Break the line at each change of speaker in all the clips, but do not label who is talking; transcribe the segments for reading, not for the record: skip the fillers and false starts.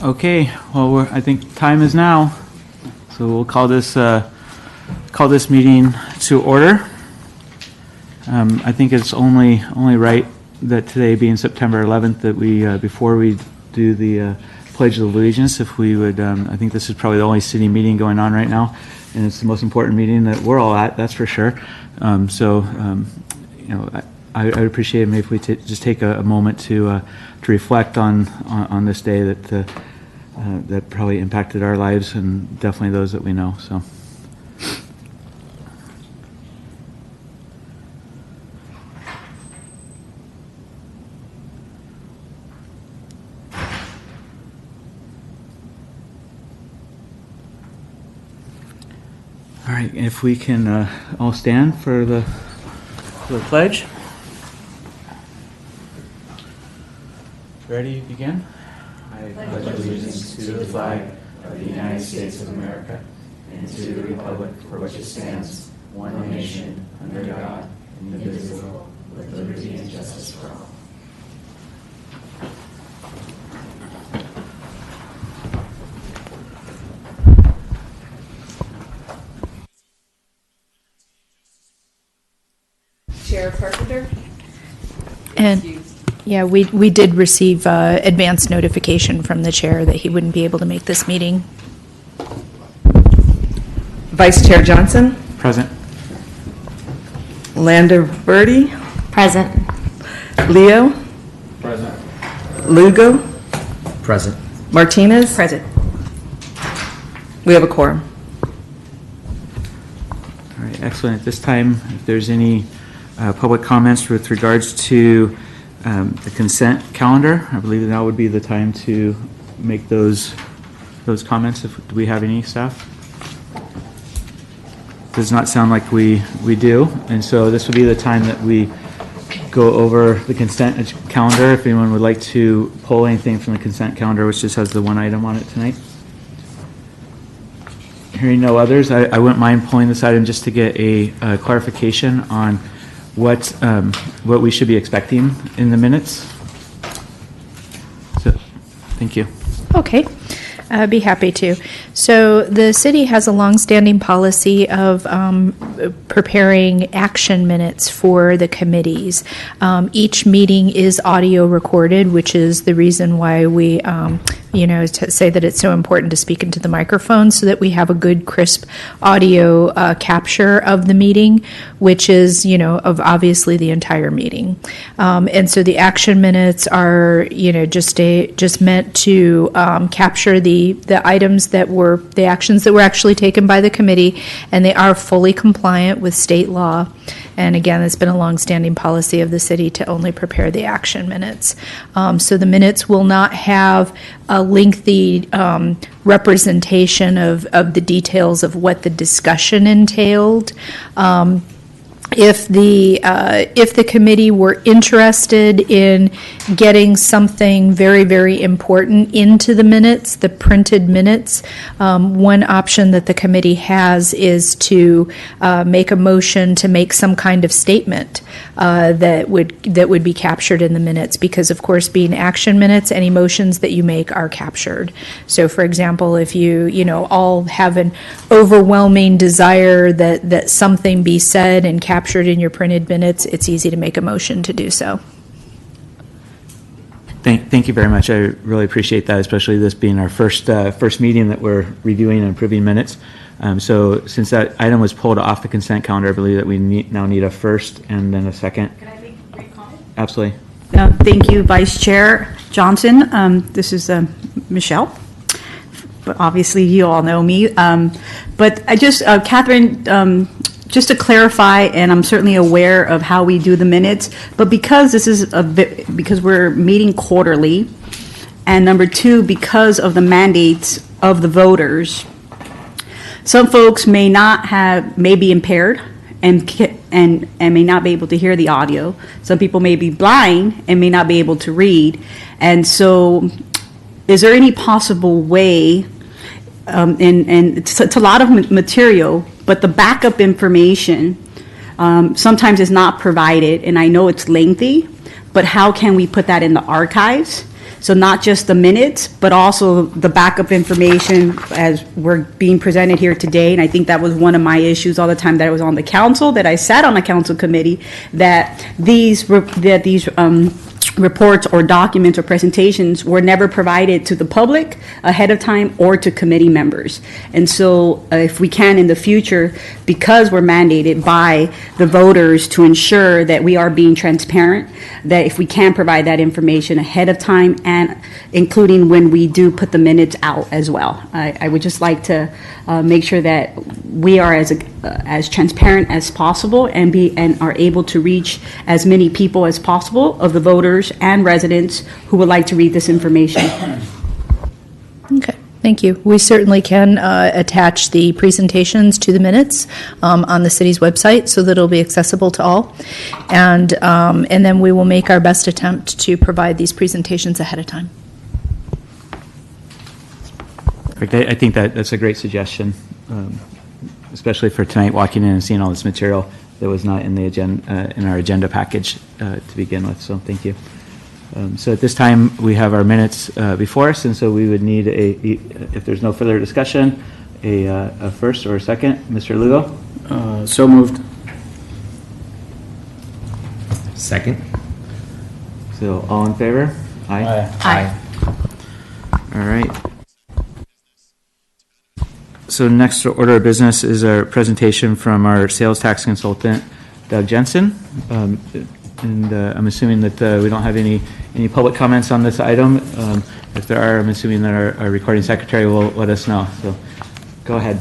Okay, well, I think time is now, so we'll call this meeting to order. I think it's only right that today, being September 11th, that we before we do the Pledge of Allegiance, if we would, I think this is probably the only city meeting going on right now, and it's the most important meeting that we're all at, that's for sure. I would appreciate it maybe if we just take a moment to reflect on this day that probably impacted our lives and definitely those that we know. So. All right, if we can all stand for the pledge. Ready to begin? I pledge allegiance to the flag of the United States of America and to the republic for which it stands, one nation, under God, indivisible, with liberty and justice for all.
Chair Carpenter?
And yeah, we did receive advance notification from the chair that he wouldn't be able to make this meeting.
Vice Chair Johnson?
Present.
Lander Birdie?
Present.
Leo?
Present.
Lugo?
Present.
Martinez?
Present.
We have a quorum.
All right, excellent. At this time, if there's any public comments with regards to the consent calendar, I believe now would be the time to make those comments. Do we have any, staff? Does not sound like we do, and so this would be the time that we go over the consent calendar. If anyone would like to pull anything from the consent calendar, which just has the one item on it tonight. Hearing no others, I wouldn't mind pulling this item just to get a clarification on what we should be expecting in the minutes. So, thank you.
Okay, I'd be happy to. So the city has a longstanding policy of preparing action minutes for the committees. Each meeting is audio recorded, which is the reason why we, to say that it's so important to speak into the microphone so that we have a good, crisp audio capture of the meeting, which is, of obviously the entire meeting. And so the action minutes are, just meant to capture the items that were the actions that were actually taken by the committee, and they are fully compliant with state law. And again, it's been a longstanding policy of the city to only prepare the action minutes. So the minutes will not have a lengthy representation of the details of what the discussion entailed. If the committee were interested in getting something very, very important into the minutes, the printed minutes, one option that the committee has is to make a motion to make some kind of statement that would be captured in the minutes, because of course, being action minutes, any motions that you make are captured. So for example, if you all have an overwhelming desire that something be said and captured in your printed minutes, it's easy to make a motion to do so.
Thank you very much. I really appreciate that, especially this being our first meeting that we're reviewing and approving minutes. So since that item was pulled off the consent calendar, I believe that we now need a first and then a second. Can I make a brief comment? Absolutely.
Thank you, Vice Chair Johnson. This is Michelle, but obviously you all know me. But I just, Catherine, just to clarify, and I'm certainly aware of how we do the minutes, but because this is because we're meeting quarterly, and number two, because of the mandates of the voters, some folks may be impaired and may not be able to hear the audio. Some people may be blind and may not be able to read. And so is there any possible way, and it's a lot of material, but the backup information sometimes is not provided, and I know it's lengthy, but how can we put that in the archives So not just the minutes, but also the backup information as we're being presented here today. And I think that was one of my issues all the time that I was on the council, that I sat on a council committee, that these reports or documents or presentations were never provided to the public ahead of time or to committee members. And so if we can in the future, because we're mandated by the voters to ensure that we are being transparent, that if we can provide that information ahead of time, and including when we do put the minutes out as well. I would just like to make sure that we are as transparent as possible and are able to reach as many people as possible of the voters and residents who would like to read this information.
Okay, thank you. We certainly can attach the presentations to the minutes on the city's website so that it'll be accessible to all. And then we will make our best attempt to provide these presentations ahead of time.
I think that's a great suggestion, especially for tonight, walking in and seeing all this material that was not in the agenda, in our agenda package to begin with. So thank you. So at this time, we have our minutes before us, and so we would need if there's no further discussion, a first or a second. Mr. Lugo?
So moved.
Second.
So all in favor? Aye.
Aye.
All right. So next order of business is a presentation from our sales tax consultant, Doug Jensen. And I'm assuming that we don't have any public comments on this item. If there are, I'm assuming that our recording secretary will let us know. So go ahead.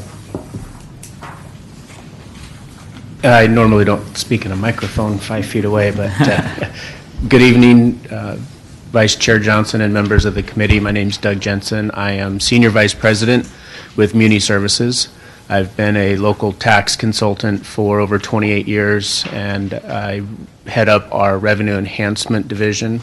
I normally don't speak in a microphone 5 feet away, but good evening, Vice Chair Johnson and members of the committee. My name is Doug Jensen. I am Senior Vice President with Muni Services. I've been a local tax consultant for over 28 years, and I head up our Revenue Enhancement Division.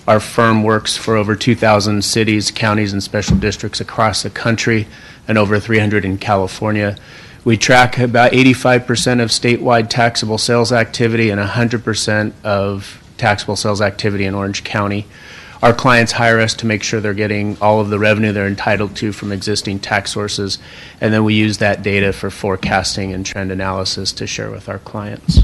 Our firm works for over 2,000 cities, counties, and special districts across the country, and over 300 in California. We track about 85% of statewide taxable sales activity and 100% of taxable sales activity in Orange County. Our clients hire us to make sure they're getting all of the revenue they're entitled to from existing tax sources, and then we use that data for forecasting and trend analysis to share with our clients.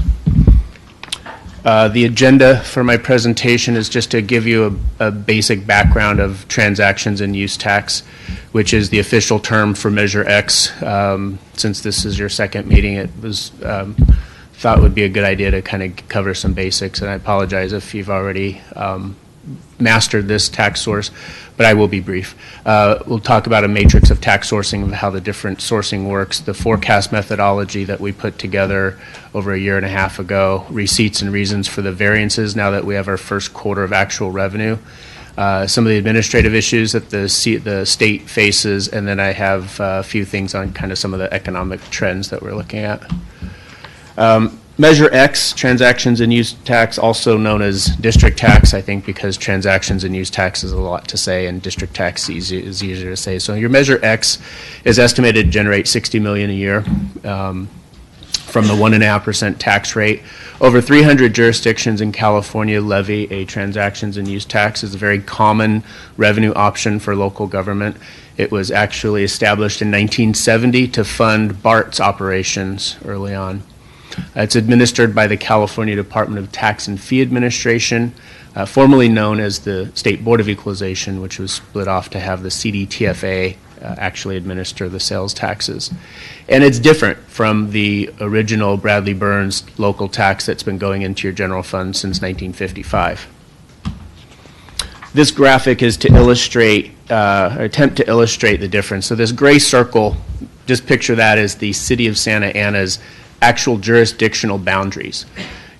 The agenda for my presentation is just to give you a basic background of transactions and use tax, which is the official term for Measure X. Since this is your second meeting, it was thought it would be a good idea to kind of cover some basics, and I apologize if you've already mastered this tax source, but I will be brief. We'll talk about a matrix of tax sourcing, of how the different sourcing works, the forecast methodology that we put together over a year and a half ago, receipts and reasons for the variances now that we have our first quarter of actual revenue, some of the administrative issues that the state faces, and then I have a few things on kind of some of the economic trends that we're looking at. Measure X, transactions and use tax, also known as district tax, I think because transactions and use tax is a lot to say and district tax is easier to say. So your Measure X is estimated to generate $60 million a year from the 1.5% tax rate. Over 300 jurisdictions in California levy a transactions and use tax. It's a very common revenue option for local government. It was actually established in 1970 to fund BART's operations early on. It's administered by the California Department of Tax and Fee Administration, formerly known as the State Board of Equalization, which was split off to have the CDTFA actually administer the sales taxes. And it's different from the original Bradley Burns local tax that's been going into your general fund since 1955. This graphic is to illustrate, attempt to illustrate the difference. So this gray circle, just picture that as the city of Santa Ana's actual jurisdictional boundaries.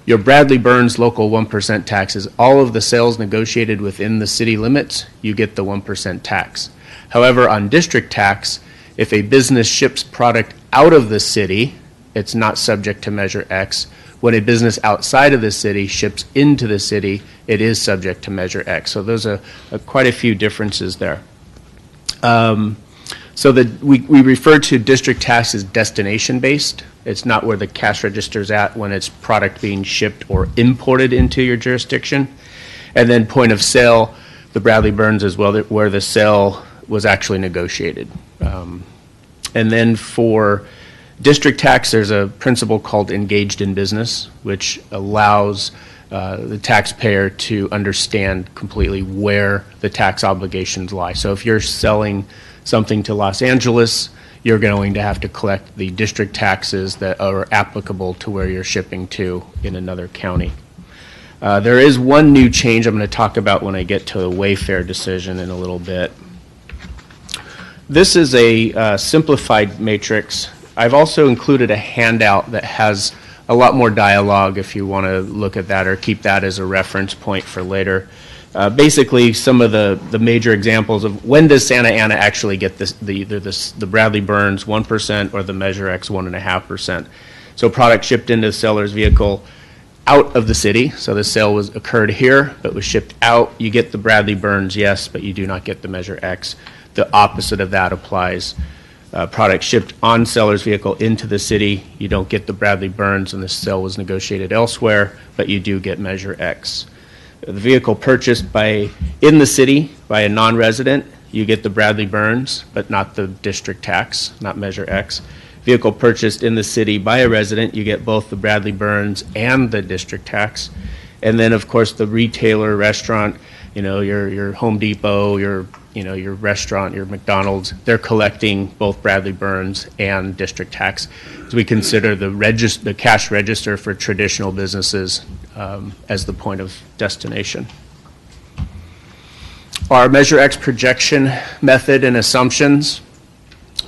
Your Bradley Burns local 1% taxes, all of the sales negotiated within the city limits, you get the 1% tax. However, on district tax, if a business ships product out of the city, it's not subject to Measure X. When a business outside of the city ships into the city, it is subject to Measure X. So those are quite a few differences there. So that we refer to district tax as destination-based. It's not where the cash register's at when it's product being shipped or imported into your jurisdiction. And then point of sale, the Bradley Burns as well, where the sale was actually negotiated. And then for district tax, there's a principle called engaged in business, which allows the taxpayer to understand completely where the tax obligations lie. So if you're selling something to Los Angeles, you're going to have to collect the district taxes that are applicable to where you're shipping to in another county. There is one new change I'm going to talk about when I get to the Wayfair decision in a little bit. This is a simplified matrix. I've also included a handout that has a lot more dialogue if you want to look at that or keep that as a reference point for later. Basically, some of the major examples of when does Santa Ana actually get either the Bradley Burns 1% or the Measure X 1.5%. So product shipped into the seller's vehicle out of the city. So the sale occurred here, but was shipped out. You get the Bradley Burns, yes, but you do not get the Measure X. The opposite of that applies. Product shipped on seller's vehicle into the city, you don't get the Bradley Burns and the sale was negotiated elsewhere, but you do get Measure X. The vehicle purchased in the city by a non-resident, you get the Bradley Burns, but not the district tax, not Measure X. Vehicle purchased in the city by a resident, you get both the Bradley Burns and the district tax. And then, of course, the retailer, restaurant, your Home Depot, your restaurant, your McDonald's, they're collecting both Bradley Burns and district tax. So we consider the cash register for traditional businesses as the point of destination. Our Measure X projection method and assumptions.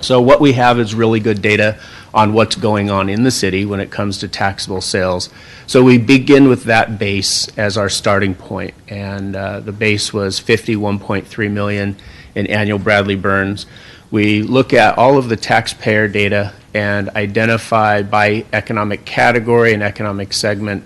So what we have is really good data on what's going on in the city when it comes to taxable sales. So we begin with that base as our starting point, and the base was 51.3 million in annual Bradley Burns. We look at all of the taxpayer data and identify by economic category and economic segment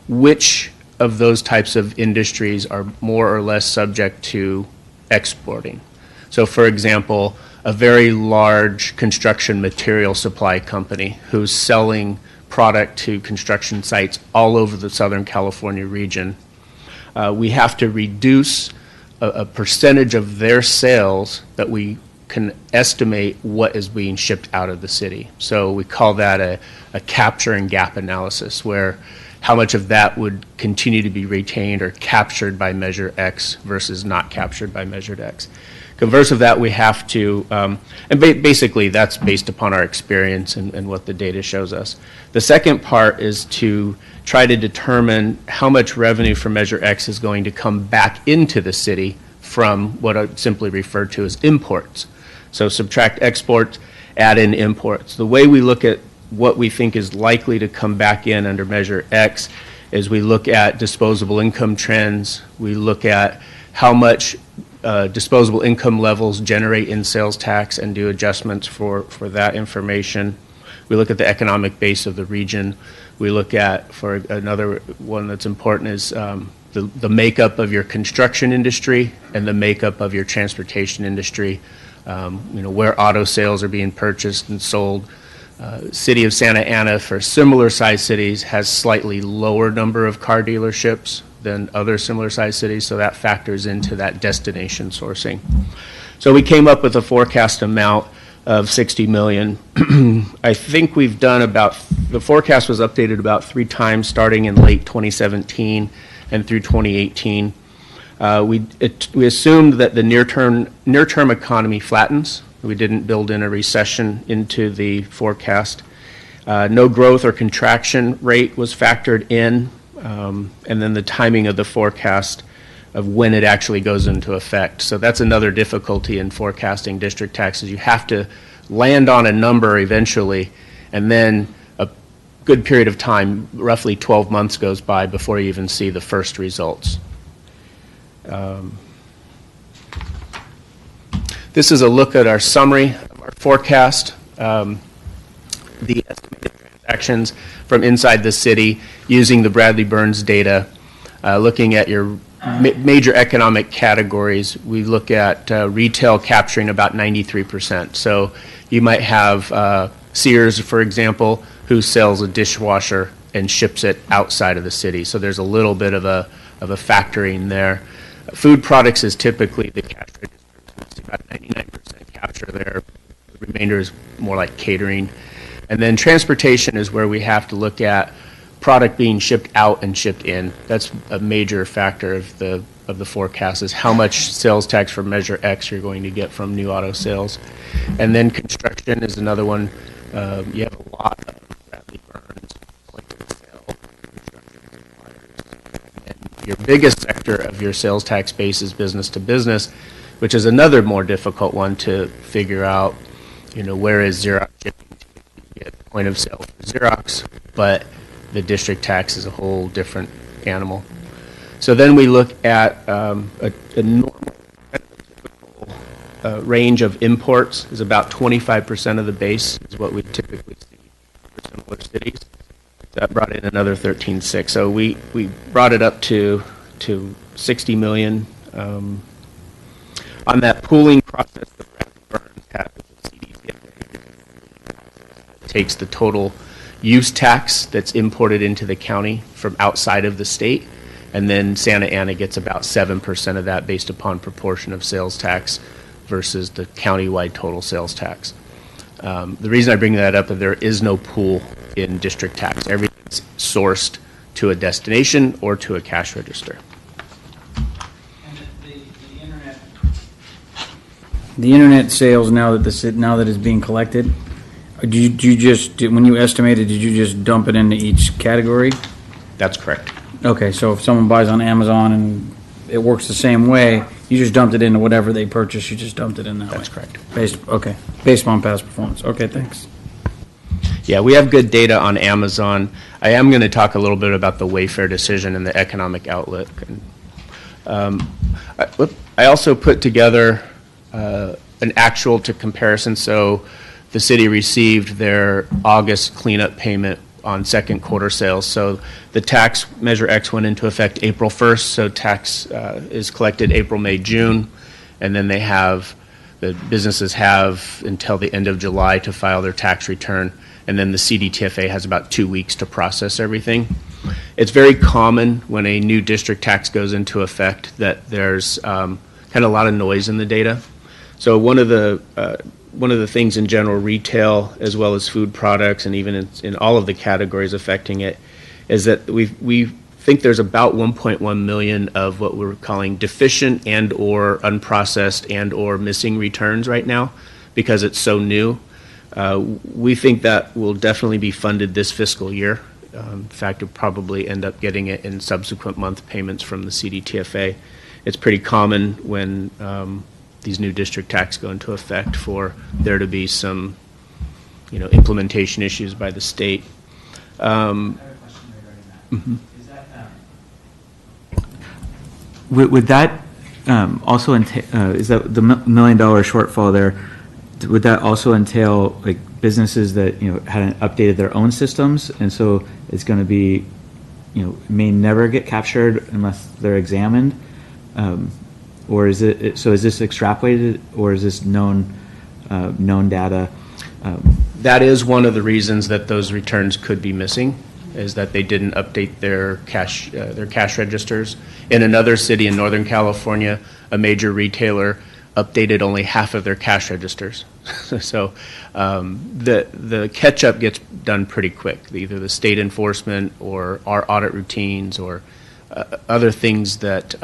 which of those types of industries are more or less subject to exporting. So for example, a very large construction material supply company who's selling product to construction sites all over the Southern California region, we have to reduce a percentage of their sales that we can estimate what is being shipped out of the city. So we call that a capture and gap analysis, where how much of that would continue to be retained or captured by Measure X versus not captured by Measure X. Converse of that, we have to, and basically that's based upon our experience and what the data shows us. The second part is to try to determine how much revenue from Measure X is going to come back into the city from what I simply refer to as imports. So subtract exports, add in imports. The way we look at what we think is likely to come back in under Measure X is we look at disposable income trends, we look at how much disposable income levels generate in sales tax and do adjustments for that information. We look at the economic base of the region. We look at, for another one that's important, is the makeup of your construction industry and the makeup of your transportation industry, where auto sales are being purchased and sold. City of Santa Ana, for similar size cities, has slightly lower number of car dealerships than other similar sized cities, so that factors into that destination sourcing. So we came up with a forecast amount of 60 million. I think we've done the forecast was updated about 3 times starting in late 2017 and through 2018. We assumed that the near-term economy flattens. We didn't build in a recession into the forecast. No growth or contraction rate was factored in. And then the timing of the forecast of when it actually goes into effect. So that's another difficulty in forecasting district taxes. You have to land on a number eventually, and then a good period of time, roughly 12 months goes by before you even see the first results. This is a look at our summary of our forecast. The estimated transactions from inside the city using the Bradley Burns data, looking at your major economic categories. We look at retail capturing about 93%. So you might have Sears, for example, who sells a dishwasher and ships it outside of the city. So there's a little bit of a factoring there. Food products is typically the cash register. It's about 99% capture there. The remainder is more like catering. And then transportation is where we have to look at product being shipped out and shipped in. That's a major factor of the forecast, is how much sales tax for Measure X you're going to get from new auto sales. And then construction is another one. You have a lot of Bradley Burns, point of sale, construction suppliers. And your biggest sector of your sales tax base is business to business, which is another more difficult one to figure out. Where is Xerox shipping to? You get point of sale for Xerox, but the district tax is a whole different animal. So then we look at a normal, typical range of imports is about 25% of the base is what we typically see for similar cities. That brought in another 13.6. So we brought it up to 60 million. On that pooling process that Bradley Burns had with the CDCFA, it takes the total use tax that's imported into the county from outside of the state, and then Santa Ana gets about 7% of that based upon proportion of sales tax versus the countywide total sales tax. The reason I bring that up is there is no pool in district tax. Everything's sourced to a destination or to a cash register.
The internet sales now that it's being collected, when you estimated, did you just dump it into each category?
That's correct.
Okay, so if someone buys on Amazon and it works the same way, you just dumped it into whatever they purchase, you just dumped it in that way?
That's correct.
Based on past performance. Okay, thanks.
Yeah, we have good data on Amazon. I am going to talk a little bit about the Wayfair decision and the economic outlook. I also put together an actual to comparison. So the city received their August cleanup payment on second quarter sales. So the tax Measure X went into effect April 1st. So tax is collected April, May, June, and then the businesses have until the end of July to file their tax return, and then the CDTFA has about 2 weeks to process everything. It's very common when a new district tax goes into effect that there's kind of a lot of noise in the data. So one of the things in general retail, as well as food products, and even in all of the categories affecting it, is that we think there's about 1.1 million of what we're calling deficient and or unprocessed and or missing returns right now because it's so new. We think that will definitely be funded this fiscal year. In fact, we'll probably end up getting it in subsequent month payments from the CDTFA. It's pretty common when these new district tax go into effect for there to be some, implementation issues by the state.
I have a question regarding that. Is that would that also entail? Is that the $1 million shortfall there? Would that also entail like businesses that hadn't updated their own systems, and so it's going to be, may never get captured unless they're examined? Or is it, so is this extrapolated, or is this known data?
That is one of the reasons that those returns could be missing, is that they didn't update their cash registers. In another city in Northern California, a major retailer updated only half of their cash registers. So the catch-up gets done pretty quick. Either the state enforcement or our audit routines or other things that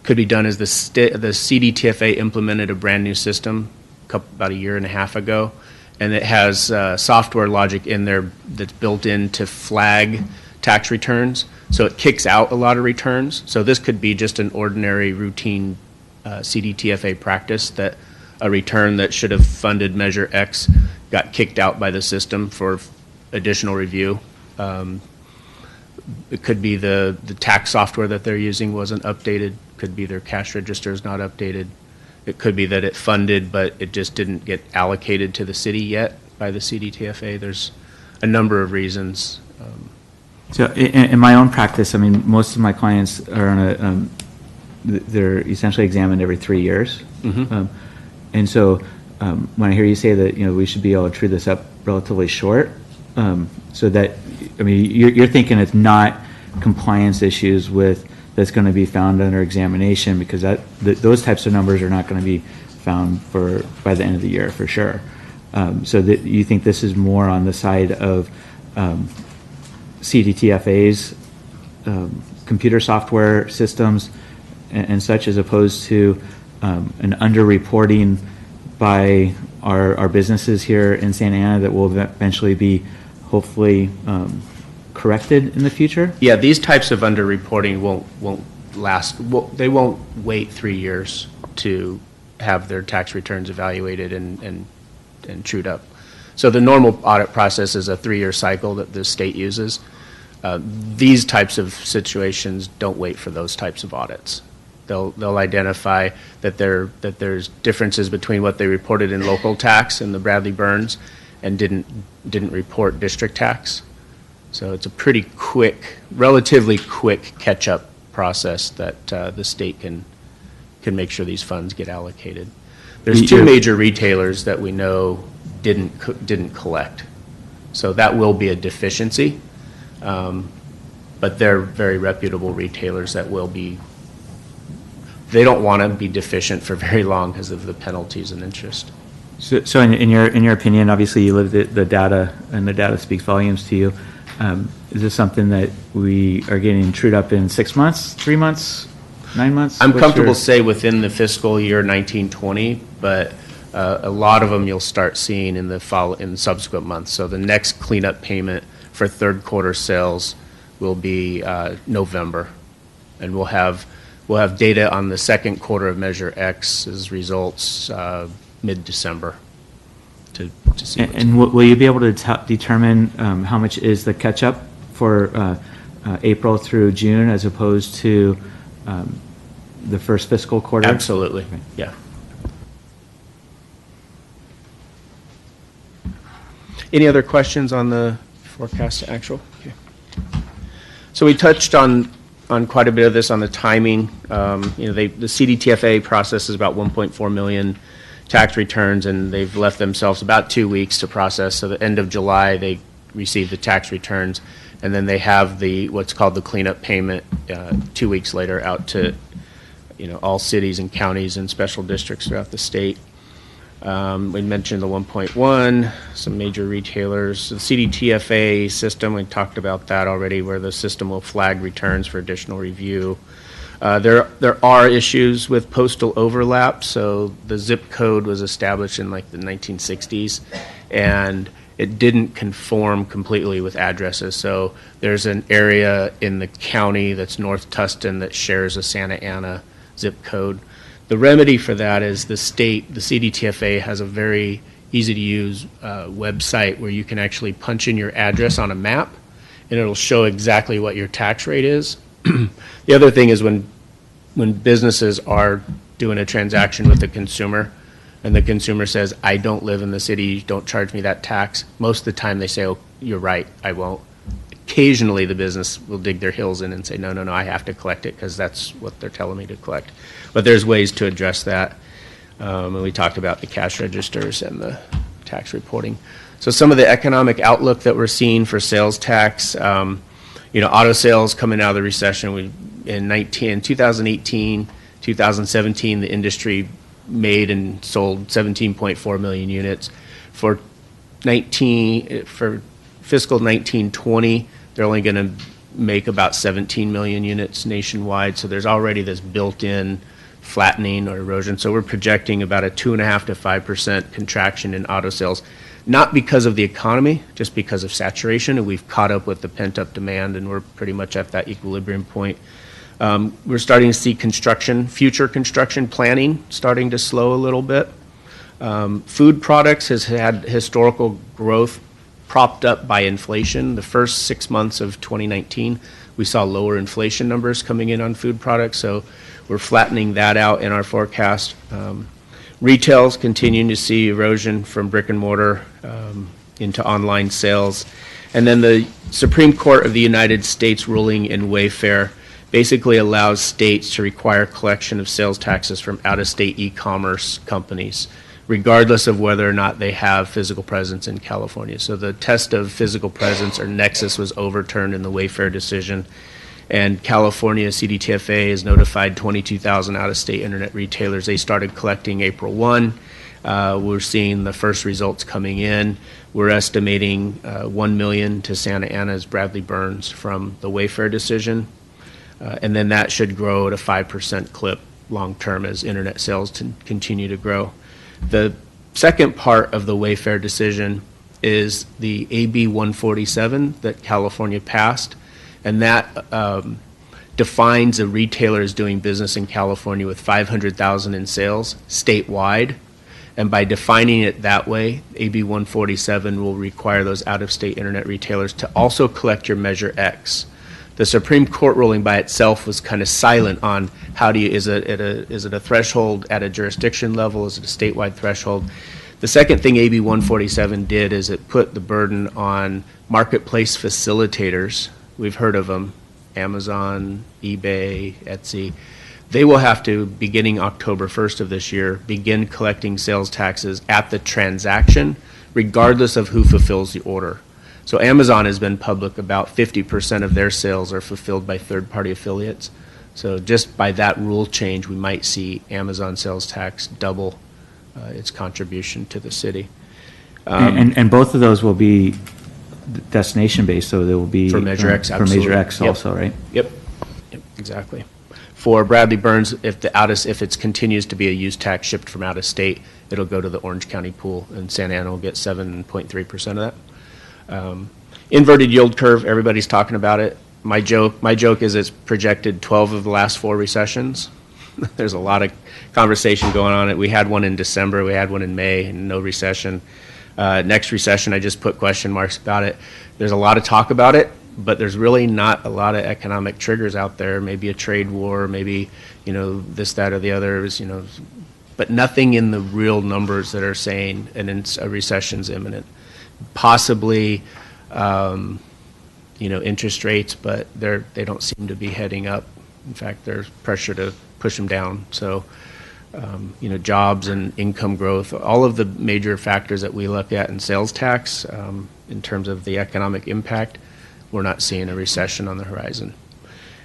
could be done. Is the CDTFA implemented a brand new system about a year and a half ago, and it has software logic in there that's built in to flag tax returns, so it kicks out a lot of returns. So this could be just an ordinary routine CDTFA practice that a return that should have funded Measure X got kicked out by the system for additional review. It could be the tax software that they're using wasn't updated. Could be their cash register is not updated. It could be that it funded, but it just didn't get allocated to the city yet by the CDTFA. There's a number of reasons.
So in my own practice, I mean, most of my clients are on a, they're essentially examined every 3 years.
Mm-hmm.
And so when I hear you say that, we should be able to true this up relatively short, so that, I mean, you're thinking it's not compliance issues with that's going to be found under examination, because those types of numbers are not going to be found by the end of the year for sure. So that you think this is more on the side of CDTFA's computer software systems and such, as opposed to an underreporting by our businesses here in Santa Ana that will eventually be hopefully corrected in the future?
Yeah, these types of underreporting won't last. They won't wait 3 years to have their tax returns evaluated and trued up. So the normal audit process is a 3-year cycle that the state uses. These types of situations don't wait for those types of audits. They'll identify that there's differences between what they reported in local tax in the Bradley Burns and didn't report district tax. So it's a pretty quick, relatively quick catch-up process that the state can make sure these funds get allocated. There's 2 major retailers that we know didn't collect, so that will be a deficiency. But they're very reputable retailers that will be. They don't want to be deficient for very long because of the penalties and interest.
So in your opinion, obviously you live the data, and the data speaks volumes to you. Is this something that we are getting trued up in 6 months, 3 months, 9 months?
I'm comfortable to say within the fiscal year 1920, but a lot of them you'll start seeing in subsequent months. So the next cleanup payment for third quarter sales will be November, and we'll have data on the second quarter of Measure X's results mid-December to see.
And will you be able to determine how much is the catch-up for April through June as opposed to the first fiscal quarter?
Absolutely,
Okay.
yeah. Any other questions on the forecast to actual? Okay. So we touched on quite a bit of this on the timing. The CDTFA processes about 1.4 million tax returns, and they've left themselves about 2 weeks to process. So the end of July, they receive the tax returns, and then they have what's called the cleanup payment 2 weeks later out to all cities and counties and special districts throughout the state. We mentioned the 1.1, some major retailers. The CDTFA system, we talked about that already, where the system will flag returns for additional review. There are issues with postal overlap. So the zip code was established in like the 1960s, and it didn't conform completely with addresses. So there's an area in the county that's North Tustin that shares a Santa Ana zip code. The remedy for that is the CDTFA has a very easy-to-use website where you can actually punch in your address on a map, and it'll show exactly what your tax rate is. The other thing is when businesses are doing a transaction with the consumer, and the consumer says, I don't live in the city, don't charge me that tax, most of the time they say, oh, you're right, I won't. Occasionally the business will dig their heels in and say, no, I have to collect it because that's what they're telling me to collect. But there's ways to address that. And we talked about the cash registers and the tax reporting. So some of the economic outlook that we're seeing for sales tax, auto sales coming out of the recession, in 2018, 2017, the industry made and sold 17.4 million units. For fiscal 1920, they're only going to make about 17 million units nationwide. So there's already this built-in flattening or erosion. So we're projecting about a 2.5% to 5% contraction in auto sales, not because of the economy, just because of saturation, and we've caught up with the pent-up demand, and we're pretty much at that equilibrium point. We're starting to see future construction planning starting to slow a little bit. Food products has had historical growth propped up by inflation. The first 6 months of 2019, we saw lower inflation numbers coming in on food products, so we're flattening that out in our forecast. Retail's continuing to see erosion from brick and mortar into online sales. And then the Supreme Court of the United States ruling in Wayfair basically allows states to require collection of sales taxes from out-of-state e-commerce companies, regardless of whether or not they have physical presence in California. So the test of physical presence or nexus was overturned in the Wayfair decision, And California CDTFA has notified 22,000 out-of-state internet retailers. They started collecting April 1. We're seeing the first results coming in. We're estimating $1 million to Santa Ana's Bradley Burns from the Wayfair decision. And then that should grow at a 5% clip long-term as internet sales continue to grow. The second part of the Wayfair decision is the AB 147 that California passed, and that defines a retailer as doing business in California with 500,000 in sales statewide. And by defining it that way, AB 147 will require those out-of-state internet retailers to also collect your Measure X. The Supreme Court ruling by itself was kind of silent on how do you, is it a threshold at a jurisdiction level, is it a statewide threshold? The second thing AB 147 did is it put the burden on marketplace facilitators. We've heard of them, Amazon, eBay, Etsy. They will have to, beginning October 1st of this year, begin collecting sales taxes at the transaction, regardless of who fulfills the order. So Amazon has been public about 50% of their sales are fulfilled by third-party affiliates. So just by that rule change, we might see Amazon sales tax double its contribution to the city.
And both of those will be destination-based, so they will be.
For Measure X,
For
absolutely.
Measure X
Yep.
also, right?
Yep, exactly. For Bradley Burns, if it continues to be a use tax shipped from out of state, it'll go to the Orange County pool, and Santa Ana will get 7.3% of that. Inverted yield curve, everybody's talking about it. My joke is it's projected 12 of the last 4 recessions. There's a lot of conversation going on it. We had one in December, we had one in May, and no recession. Next recession, I just put question marks about it. There's a lot of talk about it, but there's really not a lot of economic triggers out there. Maybe a trade war, maybe, this, that, or the other, but nothing in the real numbers that are saying a recession's imminent. Possibly, interest rates, but they don't seem to be heading up. In fact, there's pressure to push them down. So, jobs and income growth, all of the major factors that we look at in sales tax, in terms of the economic impact, we're not seeing a recession on the horizon.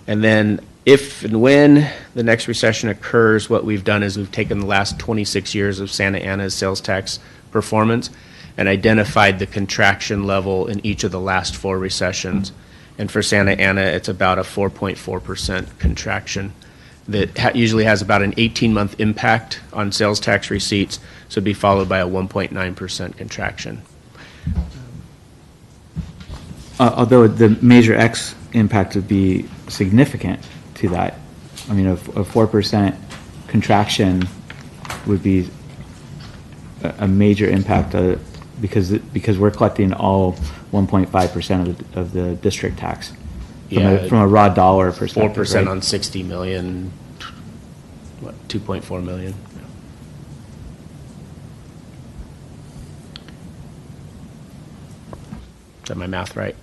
And then if and when the next recession occurs, what we've done is we've taken the last 26 years of Santa Ana's sales tax performance and identified the contraction level in each of the last 4 recessions. And for Santa Ana, it's about a 4.4% contraction that usually has about an 18-month impact on sales tax receipts, so it'd be followed by a 1.9% contraction.
Although the Measure X impact would be significant to that. I mean, a 4% contraction would be a major impact because we're collecting all 1.5% of the district tax from a raw dollar perspective.
4%
right?
on 60 million, 2.4 million. Is that my math right?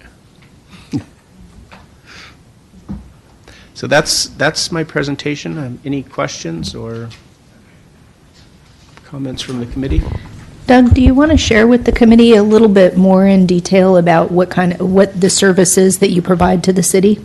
So that's my presentation. Any questions or comments from the committee?
Doug, do you want to share with the committee a little bit more in detail about what the services that you provide to the city?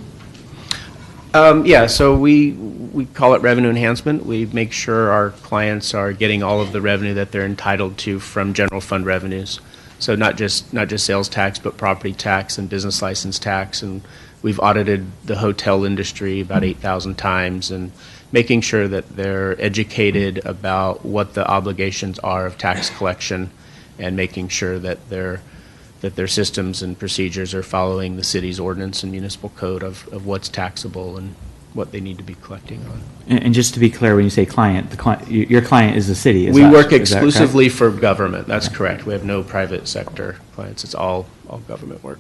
Yeah, so we call it revenue enhancement. We make sure our clients are getting all of the revenue that they're entitled to from general fund revenues. So not just sales tax, but property tax and business license tax. And we've audited the hotel industry about 8,000 times and making sure that they're educated about what the obligations are of tax collection and making sure that their systems and procedures are following the city's ordinance and municipal code of what's taxable and what they need to be collecting on.
And just to be clear, when you say client, your client is the city.
We work exclusively for government. That's correct. We have no private sector clients. It's all government work.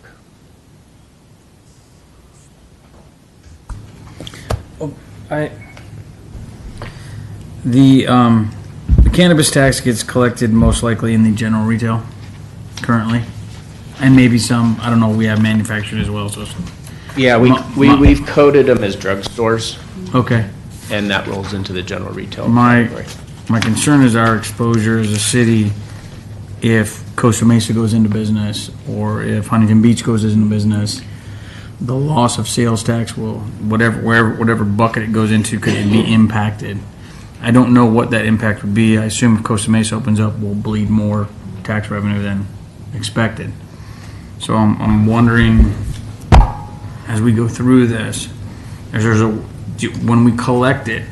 The cannabis tax gets collected most likely in the general retail currently, and maybe some, I don't know, we have manufactured as well, so.
Yeah, we've coded them as drugstores,
Okay.
and that rolls into the general retail
My
category.
concern is our exposure as a city if Costa Mesa goes into business, or if Huntington Beach goes into business. the loss of sales tax will, whatever bucket it goes into, could it be impacted? I don't know what that impact would be. I assume if Costa Mesa opens up, we'll bleed more tax revenue than expected. So I'm wondering, as we go through this, when we collect it,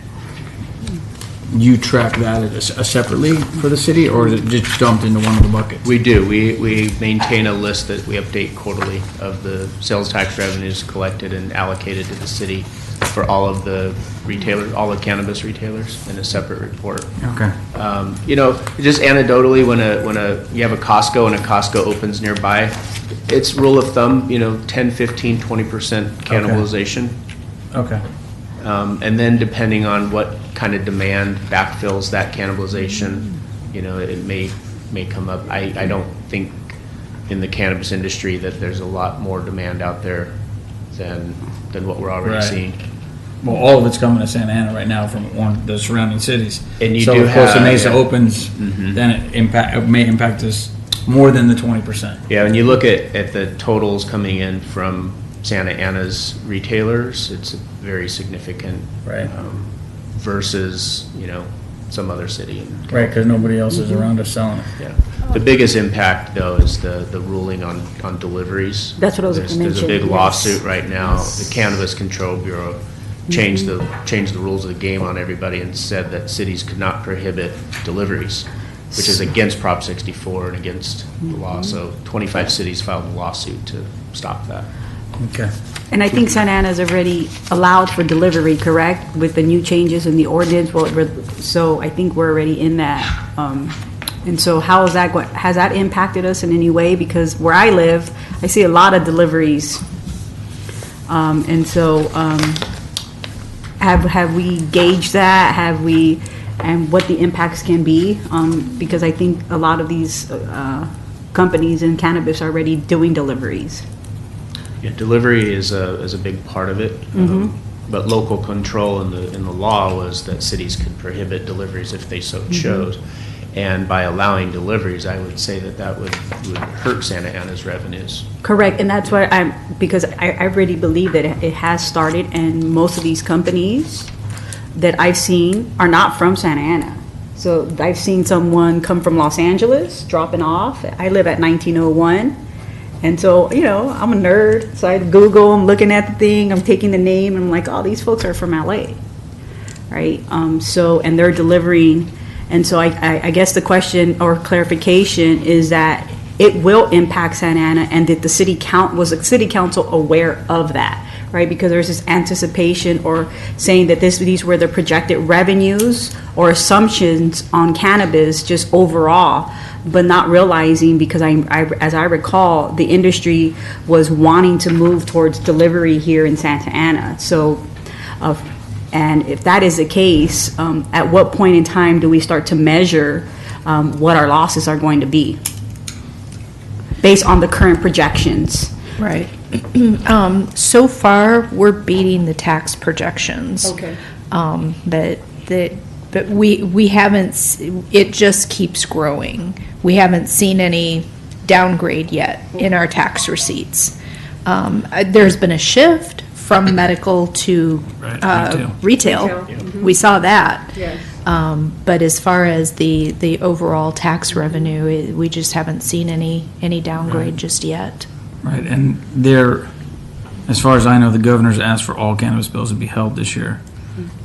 you track that separately for the city, or is it just dumped into one of the buckets?
We do. We maintain a list that we update quarterly of the sales tax revenues collected and allocated to the city for all of the retailers, all the cannabis retailers, in a separate report.
Okay.
You know, just anecdotally, when you have a Costco and a Costco opens nearby, it's rule of thumb, 10, 15, 20% cannibalization.
Okay.
And then depending on what kind of demand backfills that cannibalization, it may come up. I don't think in the cannabis industry that there's a lot more demand out there than what we're already
Right.
seeing.
Well, all of it's coming to Santa Ana right now from the surrounding cities.
And you
so
do
if Costa
have-
Mesa
yeah.
opens, then it may impact us more than the 20%.
Yeah, when you look at the totals coming in from Santa Ana's retailers, it's very significant.
Right.
Versus, some other city.
Right, because nobody else is around us selling it.
Yeah. The biggest impact, though, is the ruling on deliveries.
That's what I was gonna
There's a
mention,
big
yes.
lawsuit right now. The Cannabis Control Bureau changed the rules of the game on everybody and said that cities could not prohibit deliveries, which is against Prop 64 and against the law. So 25 cities filed a lawsuit to stop that.
Okay.
And I think Santa Ana's already allowed for delivery, correct? With the new changes in the ordinance, so I think we're already in that. And so how is that has that impacted us in any way? Because where I live, I see a lot of deliveries. And so, have we gauged that? And what the impacts can be? Because I think a lot of these companies in cannabis are already doing deliveries.
Yeah, delivery is a big part of it. But local control in the law was that cities could prohibit deliveries if they so chose. And by allowing deliveries, I would say that would hurt Santa Ana's revenues.
Correct, and that's why because I really believe that it has started, and most of these companies that I've seen are not from Santa Ana. So I've seen someone come from Los Angeles, dropping off. I live at 1901, and so, I'm a nerd, so I Google, I'm looking at the thing, I'm taking the name, and I'm like, oh, these folks are from LA, right? And they're delivering. And so I guess the question or clarification is that it will impact Santa Ana, and that was the city council aware of that, right? Because there's this anticipation or saying that these were the projected revenues or assumptions on cannabis just overall, but not realizing, because as I recall, the industry was wanting to move towards delivery here in Santa Ana. So, and if that is the case, at what point in time do we start to measure what our losses are going to be based on the current projections?
Right. So far, we're beating the tax projections.
Okay.
But we haven't, it just keeps growing. We haven't seen any downgrade yet in our tax receipts. There's been a shift from medical to retail. We saw that.
Yes.
But as far as the overall tax revenue, we just haven't seen any downgrade just yet.
Right, and as far as I know, the governor's asked for all cannabis bills to be held this year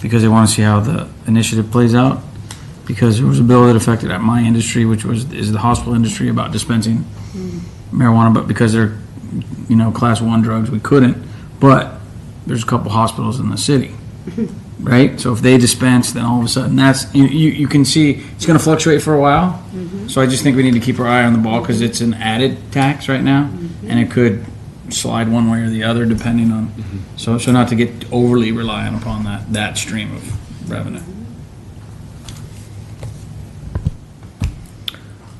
because they want to see how the initiative plays out. Because there was a bill that affected my industry, which is the hospital industry, about dispensing marijuana, but because they're class 1 drugs, we couldn't. But there's a couple hospitals in the city, right? So if they dispense, then all of a sudden you can see it's going to fluctuate for a while. So I just think we need to keep our eye on the ball because it's an added tax right now, and it could slide one way or the other depending on. So not to get overly reliant upon that stream of revenue.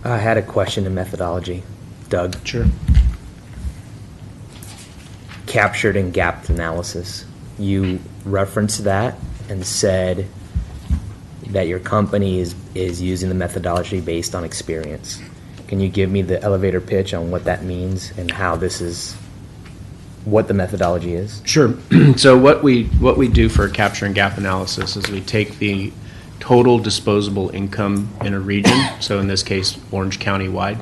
I had a question in methodology. Doug?
Sure.
Captured and gapped analysis. You referenced that and said that your company is using the methodology based on experience. Can you give me the elevator pitch on what that means and how this is what the methodology is?
Sure. So what we do for capture and gap analysis is we take the total disposable income in a region, so in this case, Orange County wide,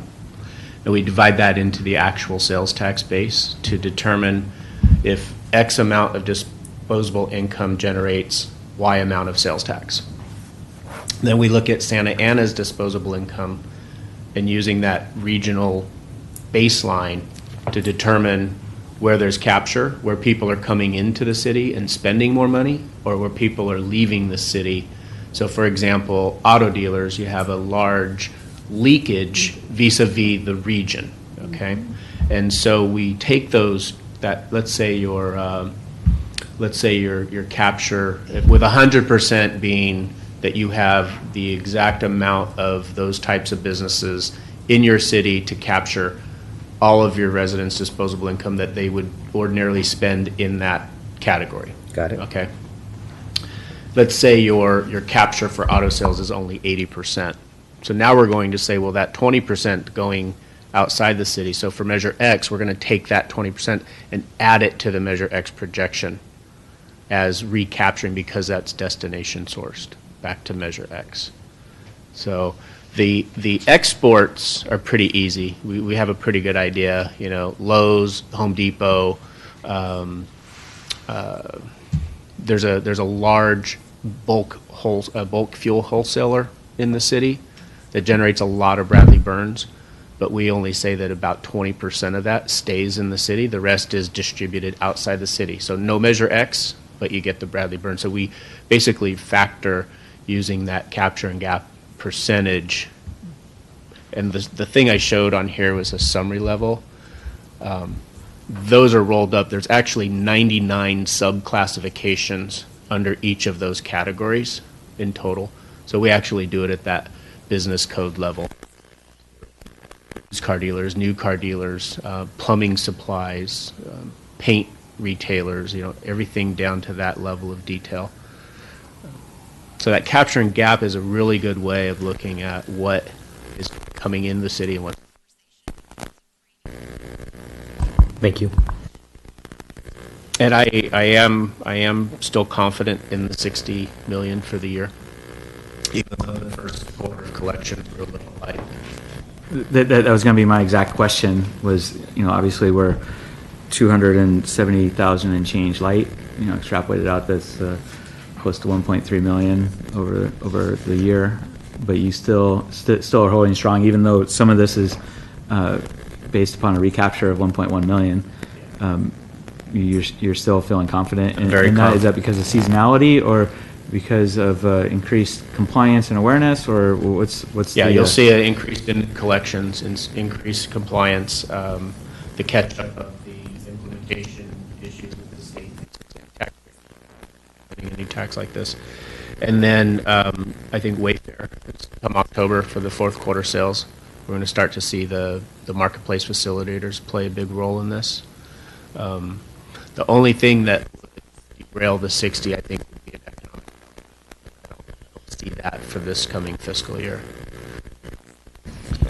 and we divide that into the actual sales tax base to determine if X amount of disposable income generates Y amount of sales tax. Then we look at Santa Ana's disposable income and using that regional baseline to determine where there's capture, where people are coming into the city and spending more money, or where people are leaving the city. So for example, auto dealers, you have a large leakage vis-a-vis the region, okay? And so we take those, let's say your capture, with 100% being that you have the exact amount of those types of businesses in your city to capture all of your residents' disposable income that they would ordinarily spend in that category.
Got it.
Okay. Let's say your capture for auto sales is only 80%. So now we're going to say, well, that 20% going outside the city. So for Measure X, we're going to take that 20% and add it to the Measure X projection as recapturing because that's destination sourced back to Measure X. So the exports are pretty easy. We have a pretty good idea. You know, Lowe's, Home Depot. There's a large bulk fuel wholesaler in the city that generates a lot of Bradley Burns, but we only say that about 20% of that stays in the city. The rest is distributed outside the city. So no Measure X, but you get the Bradley Burns. So we basically factor using that capture and gap percentage. And the thing I showed on here was a summary level. Those are rolled up. There's actually 99 subclassifications under each of those categories in total. So we actually do it at that business code level. Used car dealers, new car dealers, plumbing supplies, paint retailers, you know, everything down to that level of detail. So that capture and gap is a really good way of looking at what is coming in the city and what.
Thank you.
And I am still confident in the 60 million for the year, even though the first quarter collections were a little light.
That was going to be my exact question was, you know, obviously we're 270,000 and change light, you know, extrapolated out, that's close to 1.3 million over the year, but you still are holding strong, even though some of this is based upon a recapture of 1.1 million. You're still feeling confident in that? Is that because of seasonality or because of increased compliance and awareness, or what's
yeah, you'll see an increase in collections, increased compliance, the catch up of the implementation issues with the state tax, a new tax like this, and then I think Wayfair, it's come October for the fourth quarter sales, we're going to start to see the marketplace facilitators play a big role in this. The only thing that would derail the 60, I think, would be an economic. I don't see that for this coming fiscal year.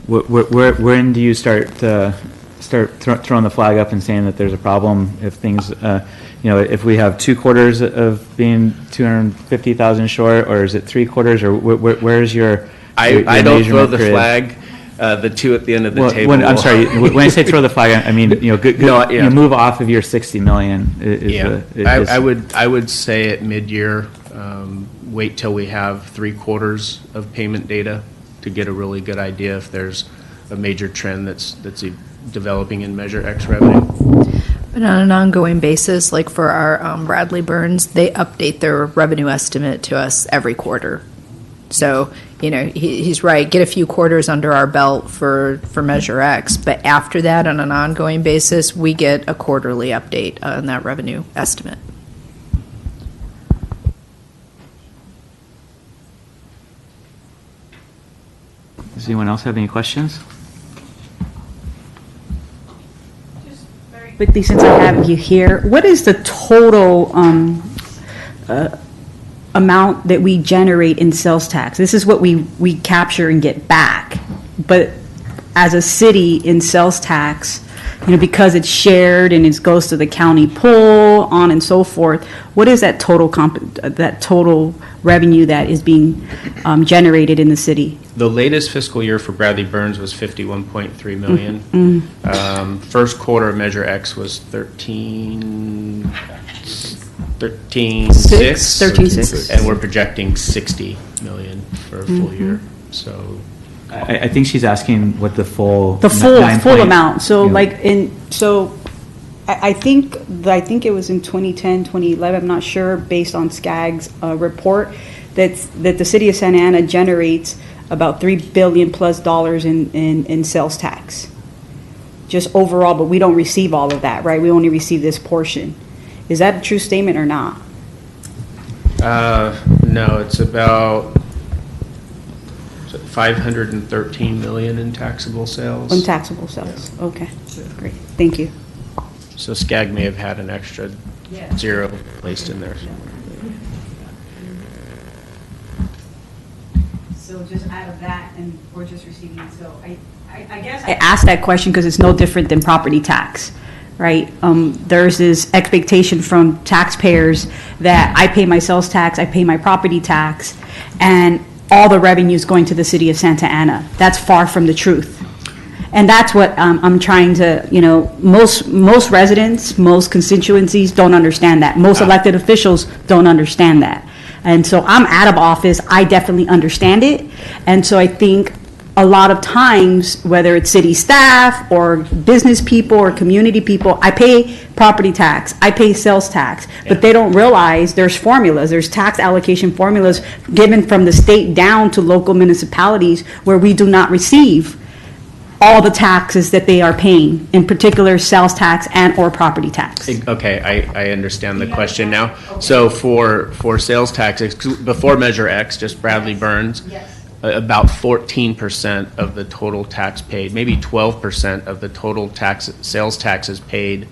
When do you start throwing the flag up and saying that there's a problem if things, you know, if we have 2 quarters of being 250,000 short, or is it 3 quarters, or where's your
I don't throw the flag. The 2 at the end of the table.
I'm sorry. When I say throw the flag, I mean, you know, good,
No, yeah.
you move off of your 60 million.
I would say at mid-year, wait till we have 3 quarters of payment data to get a really good idea if there's a major trend that's developing in Measure X revenue.
But on an ongoing basis, like for our Bradley Burns, they update their revenue estimate to us every quarter. So, you know, he's right, get a few quarters under our belt for Measure X, but after that, on an ongoing basis, we get a quarterly update on that revenue estimate.
Does anyone else have any questions?
Quickly, since I have you here, what is the total amount that we generate in sales tax? This is what we capture and get back. But as a city in sales tax, because it's shared and it goes to the county pool, on and so forth, what is that total revenue that is being generated in the city?
The latest fiscal year for Bradley Burns was 51.3 million. First quarter of Measure X was 13.6, and we're projecting 60 million for a full year. So
I think she's asking what the full.
Full amount. So
Yeah.
I think it was in 2010, 2011, I'm not sure, based on SCAG's report, that the city of Santa Ana generates about $3 billion plus in sales tax. Just overall, but we don't receive all of that, right? We only receive this portion. Is that a true statement or not?
no, it's about 513 million in taxable sales.
On taxable sales, okay, great, thank you.
So SCAG may have had an extra zero placed in there.
So just out of that, and we're just receiving, so I guess I asked that question because it's no different than property tax, right? There's this expectation from taxpayers that I pay my sales tax, I pay my property tax, and all the revenue is going to the city of Santa Ana. That's far from the truth. And that's what I'm trying to, most residents, most constituencies don't understand that. Most elected officials don't understand that. And so I'm out of office, I definitely understand it. And so I think a lot of times, whether it's city staff or business people or community people, I pay property tax, I pay sales tax, but they don't realize there's formulas, there's tax allocation formulas given from the state down to local municipalities where we do not receive all the taxes that they are paying, in particular sales tax and or property tax.
Okay, I understand the question now. So for sales taxes, before Measure X, just Bradley Burns, about 14% of the total tax paid, maybe 12% of the total sales taxes paid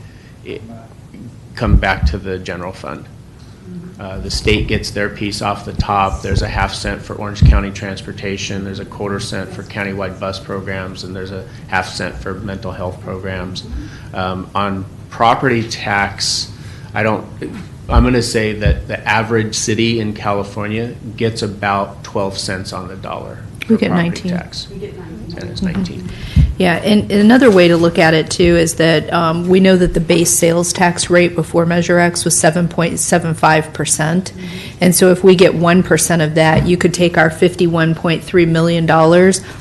come back to the general fund. The state gets their piece off the top. There's a ½ cent for Orange County transportation. There's a $0.25 cent for countywide bus programs, and there's a ½ cent for mental health programs. On property tax, I'm going to say that the average city in California gets about 12 cents on the dollar.
We get
property
19.
Tax. And it's 19.
Yeah, and another way to look at it too is that we know that the base sales tax rate before Measure X was 7.75%. And so if we get 1% of that, you could take our $51.3 million,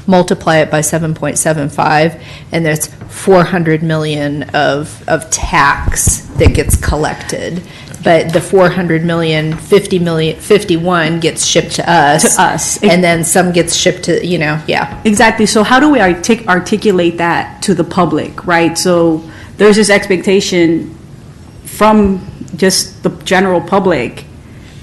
multiply it by 7.75, and that's $400 million of tax that gets collected. But the 400 million, 51 gets shipped to us.
To us.
And then some gets shipped to, yeah.
Exactly. So how do we articulate that to the public, right? So there's this expectation from just the general public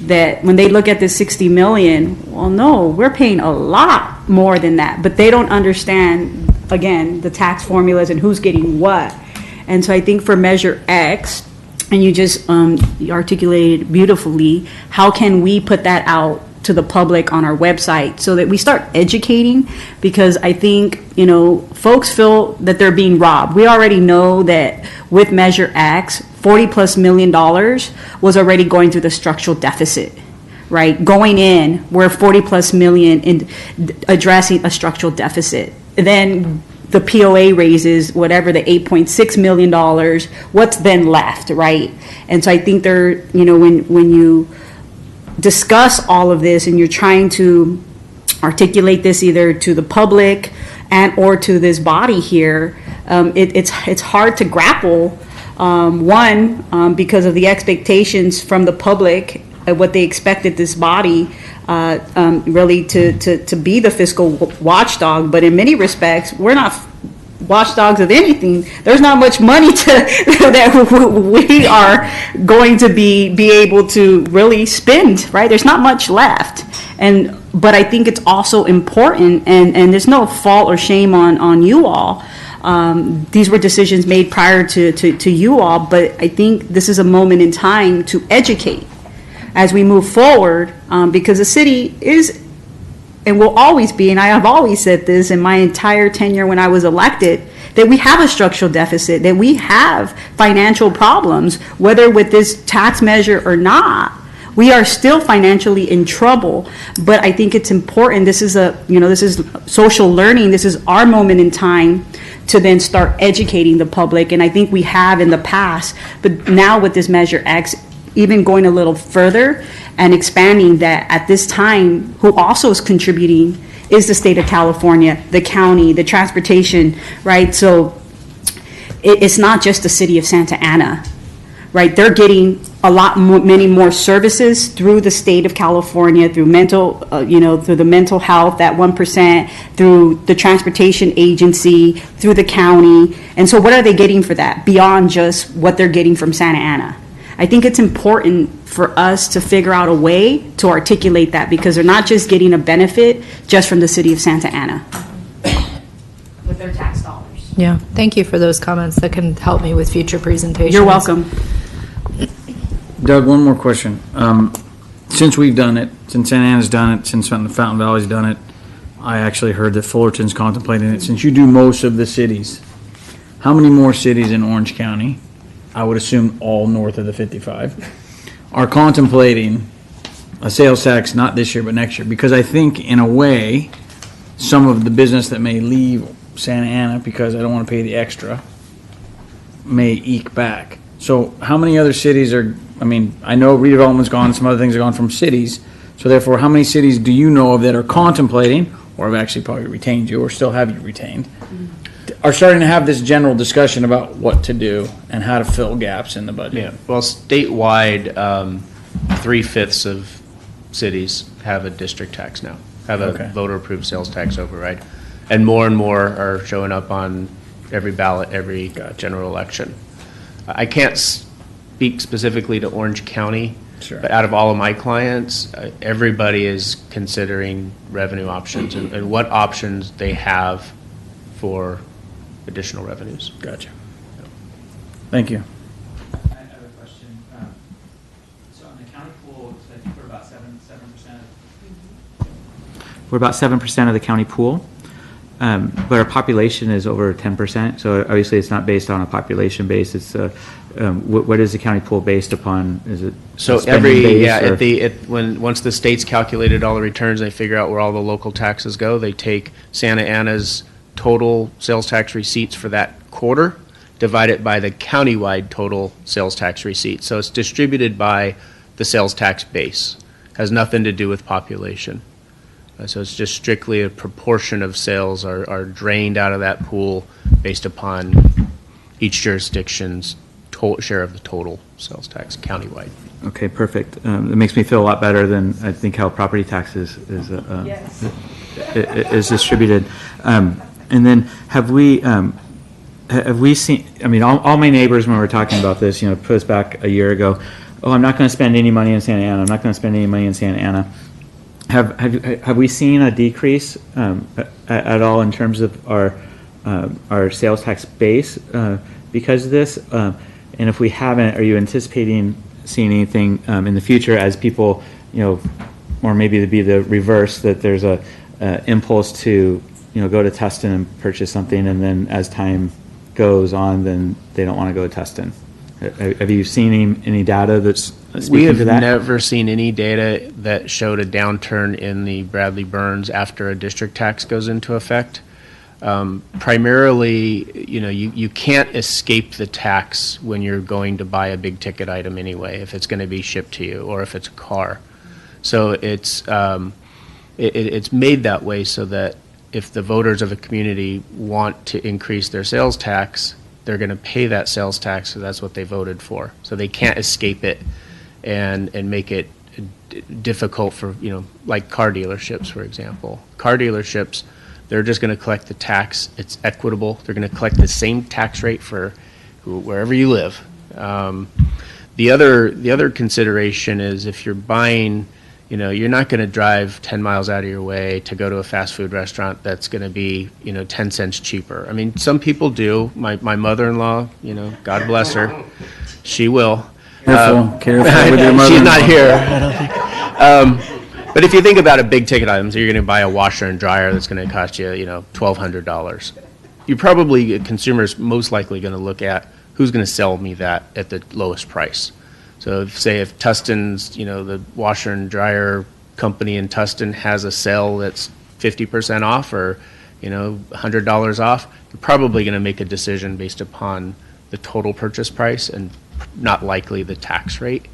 that when they look at this 60 million, well, no, we're paying a lot more than that. But they don't understand, again, the tax formulas and who's getting what. And so I think for Measure X, and you just you articulated beautifully, how can we put that out to the public on our website so that we start educating? Because I think, folks feel that they're being robbed. We already know that with Measure X, $40+ million was already going through the structural deficit, right? Going in, we're $40+ million in addressing a structural deficit. And then the POA raises whatever the $8.6 million, what's then left, right? And so I think when you discuss all of this and you're trying to articulate this either to the public and or to this body here, it's hard to grapple. Because of the expectations from the public, what they expected this body really to be the fiscal watchdog, but in many respects, we're not watchdogs of anything. There's not much money that we are going to be able to really spend, right? There's not much left. But I think it's also important, and there's no fault or shame on you all. These were decisions made prior to you all, but I think this is a moment in time to educate as we move forward, because the city is and will always be, and I have always said this in my entire tenure when I was elected, that we have a structural deficit, that we have financial problems, whether with this tax measure or not. We are still financially in trouble, but I think it's important. This is this is social learning. This is our moment in time to then start educating the public, and I think we have in the past, but now with this Measure X, even going a little further and expanding that at this time, who also is contributing is the state of California, the county, the transportation, right? So it's not just the city of Santa Ana, right? They're getting a lot more, many more services through the state of California, through mental, through the mental health, that 1%, through the transportation agency, through the county. And so what are they getting for that beyond just what they're getting from Santa Ana? I think it's important for us to figure out a way to articulate that, because they're not just getting a benefit just from the city of Santa Ana with their tax dollars.
Yeah, thank you for those comments. That can help me with future presentations.
You're welcome.
Doug, one more question. Since we've done it, since Santa Ana's done it, since Fountain Valley's done it, I actually heard that Fullerton's contemplating it. Since you do most of the cities, how many more cities in Orange County, I would assume all north of the 55, are contemplating a sales tax, not this year, but next year? Because I think, in a way, some of the business that may leave Santa Ana because I don't want to pay the extra may eke back. So how many other cities are, I know redevelopment's gone, some other things are gone from cities, so therefore, how many cities do you know of that are contemplating, or have actually probably retained you, or still have you retained, are starting to have this general discussion about what to do and how to fill gaps in the budget?
Yeah, well, statewide, 3/5 of cities have a district tax now, have a
Okay.
voter-approved sales tax override. And more are showing up on every ballot, every general election. I can't speak specifically to Orange County,
Sure.
but out of all of my clients, everybody is considering revenue options and what options they have for additional revenues.
Gotcha. Thank you.
I have a question. So on the county pool, I think we're about 7%. We're about 7% of the county pool, but our population is over 10%. So obviously, it's not based on a population base. It's what is the county pool based upon? Is it
So
spending base, or-
once the state's calculated all the returns, they figure out where all the local taxes go. They take Santa Ana's total sales tax receipts for that quarter, divide it by the countywide total sales tax receipts. So it's distributed by the sales tax base. Has nothing to do with population. So it's just strictly a proportion of sales are drained out of that pool based upon each jurisdiction's share of the total sales tax countywide.
Okay, perfect. It makes me feel a lot better than I think how property taxes is distributed. And then have we seen? All my neighbors, when we're talking about this, put us back a year ago. Oh, I'm not going to spend any money in Santa Ana. I'm not going to spend any money in Santa Ana. Have we seen a decrease at all in terms of our sales tax base because of this? And if we haven't, are you anticipating seeing anything in the future as people, or maybe it'd be the reverse, that there's a impulse to go to Tustin and purchase something, and then as time goes on, then they don't want to go to Tustin? Have you seen any data that's speaking
We have
to that?
never seen any data that showed a downturn in the Bradley Burns after a district tax goes into effect. Primarily, you can't escape the tax when you're going to buy a big ticket item anyway, if it's going to be shipped to you or if it's a car. So it's made that way so that if the voters of a community want to increase their sales tax, they're going to pay that sales tax, so that's what they voted for. So they can't escape it and make it difficult for, like car dealerships, for example. Car dealerships, they're just going to collect the tax. It's equitable. They're going to collect the same tax rate for wherever you live. The other consideration is if you're buying, you're not going to drive 10 miles out of your way to go to a fast food restaurant that's going to be, 10 cents cheaper. Some people do. My mother-in-law, God bless her, she will.
Careful with your mother.
She's not here, I don't think. But if you think about it, big ticket items, you're going to buy a washer and dryer that's going to cost you, $1,200. you probably, a consumer's most likely going to look at who's going to sell me that at the lowest price. So if Tustin's, the washer and dryer company in Tustin has a sale that's 50% off or, $100 off, you're probably going to make a decision based upon the total purchase price and not likely the tax rate.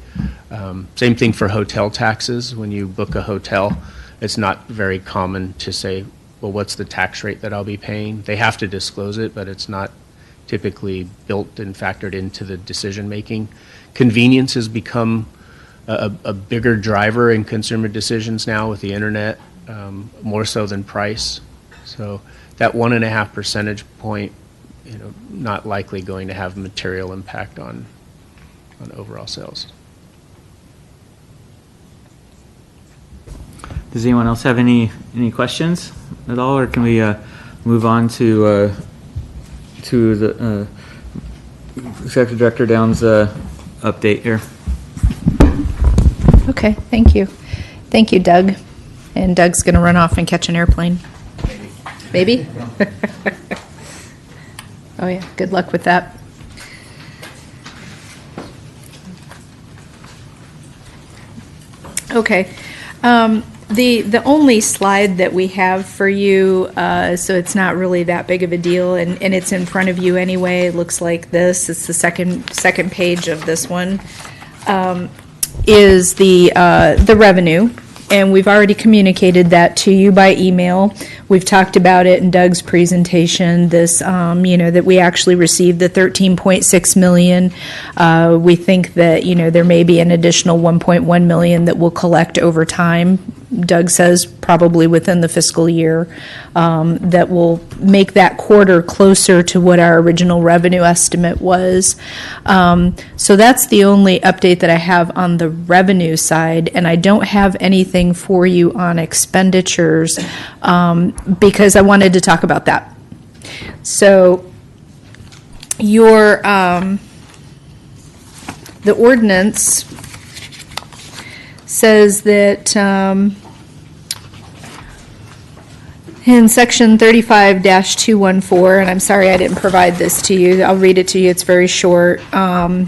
Same thing for hotel taxes. When you book a hotel, it's not very common to say, well, what's the tax rate that I'll be paying? They have to disclose it, but it's not typically built and factored into the decision-making. Convenience has become a bigger driver in consumer decisions now with the internet, more so than price. So that 1.5 percentage point, not likely going to have material impact on overall sales.
Does anyone else have any questions at all, or can we move on to the Executive Director Downs' update here?
Okay, thank you. Thank you, Doug. And Doug's going to run off and catch an airplane. Maybe? Oh, yeah, good luck with that. Okay. The only slide that we have for you, so it's not really that big of a deal, and it's in front of you anyway. It looks like this. It's the second page of this one. Is the revenue, and we've already communicated that to you by email. We've talked about it in Doug's presentation, this, that we actually received the $13.6 million. We think that, there may be an additional $1.1 million that we'll collect over time. Doug says probably within the fiscal year, that will make that quarter closer to what our original revenue estimate was. So that's the only update that I have on the revenue side, and I don't have anything for you on expenditures because I wanted to talk about that. So your the ordinance says that in section 35-214, and I'm sorry I didn't provide this to you, I'll read it to you, it's very short.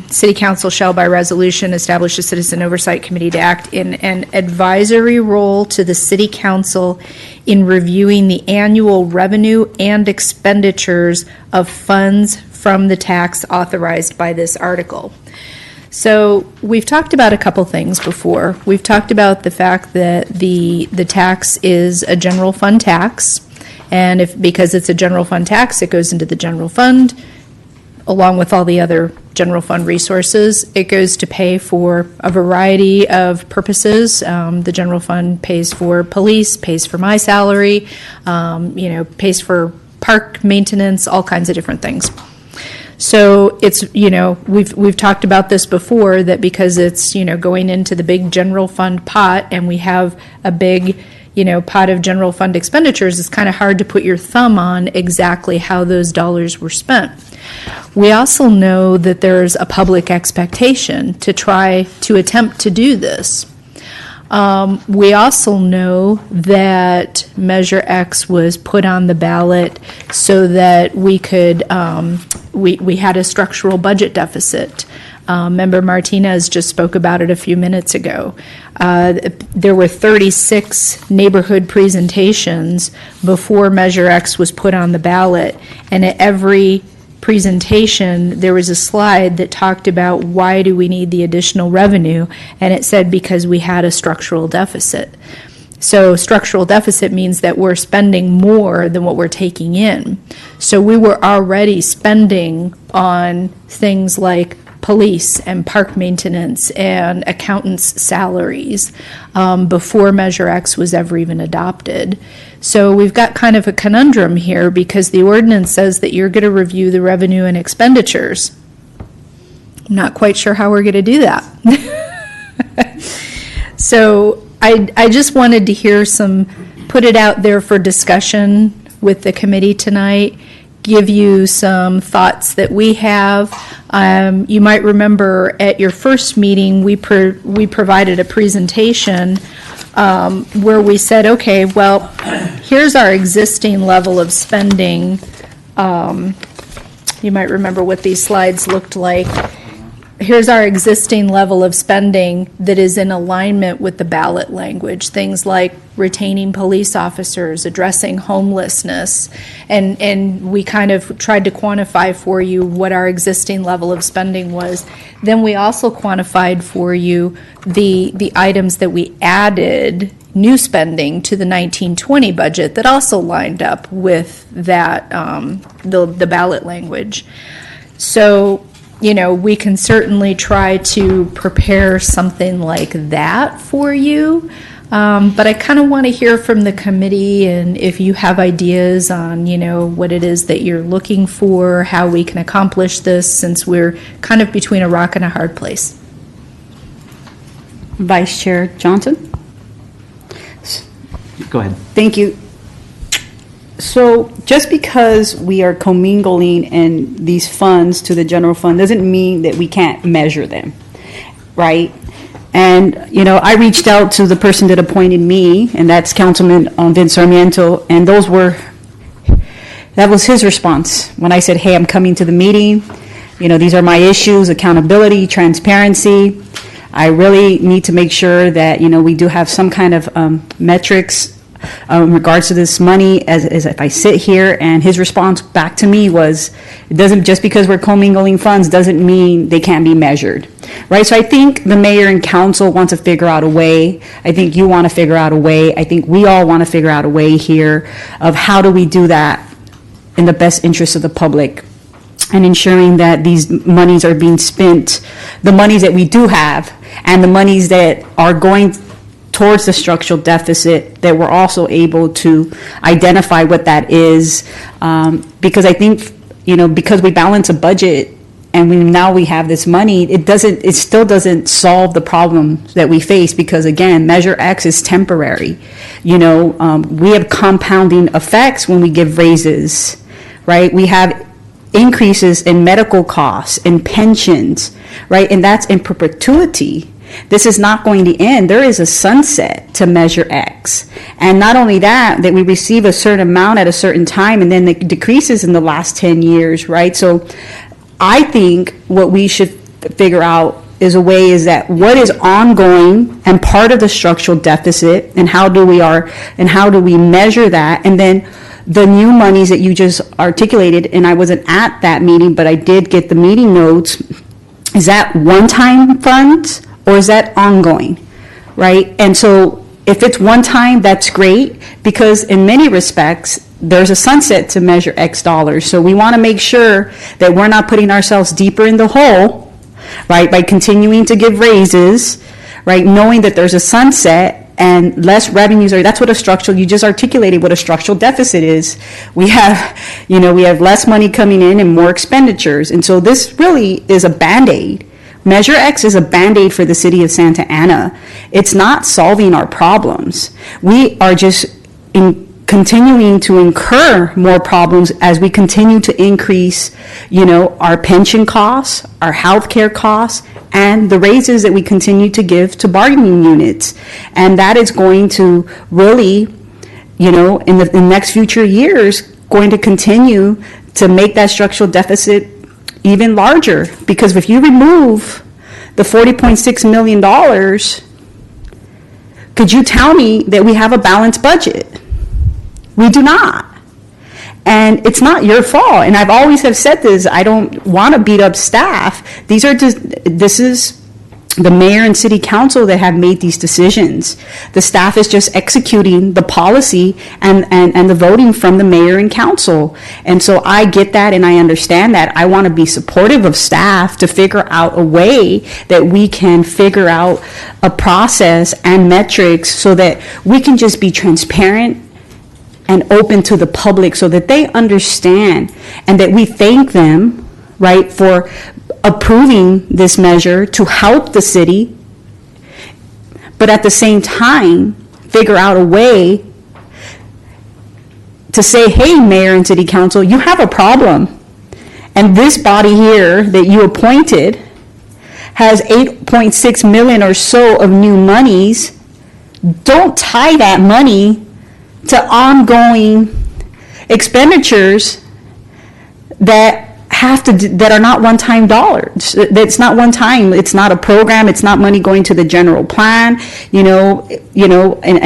City Council shall by resolution establish a Citizen Oversight Committee to act in an advisory role to the City Council in reviewing the annual revenue and expenditures of funds from the tax authorized by this article. So we've talked about a couple things before. We've talked about the fact that the tax is a general fund tax, and because it's a general fund tax, it goes into the general fund, along with all the other general fund resources. It goes to pay for a variety of purposes. The general fund pays for police, pays for my salary, pays for park maintenance, all kinds of different things. So it's, we've talked about this before, that because it's, going into the big general fund pot, and we have a big, pot of general fund expenditures, it's kind of hard to put your thumb on exactly how those dollars were spent. We also know that there's a public expectation to try to attempt to do this. We also know that Measure X was put on the ballot so that we could, we had a structural budget deficit. Member Martinez just spoke about it a few minutes ago. There were 36 neighborhood presentations before Measure X was put on the ballot, and at every presentation, there was a slide that talked about why do we need the additional revenue, and it said because we had a structural deficit. So structural deficit means that we're spending more than what we're taking in. So we were already spending on things like police and park maintenance and accountants' salaries before Measure X was ever even adopted. So we've got kind of a conundrum here, because the ordinance says that you're going to review the revenue and expenditures. I'm not quite sure how we're going to do that. So I just wanted to put it out there for discussion with the committee tonight, give you some thoughts that we have. You might remember at your first meeting, we provided a presentation where we said, okay, well, here's our existing level of spending You might remember what these slides looked like. Here's our existing level of spending that is in alignment with the ballot language, things like retaining police officers, addressing homelessness, and we kind of tried to quantify for you what our existing level of spending was. Then we also quantified for you the items that we added new spending to the 1920 budget that also lined up with that, the ballot language. So, you know, we can certainly try to prepare something like that for you. But I kind of want to hear from the committee, and if you have ideas on, you know, what it is that you're looking for, how we can accomplish this, since we're kind of between a rock and a hard place.
Vice Chair Johnson?
Go ahead.
Thank you. So just because we are commingling in these funds to the general fund doesn't mean that we can't measure them, right? And, you know, I reached out to the person that appointed me, and that's Councilman Vince Sarmiento, and that was his response when I said, hey, I'm coming to the meeting. You know, these are my issues: accountability, transparency. I really need to make sure that, you know, we do have some kind of metrics in regards to this money as if I sit here. And his response back to me was, it doesn't, just because we're commingling funds doesn't mean they can't be measured, right? So I think the mayor and council want to figure out a way. I think you want to figure out a way. I think we all want to figure out a way here of how do we do that in the best interest of the public, and ensuring that these monies are being spent, the monies that we do have, and the monies that are going towards the structural deficit, that we're also able to identify what that is. Because I think, you know, because we balance a budget and now we have this money, it still doesn't solve the problems that we face, because again, Measure X is temporary. You know, we have compounding effects when we give raises, right? We have increases in medical costs and pensions, right? And that's in perpetuity. This is not going to end. There is a sunset to Measure X. And not only that we receive a certain amount at a certain time, and then it decreases in the last 10 years, right? So I think what we should figure out is that what is ongoing and part of the structural deficit, and how do we measure that? And then the new monies that you just articulated, and I wasn't at that meeting, but I did get the meeting notes. Is that one-time funds, or is that ongoing, right? And so if it's one time, that's great, because in many respects, there's a sunset to Measure X dollars. So we want to make sure that we're not putting ourselves deeper in the hole, right, by continuing to give raises, right, knowing that there's a sunset and less revenues. That's what you just articulated what a structural deficit is. We have less money coming in and more expenditures. And so this really is a Band-Aid. Measure X is a Band-Aid for the city of Santa Ana. It's not solving our problems. We are just continuing to incur more problems as we continue to increase, you know, our pension costs, our health care costs, and the raises that we continue to give to bargaining units. And that is going to really, you know, in the next future years, going to continue to make that structural deficit even larger. Because if you remove the $40.6 million, could you tell me that we have a balanced budget? We do not. And it's not your fault. And I've always have said this, I don't want to beat up staff. This is the mayor and city council that have made these decisions. The staff is just executing the policy and the voting from the mayor and council. And so I get that and I understand that. I want to be supportive of staff to figure out a way that we can figure out a process and metrics so that we can just be transparent and open to the public, so that they understand, and that we thank them, right, for approving this measure to help the city, but at the same time figure out a way to say, hey, mayor and city council, you have a problem, and this body here that you appointed has 8.6 million or so of new monies. Don't tie that money to ongoing expenditures that that are not one-time dollars. That's not one time. It's not a program. It's not money going to the general plan. And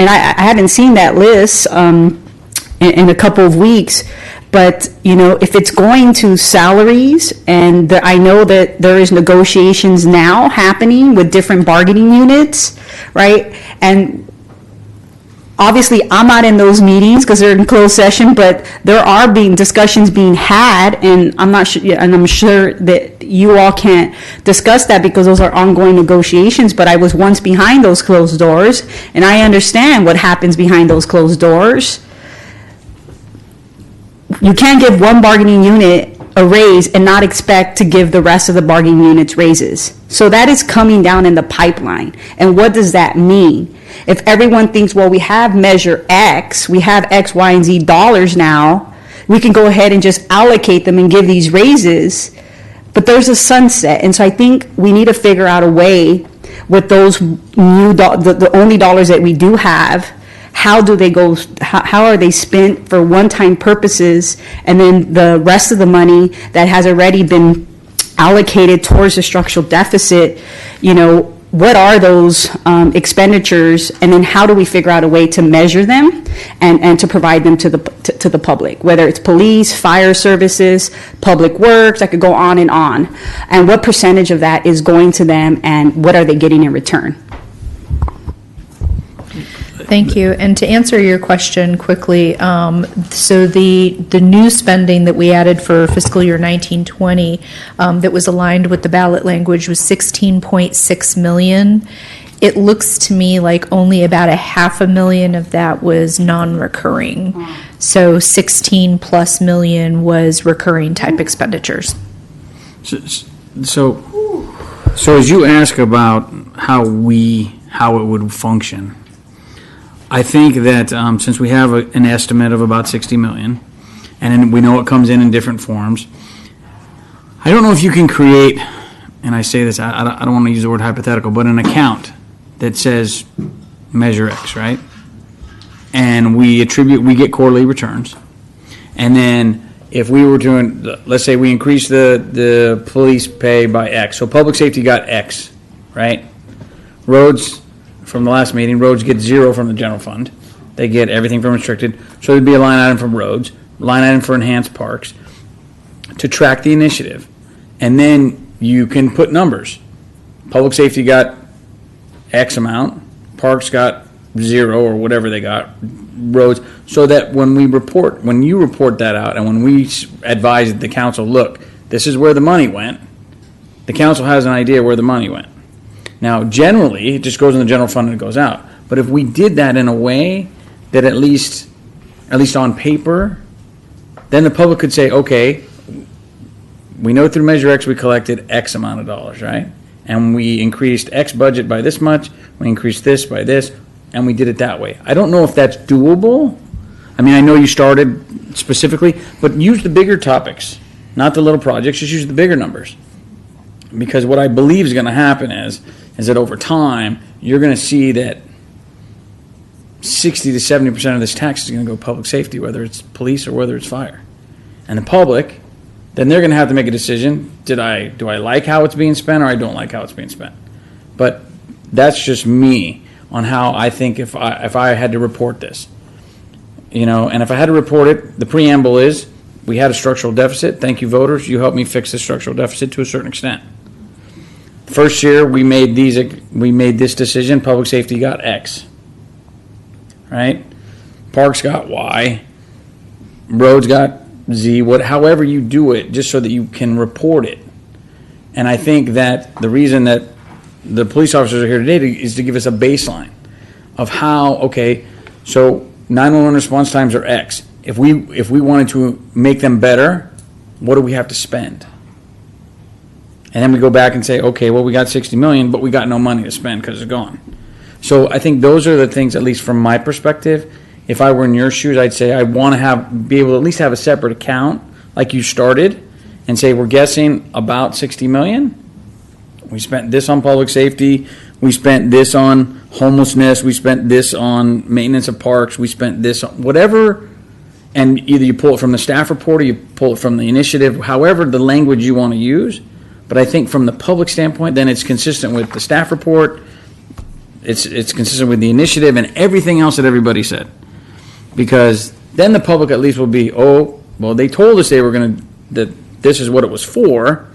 I haven't seen that list in a couple of weeks. But if it's going to salaries, and I know that there is negotiations now happening with different bargaining units, right? And obviously, I'm not in those meetings because they're in closed session, but there are discussions being had, and I'm sure that you all can't discuss that because those are ongoing negotiations, but I was once behind those closed doors, and I understand what happens behind those closed doors. You can't give one bargaining unit a raise and not expect to give the rest of the bargaining units raises. So that is coming down in the pipeline. And what does that mean? If everyone thinks, well, we have measure X, we have X, Y, and Z dollars now, we can go ahead and just allocate them and give these raises, but there's a sunset. And so I think we need to figure out a way with those new, the only dollars that we do have, how do they go, how are they spent for one-time purposes, and then the rest of the money that has already been allocated towards the structural deficit, what are those expenditures, and then how do we figure out a way to measure them and to provide them to the public, whether it's police, fire services, public works, I could go on, and what percentage of that is going to them, and what are they getting in return?
Thank you. And to answer your question quickly, so the new spending that we added for fiscal year 1920 that was aligned with the ballot language was 16.6 million. It looks to me like only about $500,000 of that was non-recurring. So 16 plus million was recurring type expenditures.
So as you ask about how it would function, I think that since we have an estimate of about 60 million, and then we know it comes in different forms, I don't know if you can create, and I say this, I don't want to use the word hypothetical, but an account that says measure X, right? And we get quarterly returns. And then if we were doing, let's say we increase the police pay by X, so public safety got X, right? Roads, from the last meeting, roads get 0 from the general fund. They get everything from restricted. So there'd be a line item from roads, line item for enhanced parks to track the initiative. And then you can put numbers. Public safety got X amount, parks got 0 or whatever they got, roads, so that when you report that out and when we advise the council, look, this is where the money went, the council has an idea where the money went. Now, generally, it just goes in the general fund and it goes out. But if we did that in a way that at least on paper, then the public could say, okay, we know through Measure X we collected X amount of dollars, right? And we increased X budget by this much, we increased this by this, and we did it that way. I don't know if that's doable. I mean, I know you started specifically, but use the bigger topics, not the little projects, just use the bigger numbers. Because what I believe is going to happen is that over time, you're going to see that 60 to 70% of this tax is going to go public safety, whether it's police or whether it's fire. And the public, then they're going to have to make a decision. Do I like how it's being spent, or I don't like how it's being spent? But that's just me on how I think if I had to report this. And if I had to report it, the preamble is, we had a structural deficit. Thank you, voters. You helped me fix the structural deficit to a certain extent. First year, we made this decision. Public safety got X, right? Parks got Y. Roads got Z. However you do it, just so that you can report it. And I think that the reason that the police officers are here today is to give us a baseline of how. Okay, so 911 response times are X. If we wanted to make them better, what do we have to spend? And then we go back and say, okay, well, we got 60 million, but we got no money to spend because it's gone. So I think those are the things, at least from my perspective. If I were in your shoes, I'd say I want to be able to at least have a separate account, like you started, and say we're guessing about 60 million. We spent this on public safety. We spent this on homelessness. We spent this on maintenance of parks. We spent this on whatever And either you pull it from the staff report or you pull it from the initiative, however the language you want to use. But I think from the public standpoint, then it's consistent with the staff report, it's consistent with the initiative and everything else that everybody said. Because then the public at least will be, oh, well, they told us they were going to, that this is what it was for.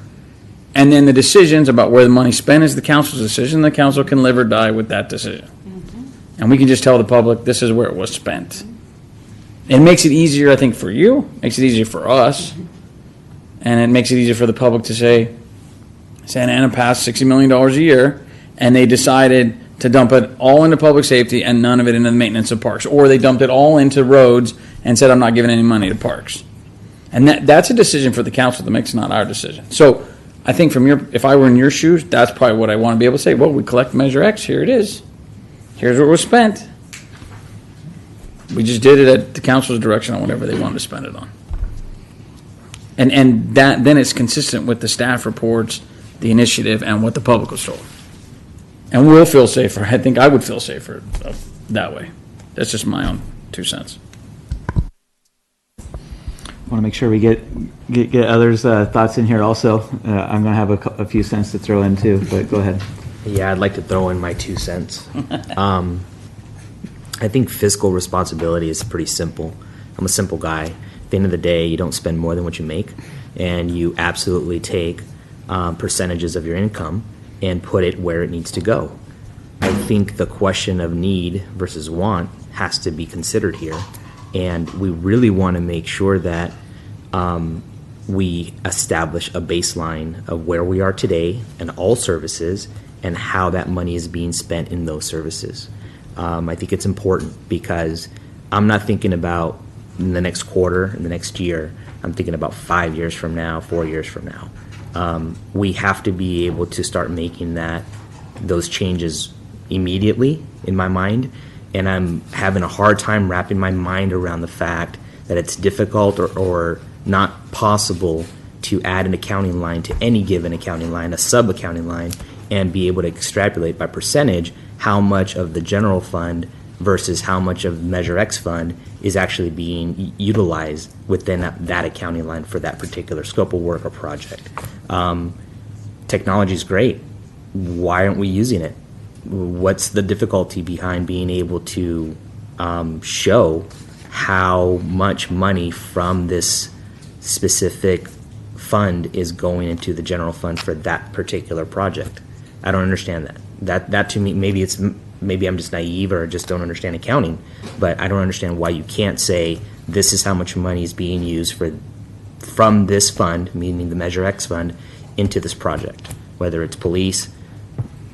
And then the decisions about where the money's spent is the council's decision. The council can live or die with that decision. And we can just tell the public, this is where it was spent. It makes it easier, I think, for you, makes it easier for us, and it makes it easier for the public to say, Santa Ana passed $60 million a year, and they decided to dump it all into public safety and none of it into the maintenance of parks. Or they dumped it all into roads and said, I'm not giving any money to parks. And that's a decision for the council to make, it's not our decision. So I think if I were in your shoes, that's probably what I want to be able to say. Well, we collect Measure X, here it is. Here's what was spent. We just did it at the council's direction on whatever they wanted to spend it on. And that then it's consistent with the staff reports, the initiative, and what the public was told. And we'll feel safer. I think I would feel safer that way. That's just my own 2 cents.
Want to make sure we get others' thoughts in here also. I'm going to have a few cents to throw in too, but go ahead.
Yeah, I'd like to throw in my 2 cents. I think fiscal responsibility is pretty simple. I'm a simple guy. At the end of the day, you don't spend more than what you make, and you absolutely take percentages of your income and put it where it needs to go. I think the question of need versus want has to be considered here, and we really want to make sure that we establish a baseline of where we are today and all services and how that money is being spent in those services. I think it's important because I'm not thinking about in the next quarter, in the next year. I'm thinking about 5 years from now, 4 years from now. We have to be able to start making those changes immediately in my mind, and I'm having a hard time wrapping my mind around the fact that it's difficult or not possible to add an accounting line to any given accounting line, a sub-accounting line, and be able to extrapolate by percentage how much of the general fund versus how much of Measure X fund is actually being utilized within that accounting line for that particular scope of work or project. Technology is great. Why aren't we using it? What's the difficulty behind being able to show how much money from this specific fund is going into the general fund for that particular project? I don't understand that. That to me, maybe I'm just naive or just don't understand accounting, but I don't understand why you can't say this is how much money is being used from this fund, meaning the Measure X fund, into this project, whether it's police,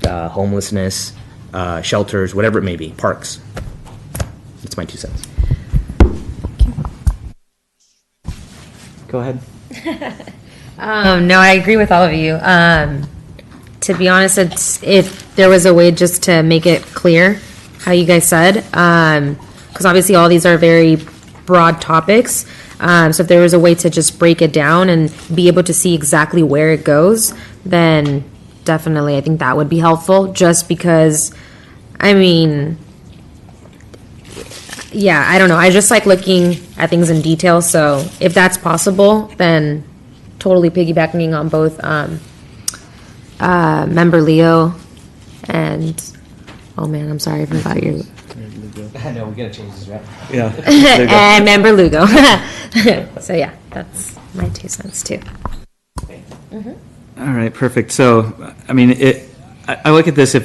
homelessness, shelters, whatever it may be, parks. That's my 2 cents.
Go ahead.
No, I agree with all of you. To be honest, if there was a way just to make it clear how you guys said, because obviously all these are very broad topics. So if there was a way to just break it down and be able to see exactly where it goes, then definitely I think that would be helpful, just because, I mean, yeah, I don't know. I just like looking at things in detail. So if that's possible, then totally piggybacking on both Member Leo and, oh man, I'm sorry, I forgot your.
I know, we gotta change this, right?
Yeah.
And Member Lugo. So yeah, that's my 2 cents too.
All right, perfect. So, I mean, I look at this, if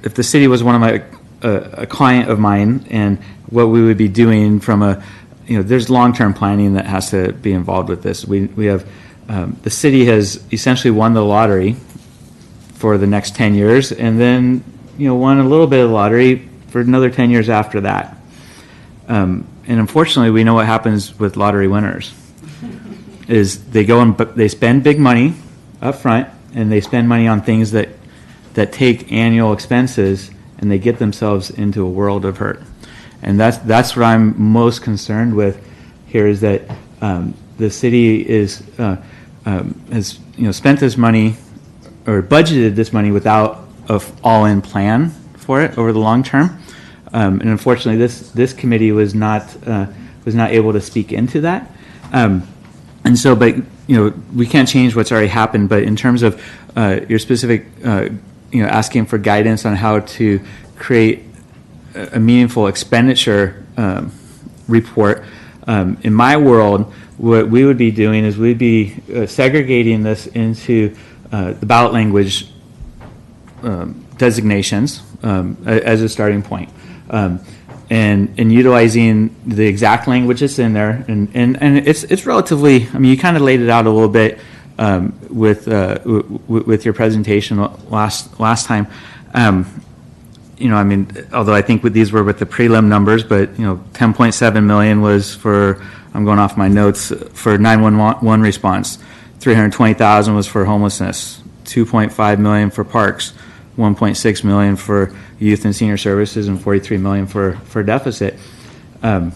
the city was one of my, a client of mine, and what we would be doing from there's long-term planning that has to be involved with this. We have, the city has essentially won the lottery for the next 10 years, and then, won a little bit of the lottery for another 10 years after that. And unfortunately, we know what happens with lottery winners, is they go and they spend big money up front, and they spend money on things that take annual expenses, and they get themselves into a world of hurt. And that's what I'm most concerned with here, is that the city has spent this money or budgeted this money without an all-in plan for it over the long term. And unfortunately, this committee was not was not able to speak into that. And so, but, we can't change what's already happened, but in terms of your specific, asking for guidance on how to create a meaningful expenditure report, in my world, what we would be doing is we'd be segregating this into the ballot language designations as a starting point. And utilizing the exact language that's in there, and it's relatively. I mean, you kind of laid it out a little bit with your presentation last time. Although I think these were with the prelim numbers, but 10.7 million was for. I'm going off my notes for 911 response. 320,000 was for homelessness. 2.5 million for parks. 1.6 million for youth and senior services, and 43 million for deficit. And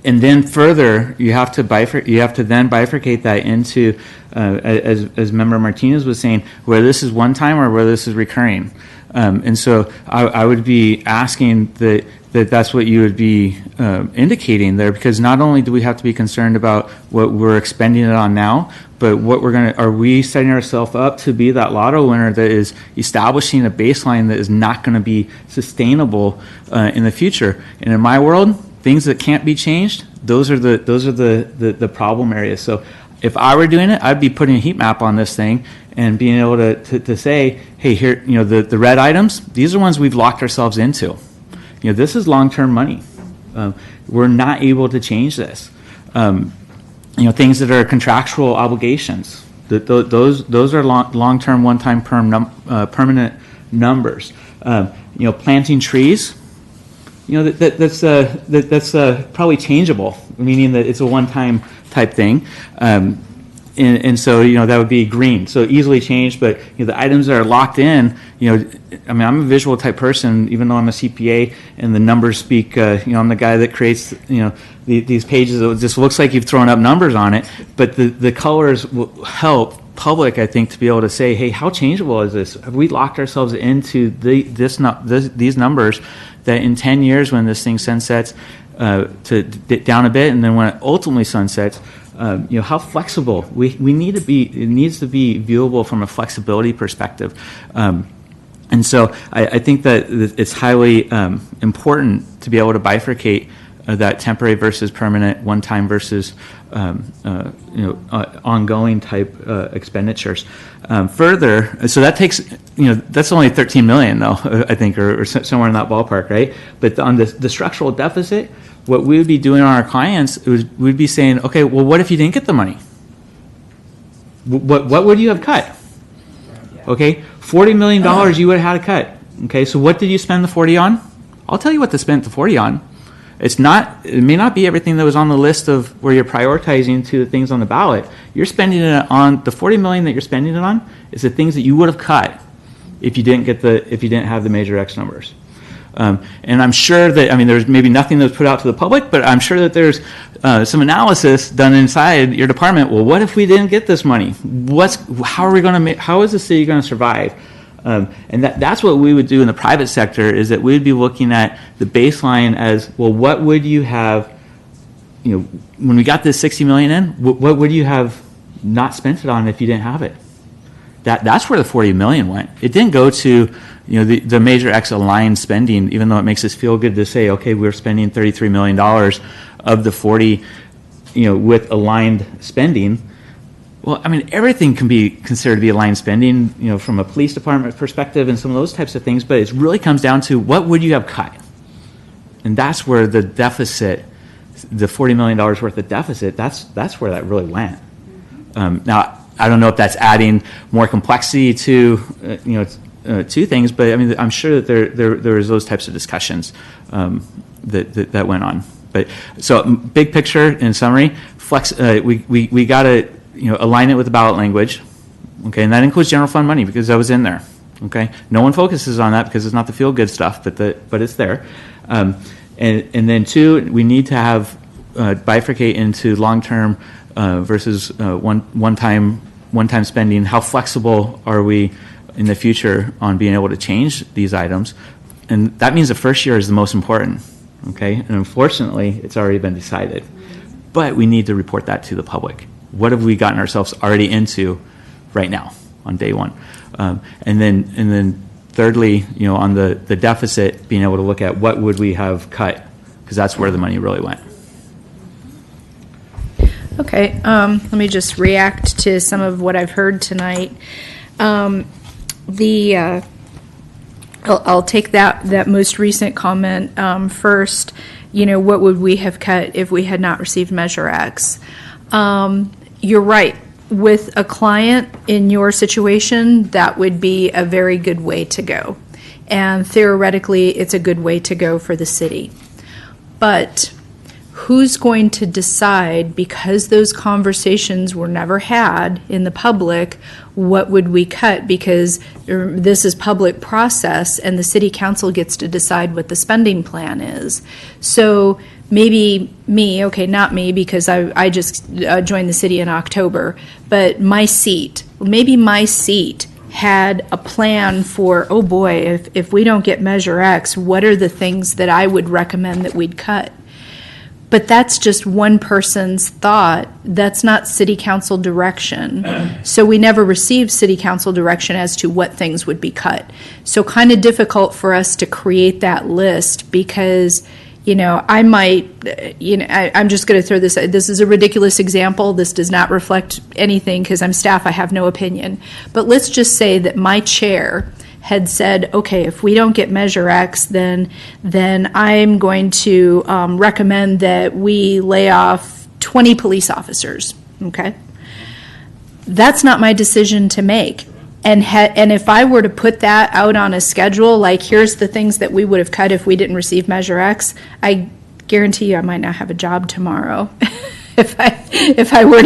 then further, you have to then bifurcate that into, as Member Martinez was saying, whether this is one time or whether this is recurring. And so I would be asking that's what you would be indicating there, because not only do we have to be concerned about what we're expending it on now, but what are we setting ourselves up to be that lotto winner that is establishing a baseline that is not going to be sustainable in the future. And in my world, things that can't be changed, those are the problem areas. So if I were doing it, I'd be putting a heat map on this thing and being able to say, hey, here, the red items, these are ones we've locked ourselves into. This is long-term money. We're not able to change this. Things that are contractual obligations, those are long-term, one-time permanent numbers. Planting trees, that's probably changeable, meaning that it's a one-time type thing. And so, that would be green. So easily changed, but, the items that are locked in, I'm a visual type person, even though I'm a CPA and the numbers speak, I'm the guy that creates, these pages. It just looks like you've thrown up numbers on it, but the colors will help public, I think, to be able to say, hey, how changeable is this? Have we locked ourselves into these numbers that in 10 years when this thing sunsets to down a bit, and then when it ultimately sunsets, how flexible we need to be. It needs to be viewable from a flexibility perspective. And so I think that it's highly important to be able to bifurcate that temporary versus permanent, one-time versus ongoing type expenditures. Further, so that takes, that's only 13 million though, I think, or somewhere in that ballpark, right? But on the structural deficit, what we would be doing on our clients, we'd be saying, okay, well, what if you didn't get the money? What would you have cut? Okay, $40 million you would have had to cut. Okay, so what did you spend the 40 on? I'll tell you what to spend the 40 on. It may not be everything that was on the list of where you're prioritizing to the things on the ballot. You're spending it on the 40 million that you're spending it on is the things that you would have cut if you didn't have the Major X numbers. And I'm sure that, there's maybe nothing that was put out to the public, but I'm sure that there's some analysis done inside your department. Well, what if we didn't get this money? How is the city going to survive? And that's what we would do in the private sector, is that we'd be looking at the baseline as, well, what would you have, when we got this 60 million in, what would you have not spent it on if you didn't have it? That's where the 40 million went. It didn't go to, the Major X aligned spending, even though it makes us feel good to say, okay, we're spending $33 million of the 40, with aligned spending. Well, everything can be considered to be aligned spending, from a police department perspective and some of those types of things, but it really comes down to what would you have cut? And that's where the deficit, the $40 million worth of deficit, that's where that really went. Now, I don't know if that's adding more complexity to, to things, but I'm sure that there was those types of discussions that went on. But so big picture in summary, we got to align it with the ballot language, okay, and that includes general fund money because that was in there, okay. No one focuses on that because it's not the feel good stuff, but it's there. And then two, we need to have bifurcate into long term versus one time spending. How flexible are we in the future on being able to change these items? And that means the first year is the most important. okay? And unfortunately, it's already been decided. But we need to report that to the public. What have we gotten ourselves already into right now on day one? And then thirdly, on the deficit, being able to look at what would we have cut, because that's where the money really went.
Okay, let me just react to some of what I've heard tonight. I'll take that most recent comment first. What would we have cut if we had not received Measure X? You're right. With a client in your situation, that would be a very good way to go. And theoretically, it's a good way to go for the city. But who's going to decide, because those conversations were never had in the public, what would we cut? Because this is public process and the city council gets to decide what the spending plan is. So maybe me, okay, not me, because I just joined the city in October, but maybe my seat had a plan for, oh boy, if we don't get Measure X, what are the things that I would recommend that we'd cut? But that's just one person's thought. That's not city council direction. So we never received city council direction as to what things would be cut. So kind of difficult for us to create that list because, I might, I'm just going to throw this is a ridiculous example. This does not reflect anything because I'm staff. I have no opinion. But let's just say that my chair had said, okay, if we don't get Measure X, then I'm going to recommend that we lay off 20 police officers, okay? That's not my decision to make. And if I were to put that out on a schedule, like here's the things that we would have cut if we didn't receive Measure X, I guarantee you I might not have a job tomorrow. if I were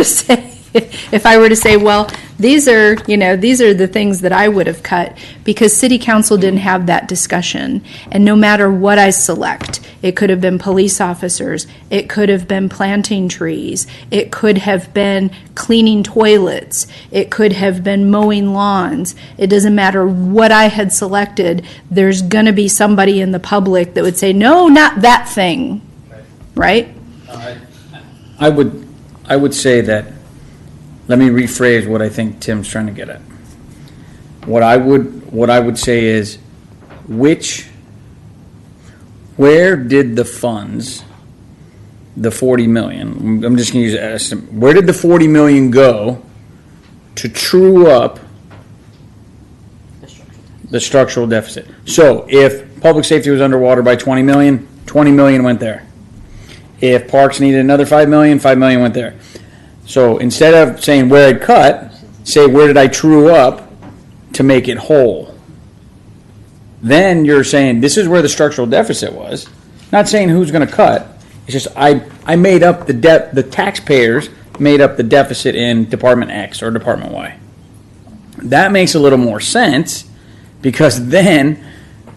to say, well, these are the things that I would have cut, because city council didn't have that discussion. And no matter what I select, it could have been police officers, it could have been planting trees, it could have been cleaning toilets, it could have been mowing lawns. It doesn't matter what I had selected, there's going to be somebody in the public that would say, no, not that thing, right?
I would say that, let me rephrase what I think Tim's trying to get at. What I would say is, where did the funds, the 40 million, I'm just going to use an estimate, where did the 40 million go to true up the structural deficit? So if public safety was underwater by 20 million, 20 million went there. If parks needed another 5 million, 5 million went there. So instead of saying where I'd cut, say where did I true up to make it whole. Then you're saying this is where the structural deficit was. Not saying who's going to cut. It's just I made up the taxpayers made up the deficit in Department X or Department Y. That makes a little more sense, because then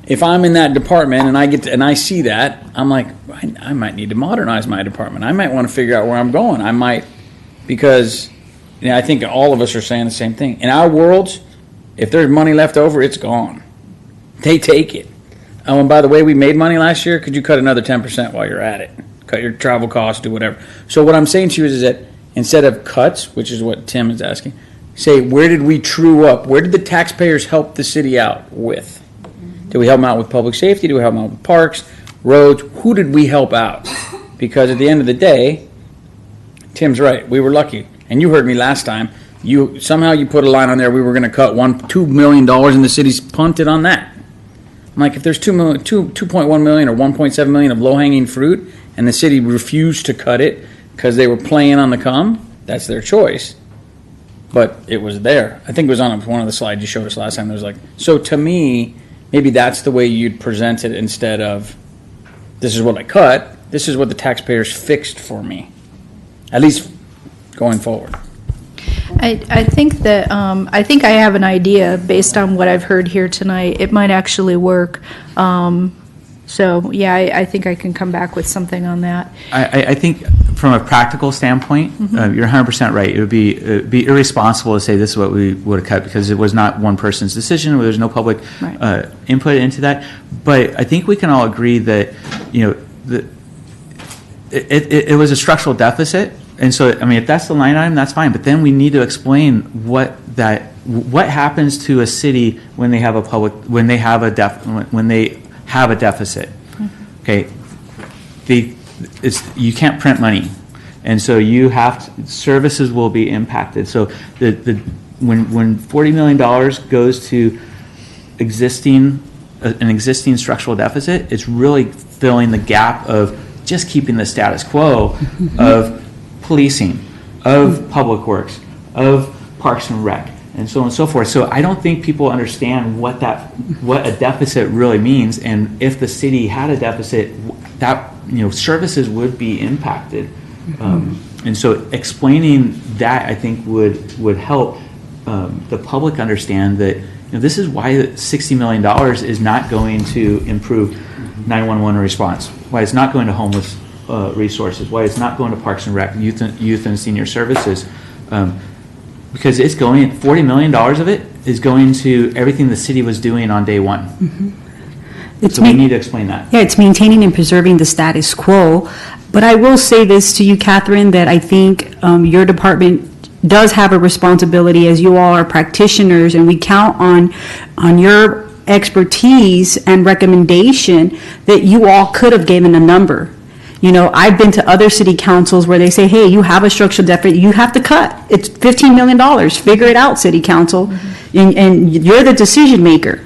if I'm in that department and I see that, I'm like, I might need to modernize my department. I might want to figure out where I'm going. I might. Because I think all of us are saying the same thing. In our worlds, if there's money left over, it's gone. They take it. Oh, and by the way, we made money last year. Could you cut another 10% while you're at it? Cut your travel costs, do whatever. So what I'm saying to you is that instead of cuts, which is what Tim is asking, say where did we true up? Where did the taxpayers help the city out with? Did we help them out with public safety? Did we help them out with parks, roads? Who did we help out? Because at the end of the day, Tim's right. We were lucky. And you heard me last time. You put a line on there. We were going to cut $2 million and the city's punted on that. I'm like, if there's 2.1 million or 1.7 million of low-hanging fruit and the city refused to cut it because they were playing on the come, that's their choice. But it was there. I think it was on one of the slides you showed us last time. It was like, so to me, maybe that's the way you'd present it instead of, this is what I cut. This is what the taxpayers fixed for me. At least going forward.
I think that I think I have an idea based on what I've heard here tonight. It might actually work. So yeah, I think I can come back with something on that.
I think from a practical standpoint, you're 100% right. It would be irresponsible to say this is what we would have cut, because it was not one person's decision. There's no public input into that. But I think we can all agree that it was a structural deficit, and so, I mean, if that's the line item, that's fine, but then we need to explain what happens to a city when they have a deficit. Okay, you can't print money, and so services will be impacted. So when $40 million goes to an existing structural deficit, it's really filling the gap of just keeping the status quo of policing, of public works, of parks and rec, and so on and so forth. So I don't think people understand what a deficit really means, and if the city had a deficit, that, services would be impacted. And so explaining that, I think, would help the public understand that this is why $60 million is not going to improve 911 response, why it's not going to homeless resources, why it's not going to parks and rec, youth and senior services, because it's going, $40 million of it is going to everything the city was doing on day one. So we need to explain that.
Yeah, it's maintaining and preserving the status quo. But I will say this to you, Catherine, that I think your department does have a responsibility, as you all are practitioners, and we count on your expertise and recommendation that you all could have given a number. I've been to other city councils where they say, hey, you have a structural deficit, you have to cut. It's $15 million. Figure it out, city council. And you're the decision maker.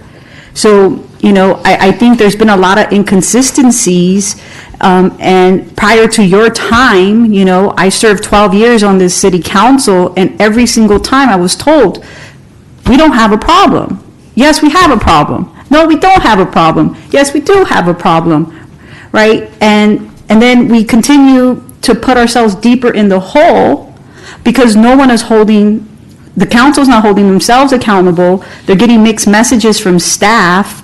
So, I think there's been a lot of inconsistencies. And prior to your time, I served 12 years on this city council, and every single time I was told, we don't have a problem. Yes, we have a problem. No, we don't have a problem. Yes, we do have a problem, right? And then we continue to put ourselves deeper in the hole because no one is the council's not holding themselves accountable. They're getting mixed messages from staff.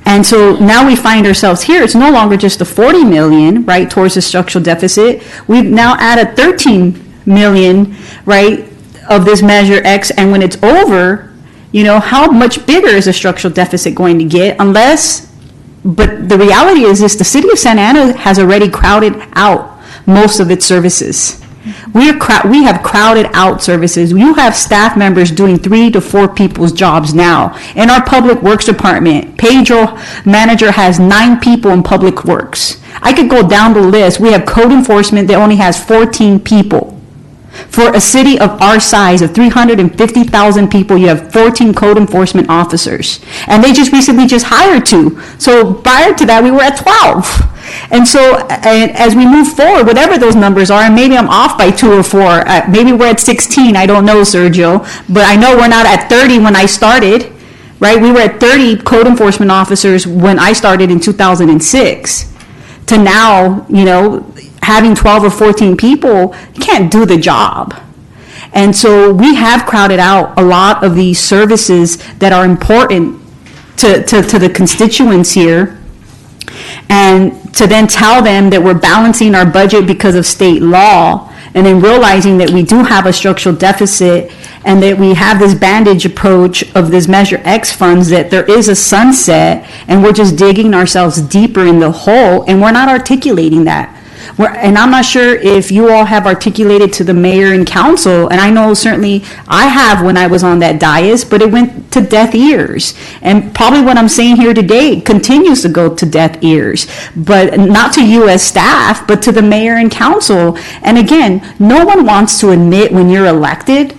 And so now we find ourselves here. It's no longer just the 40 million, right, towards the structural deficit. We've now added 13 million, right, of this Measure X. And when it's over, how much bigger is the structural deficit going to get? But the reality is the city of Santa Ana has already crowded out most of its services. We have crowded out services. You have staff members doing 3 to 4 people's jobs now. In our public works department, Pedro manager has 9 people in public works. I could go down the list. We have code enforcement that only has 14 people. For a city of our size, of 350,000 people, you have 14 code enforcement officers. And they just recently hired 2. So prior to that, we were at 12. And so as we move forward, whatever those numbers are, and maybe I'm off by 2 or 4, maybe we're at 16, I don't know, Sergio, but I know we're not at 30 when I started, right? We were at 30 code enforcement officers when I started in 2006. To now, having 12 or 14 people, you can't do the job. And so we have crowded out a lot of these services that are important to the constituents here. And to then tell them that we're balancing our budget because of state law, and then realizing that we do have a structural deficit and that we have this bandage approach of this Measure X funds, that there is a sunset and we're just digging ourselves deeper in the hole, and we're not articulating that. And I'm not sure if you all have articulated to the mayor and council, and I know certainly I have when I was on that dais, but it went to deaf ears. And probably what I'm saying here today continues to go to deaf ears, but not to you as staff, but to the mayor and council. And again, no one wants to admit when you're elected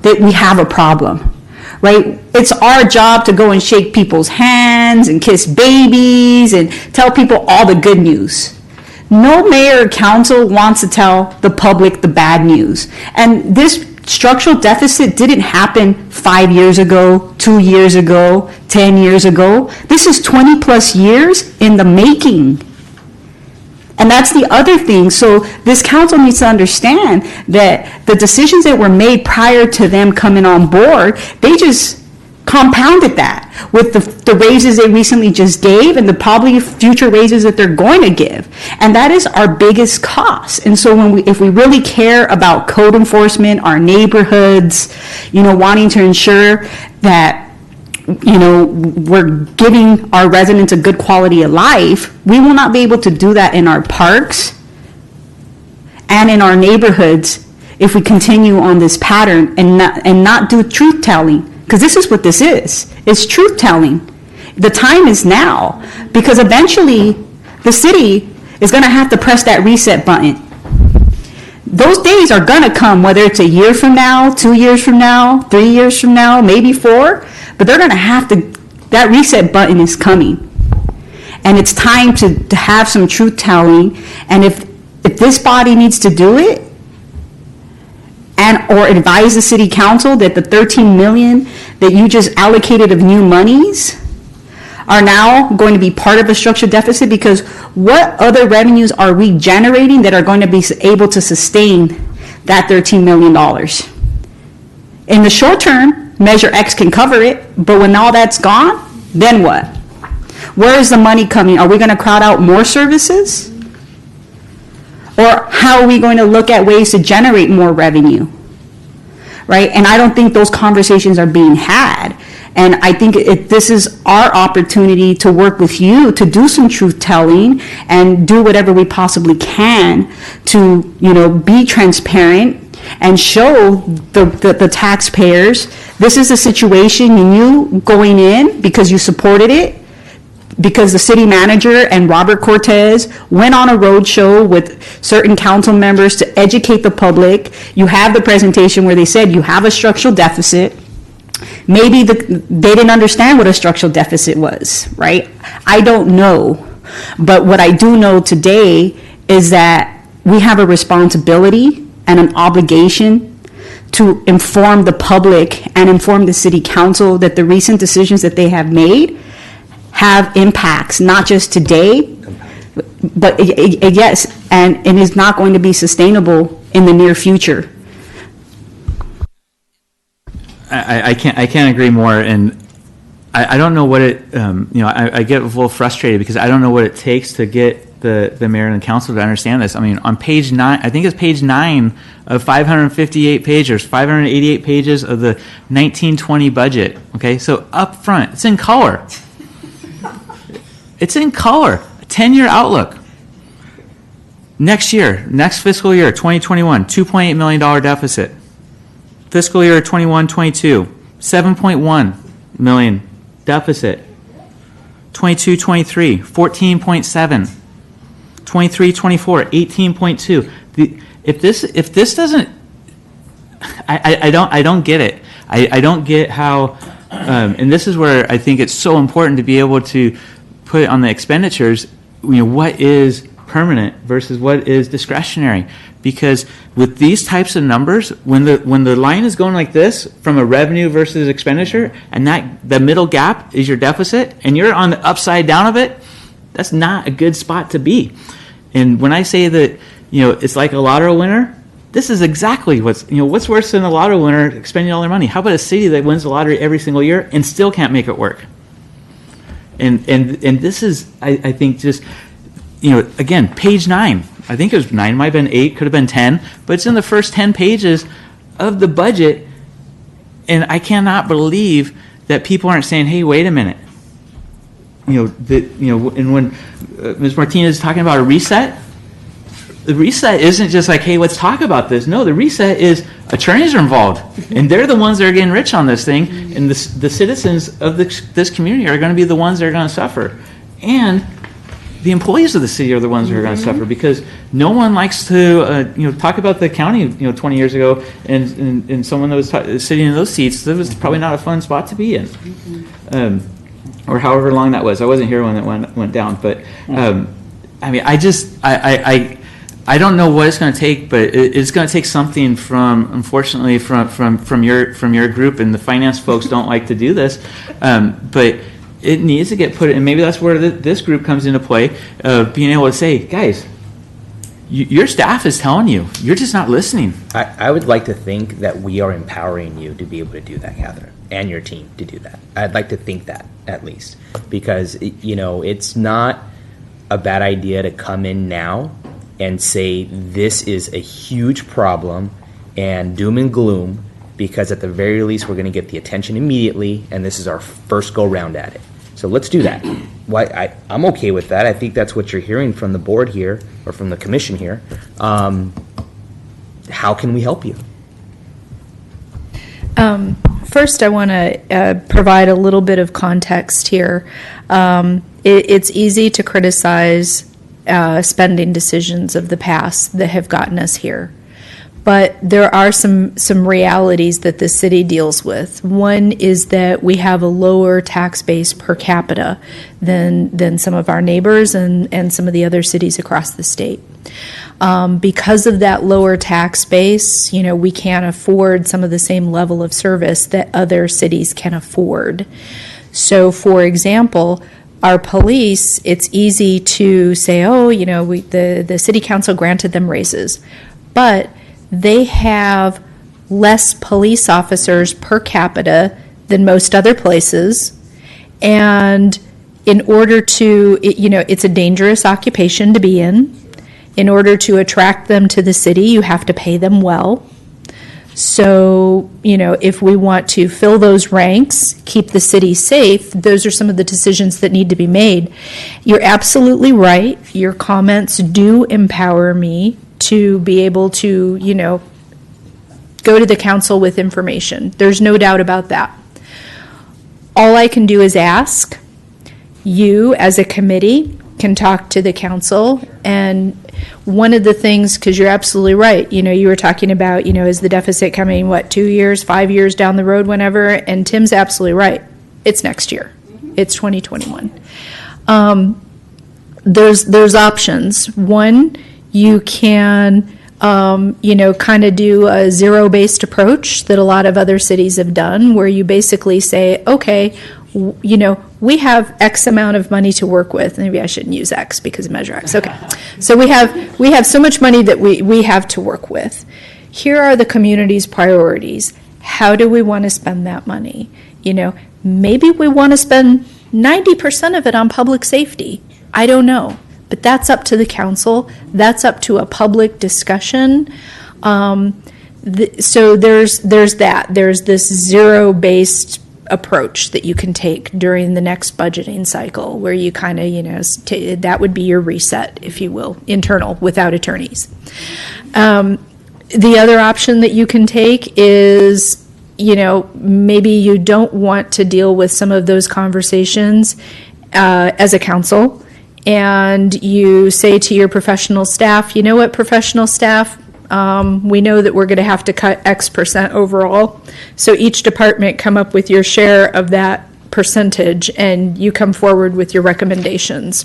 that we have a problem. Right? It's our job to go and shake people's hands and kiss babies and tell people all the good news. No mayor or council wants to tell the public the bad news. And this structural deficit didn't happen 5 years ago, 2 years ago, 10 years ago. This is 20 plus years in the making. And that's the other thing. So this council needs to understand that the decisions that were made prior to them coming on board, they just compounded that with the raises they recently just gave and the probably future raises that they're going to give. And that is our biggest cost. And so if we really care about code enforcement, our neighborhoods, wanting to ensure that we're giving our residents a good quality of life, we will not be able to do that in our parks and in our neighborhoods if we continue on this pattern and not do truth telling. Because this is what this is. It's truth telling. The time is now, because eventually the city is going to have to press that reset button. Those days are going to come, whether it's a year from now, 2 years from now, 3 years from now, maybe 4, but they're going to have to, that reset button is coming. And it's time to have some truth telling. And if this body needs to do it, or advise the city council that the 13 million that you just allocated of new monies are now going to be part of a structural deficit, because what other revenues are we generating that are going to be able to sustain that $13 million? In the short term, Measure X can cover it, but when all that's gone, then what? Where is the money coming? Are we going to crowd out more services? Or how are we going to look at ways to generate more revenue? Right? And I don't think those conversations are being had. And I think this is our opportunity to work with you to do some truth telling and do whatever we possibly can to, be transparent and show the taxpayers this is a situation you knew going in because you supported it, because the city manager and Robert Cortez went on a roadshow with certain council members to educate the public. You have the presentation where they said you have a structural deficit. Maybe they didn't understand what a structural deficit was, right? I don't know. But what I do know today is that we have a responsibility and an obligation to inform the public and inform the city council that the recent decisions that they have made have impacts, not just today, but yes, and is not going to be sustainable in the near future.
I can't agree more, and I don't know what it, I get a little frustrated because I don't know what it takes to get the mayor and the council to understand this. I mean, on page 9, I think it's page 9 of 558 pages, 588 pages of the 1920 budget, okay? So up front, it's in color. It's in color, a 10-year outlook. Next fiscal year, 2021, $2.8 million deficit. Fiscal year 21-22, 7.1 million deficit. 22-23, 14.7. 23-24, 18.2. If this doesn't, I don't get it. I don't get how, and this is where I think it's so important to be able to put on the expenditures, what is permanent versus what is discretionary. Because with these types of numbers, when the line is going like this from a revenue versus expenditure, and the middle gap is your deficit, and you're on the upside down of it, that's not a good spot to be. And when I say that, it's like a lotto winner, this is exactly what's worse than a lotto winner spending all their money. How about a city that wins the lottery every single year and still can't make it work? And this is, I think, just, again, page 9. I think it was 9, might have been 8, could have been 10, but it's in the first 10 pages of the budget, and I cannot believe that people aren't saying, "Hey, wait a minute." And when Ms. Martinez is talking about a reset, the reset isn't just like, "Hey, let's talk about this." No, the reset is attorneys are involved, and they're the ones that are getting rich on this thing, and the citizens of this community are going to be the ones that are going to suffer, and the employees of the city are the ones who are going to suffer, because no one likes to talk about the county 20 years ago, and someone that was sitting in those seats, that was probably not a fun spot to be in, or however long that was. I wasn't here when it went down, but I mean, I don't know what it's going to take, but it's going to take something unfortunately from your group, and the finance folks don't like to do this, but it needs to get put in, and maybe that's where this group comes into play, being able to say, guys, your staff is telling you, you're just not listening.
I would like to think that we are empowering you to be able to do that, Catherine, and your team to do that. I'd like to think that, at least, because, it's not a bad idea to come in now and say this is a huge problem and doom and gloom, because at the very least, we're going to get the attention immediately, and this is our first go-round at it. So let's do that. I'm okay with that. I think that's what you're hearing from the board here, or from the commission here. How can we help you?
First, I want to provide a little bit of context here. It's easy to criticize spending decisions of the past that have gotten us here. But there are some realities that the city deals with. One is that we have a lower tax base per capita than some of our neighbors and some of the other cities across the state. Because of that lower tax base, we can't afford some of the same level of service that other cities can afford. So, for example, our police, it's easy to say, the city council granted them raises. But they have less police officers per capita than most other places. And in order to, it's a dangerous occupation to be in. In order to attract them to the city, you have to pay them well. So, if we want to fill those ranks, keep the city safe, those are some of the decisions that need to be made. You're absolutely right. Your comments do empower me to be able to, go to the council with information. There's no doubt about that. All I can do is ask. You, as a committee, can talk to the council. And one of the things, because you're absolutely right, you were talking about, is the deficit coming, 2 years, 5 years down the road, whenever? And Tim's absolutely right. It's next year. It's 2021. There's options. One, you can, kind of do a zero-based approach that a lot of other cities have done, where you basically say, okay, we have X amount of money to work with. Maybe I shouldn't use X because of Measure X. Okay, so we have so much money that we have to work with. Here are the community's priorities. How do we want to spend that money? Maybe we want to spend 90% of it on public safety. I don't know. But that's up to the council. That's up to a public discussion. So there's that. There's this zero-based approach that you can take during the next budgeting cycle, where you kind of, that would be your reset, if you will, internal, without attorneys. The other option that you can take is, maybe you don't want to deal with some of those conversations as a council. And you say to your professional staff, professional staff, we know that we're going to have to cut X percent overall. So each department come up with your share of that percentage, and you come forward with your recommendations.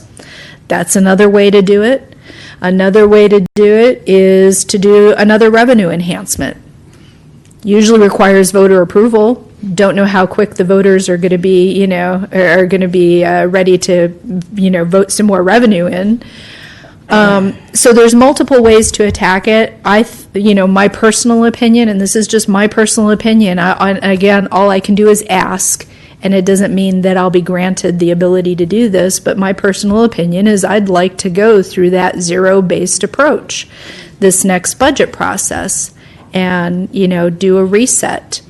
That's another way to do it. Another way to do it is to do another revenue enhancement. Usually requires voter approval. Don't know how quick the voters are going to be, are going to be ready to, vote some more revenue in. So there's multiple ways to attack it. My personal opinion, and this is just my personal opinion, again, all I can do is ask, and it doesn't mean that I'll be granted the ability to do this, but my personal opinion is I'd like to go through that zero-based approach this next budget process and, do a reset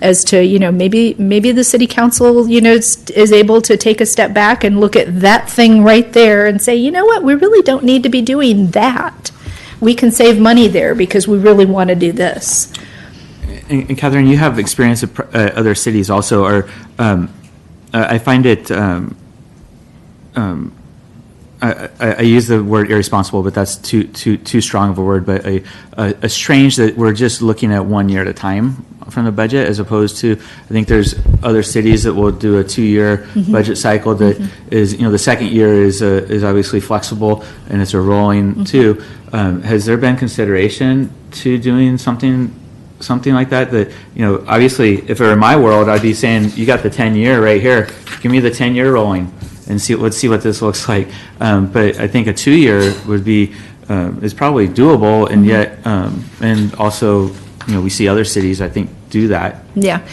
as to, maybe the city council, is able to take a step back and look at that thing right there and say, we really don't need to be doing that. We can save money there because we really want to do this.
And Catherine, you have experience of other cities also, or I find it, I use the word irresponsible, but that's too strong of a word, but a strange that we're just looking at 1 year at a time from the budget, as opposed to, I think there's other cities that will do a 2-year budget cycle that is, the second year is obviously flexible and it's a rolling too. Has there been consideration to doing something like that? That, obviously, if it were my world, I'd be saying, you got the 10-year right here. Give me the 10-year rolling and let's see what this looks like. But I think a 2-year would be is probably doable, and yet and also we see other cities, I think, do that.
Yeah.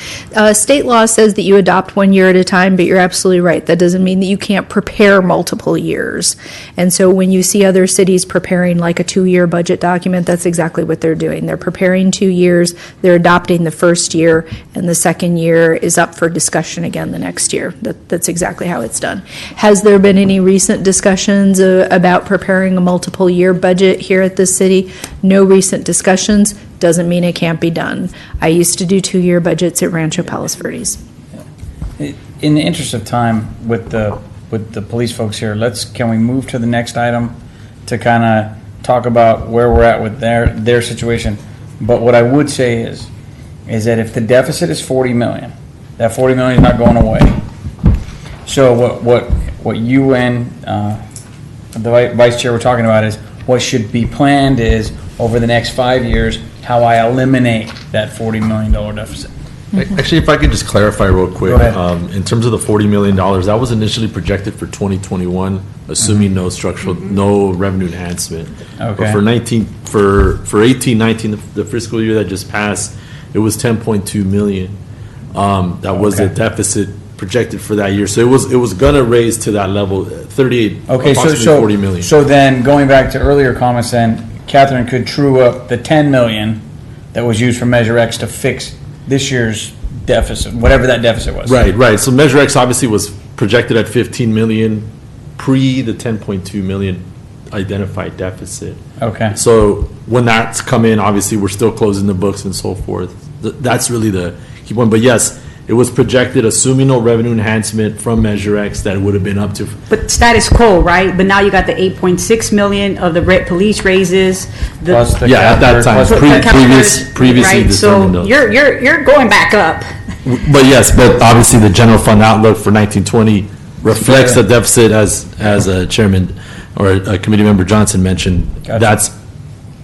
State law says that you adopt 1 year at a time, but you're absolutely right. That doesn't mean that you can't prepare multiple years. And so when you see other cities preparing like a 2-year budget document, that's exactly what they're doing. They're preparing 2 years, they're adopting the first year, and the second year is up for discussion again the next year. That's exactly how it's done. Has there been any recent discussions about preparing a multiple year budget here at the city? No recent discussions. Doesn't mean it can't be done. I used to do 2-year budgets at Rancho Palos Verdes.
In the interest of time with the police folks here, can we move to the next item to kind of talk about where we're at with their situation? But what I would say is that if the deficit is 40 million, that 40 million is not going away. So what you and the vice chair were talking about is what should be planned is over the next 5 years, how I eliminate that $40 million deficit.
Actually, if I could just clarify real quick,
Go ahead.
in terms of the $40 million, that was initially projected for 2021, assuming no no revenue enhancement.
Okay.
But for 18-19, the fiscal year that just passed, it was 10.2 million. That was the
Okay.
deficit projected for that year. So it was gonna raise to that level, 38,
Okay,
approximately
so
40 million.
So then, going back to earlier comments, then Catherine could true up the 10 million that was used for Measure X to fix this year's deficit, whatever that deficit was.
Right. So Measure X obviously was projected at 15 million pre the 10.2 million identified deficit.
Okay.
So when that's come in, obviously we're still closing the books and so forth. That's really the key point. But yes, it was projected, assuming no revenue enhancement from Measure X, that it would have been up to.
But status quo, right? But now you got the 8.6 million of the police raises.
Plus the
Yeah, at that time,
Counters,
previously
right?
determined.
So
those.
you're going back up.
But yes, but obviously the general fund outlook for 1920 reflects the deficit as a chairman or a committee member Johnson mentioned.
Gotcha.
That's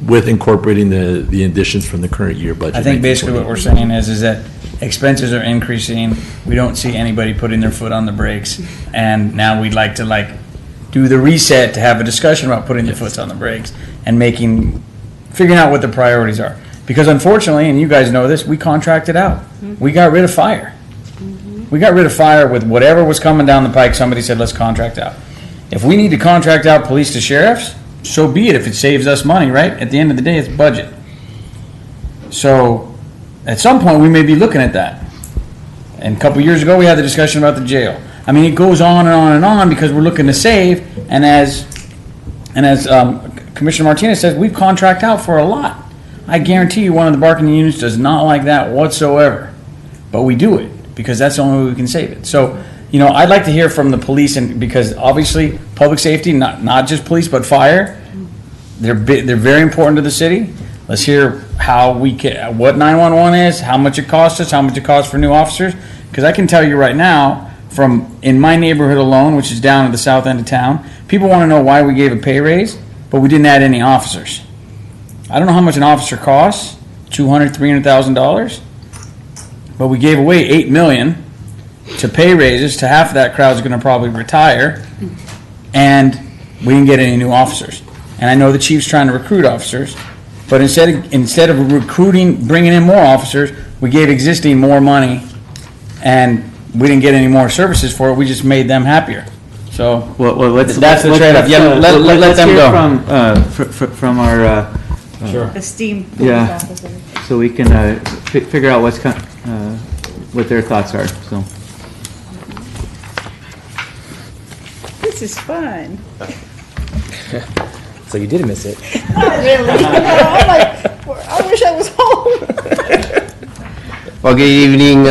with incorporating the additions from the current year budget.
I think basically what we're saying is that expenses are increasing. We don't see anybody putting their foot on the brakes. And now we'd like to do the reset to have a discussion about putting the foot on the brakes and figuring out what the priorities are. Because unfortunately, and you guys know this, we contracted out. We got rid of fire. We got rid of fire with whatever was coming down the pike. Somebody said, let's contract out. If we need to contract out police to sheriffs, so be it if it saves us money, right? At the end of the day, it's budget. So at some point, we may be looking at that. And a couple years ago, we had the discussion about the jail. I mean, it goes on and on and on because we're looking to save. And as Commissioner Martinez says, we've contracted out for a lot. I guarantee you one of the bargaining units does not like that whatsoever. But we do it because that's the only way we can save it. So, I'd like to hear from the police, and because obviously public safety, not just police, but fire, they're very important to the city. Let's hear what 911 is, how much it costs us, how much it costs for new officers. Because I can tell you right now, in my neighborhood alone, which is down at the south end of town, people want to know why we gave a pay raise, but we didn't add any officers. I don't know how much an officer costs, $200,000, $300,000, but we gave away $8 million to pay raises to half of that crowd's going to probably retire, and we didn't get any new officers. And I know the chief's trying to recruit officers, but instead of recruiting, bringing in more officers, we gave existing more money, and we didn't get any more services for it. We just made them happier. So that's the trade-off. Yeah, let them go.
From our
Esteemed.
yeah, so we can figure out what their thoughts are. So.
This is fun.
So you did miss it.
Not really. I wish I was home.
Well, good evening,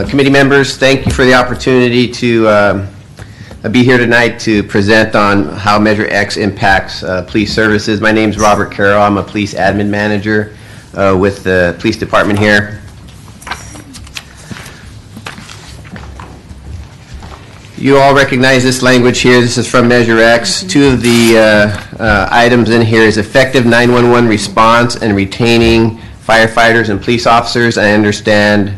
committee members. Thank you for the opportunity to be here tonight to present on how Measure X impacts police services. My name's Robert Carroll. I'm a police admin manager with the police department here. You all recognize this language here. This is from Measure X. Two of the items in here is effective 911 response and retaining firefighters and police officers. I understand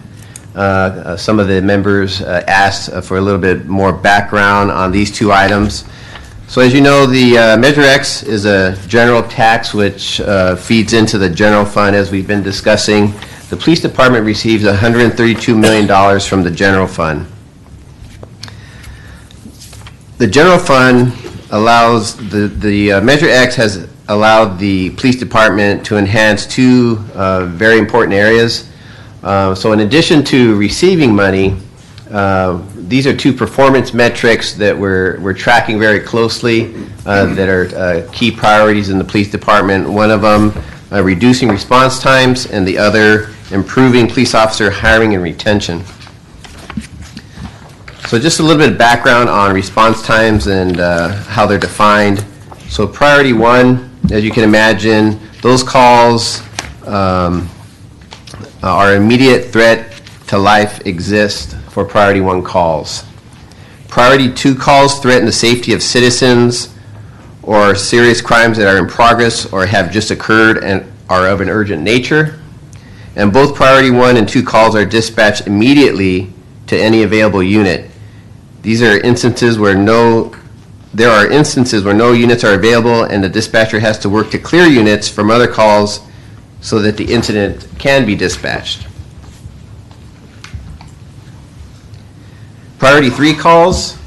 some of the members asked for a little bit more background on these two items. So as you know, the Measure X is a general tax which feeds into the general fund as we've been discussing. The police department receives $132 million from the general fund. The general fund allows, the Measure X has allowed the police department to enhance two very important areas. So in addition to receiving money, these are two performance metrics that we're tracking very closely that are key priorities in the police department. One of them, reducing response times, and the other, improving police officer hiring and retention. So just a little bit of background on response times and how they're defined. So priority one, as you can imagine, those calls are immediate threat to life exist for priority one calls. Priority two calls threaten the safety of citizens or serious crimes that are in progress or have just occurred and are of an urgent nature. And both priority one and two calls are dispatched immediately to any available unit. These are instances where there are instances where no units are available and the dispatcher has to work to clear units from other calls so that the incident can be dispatched. Priority three calls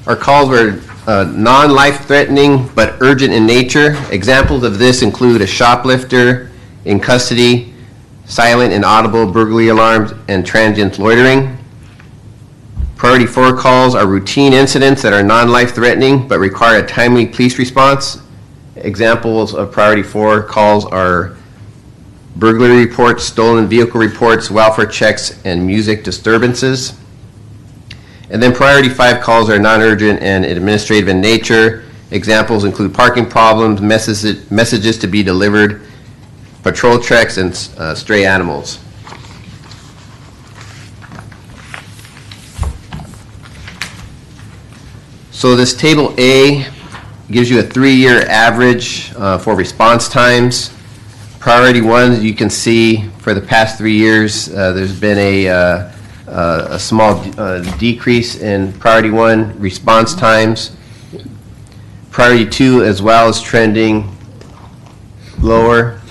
are calls where non-life-threatening but urgent in nature. Examples of this include a shoplifter in custody, silent and audible burglary alarms, and transient loitering. Priority four calls are routine incidents that are non-life-threatening but require a timely police response. Examples of priority four calls are burglary reports, stolen vehicle reports, welfare checks, and music disturbances. And then priority five calls are non-urgent and administrative in nature. Examples include parking problems, messages to be delivered, patrol checks, and stray animals. So this table A gives you a 3-year average for response times. Priority one, you can see for the past 3 years, there's been a small decrease in priority one response times. Priority two as well is trending lower.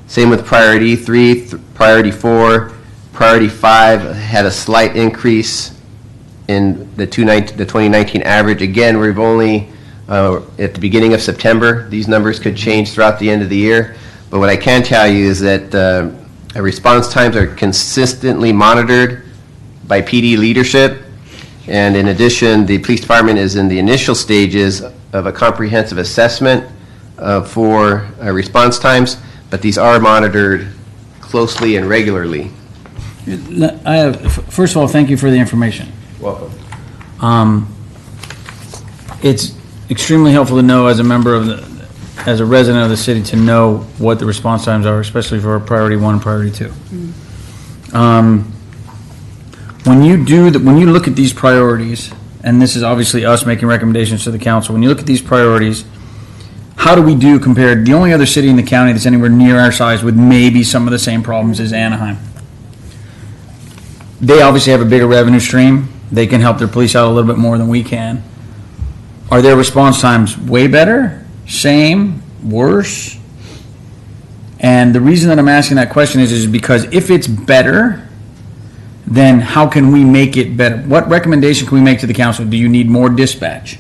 Same with priority three, priority four, priority five had a slight increase in the 2019 average. Again, we've only at the beginning of September. These numbers could change throughout the end of the year. But what I can tell you is that response times are consistently monitored by PD leadership. And in addition, the police department is in the initial stages of a comprehensive assessment for response times, but these are monitored closely and regularly.
First of all, thank you for the information.
Welcome.
It's extremely helpful to know as a resident of the city to know what the response times are, especially for priority one and priority two. When you look at these priorities, and this is obviously us making recommendations to the council, when you look at these priorities, how do we do compared? The only other city in the county that's anywhere near our size with maybe some of the same problems is Anaheim. They obviously have a bigger revenue stream. They can help their police out a little bit more than we can. Are their response times way better? Same? Worse? And the reason that I'm asking that question is because if it's better, then how can we make it better? What recommendation can we make to the council? Do you need more dispatch?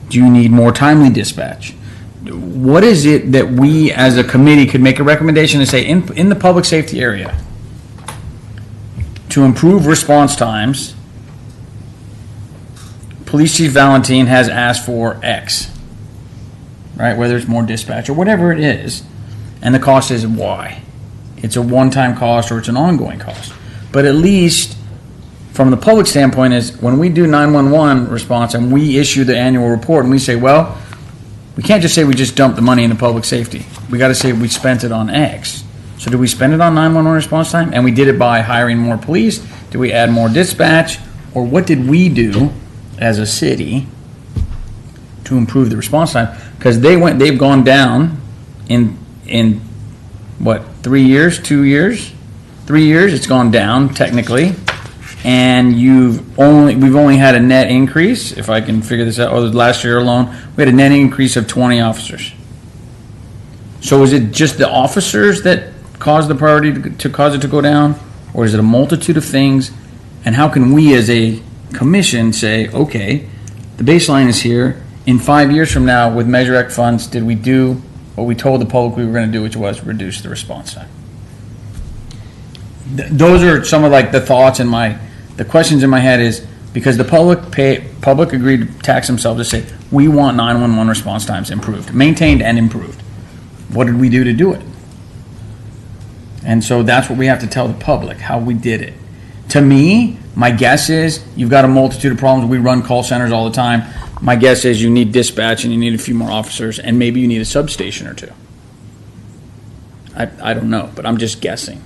Do you need more timely dispatch? What is it that we as a committee could make a recommendation and say in the public safety area to improve response times, Police Chief Valentin has asked for X, right? Whether it's more dispatch or whatever it is, and the cost is Y. It's a one-time cost or it's an ongoing cost. But at least from the public standpoint is when we do 911 response and we issue the annual report and we say, well, we can't just say we just dumped the money into public safety. We got to say we spent it on X. So do we spend it on 911 response time? And we did it by hiring more police? Did we add more dispatch? Or what did we do as a city to improve the response time? Because they've gone down in what, 3 years, 2 years? 3 years, it's gone down technically. and we've only had a net increase, if I can figure this out, last year alone, we had a net increase of 20 officers. So is it just the officers that caused the priority to cause it to go down? Or is it a multitude of things? And how can we as a commission say, okay, the baseline is here. In 5 years from now, with Measure X funds, did we do what we told the public we were going to do, which was reduce the response time? Those are some of like the thoughts and the questions in my head is because the public agreed to tax themselves to say, we want 911 response times improved, maintained and improved. What did we do to do it? And so that's what we have to tell the public, how we did it. To me, my guess is you've got a multitude of problems. We run call centers all the time. My guess is you need dispatch and you need a few more officers and maybe you need a substation or two. I don't know, but I'm just guessing.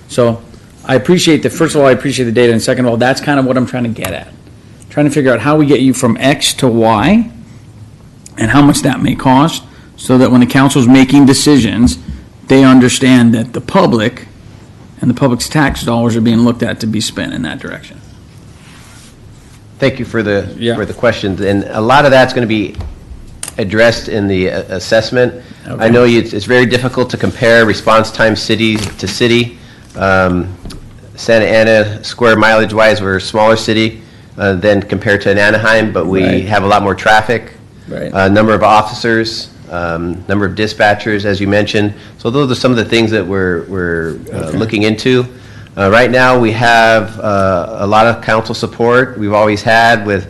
So I appreciate first of all, I appreciate the data. And second of all, that's kind of what I'm trying to get at. Trying to figure out how we get you from X to Y and how much that may cost so that when the council's making decisions, they understand that the public and the public's tax dollars are being looked at to be spent in that direction.
Thank you for the questions, and a lot of that's going to be addressed in the assessment.
Okay.
I know it's very difficult to compare response time city to city. Santa Ana, square mileage-wise, we're a smaller city than compared to an Anaheim, but we
Right.
have a lot more traffic,
Right.
number of officers, number of dispatchers, as you mentioned. So those are some of the things that we're looking into. Right now, we have a lot of council support. We've always had with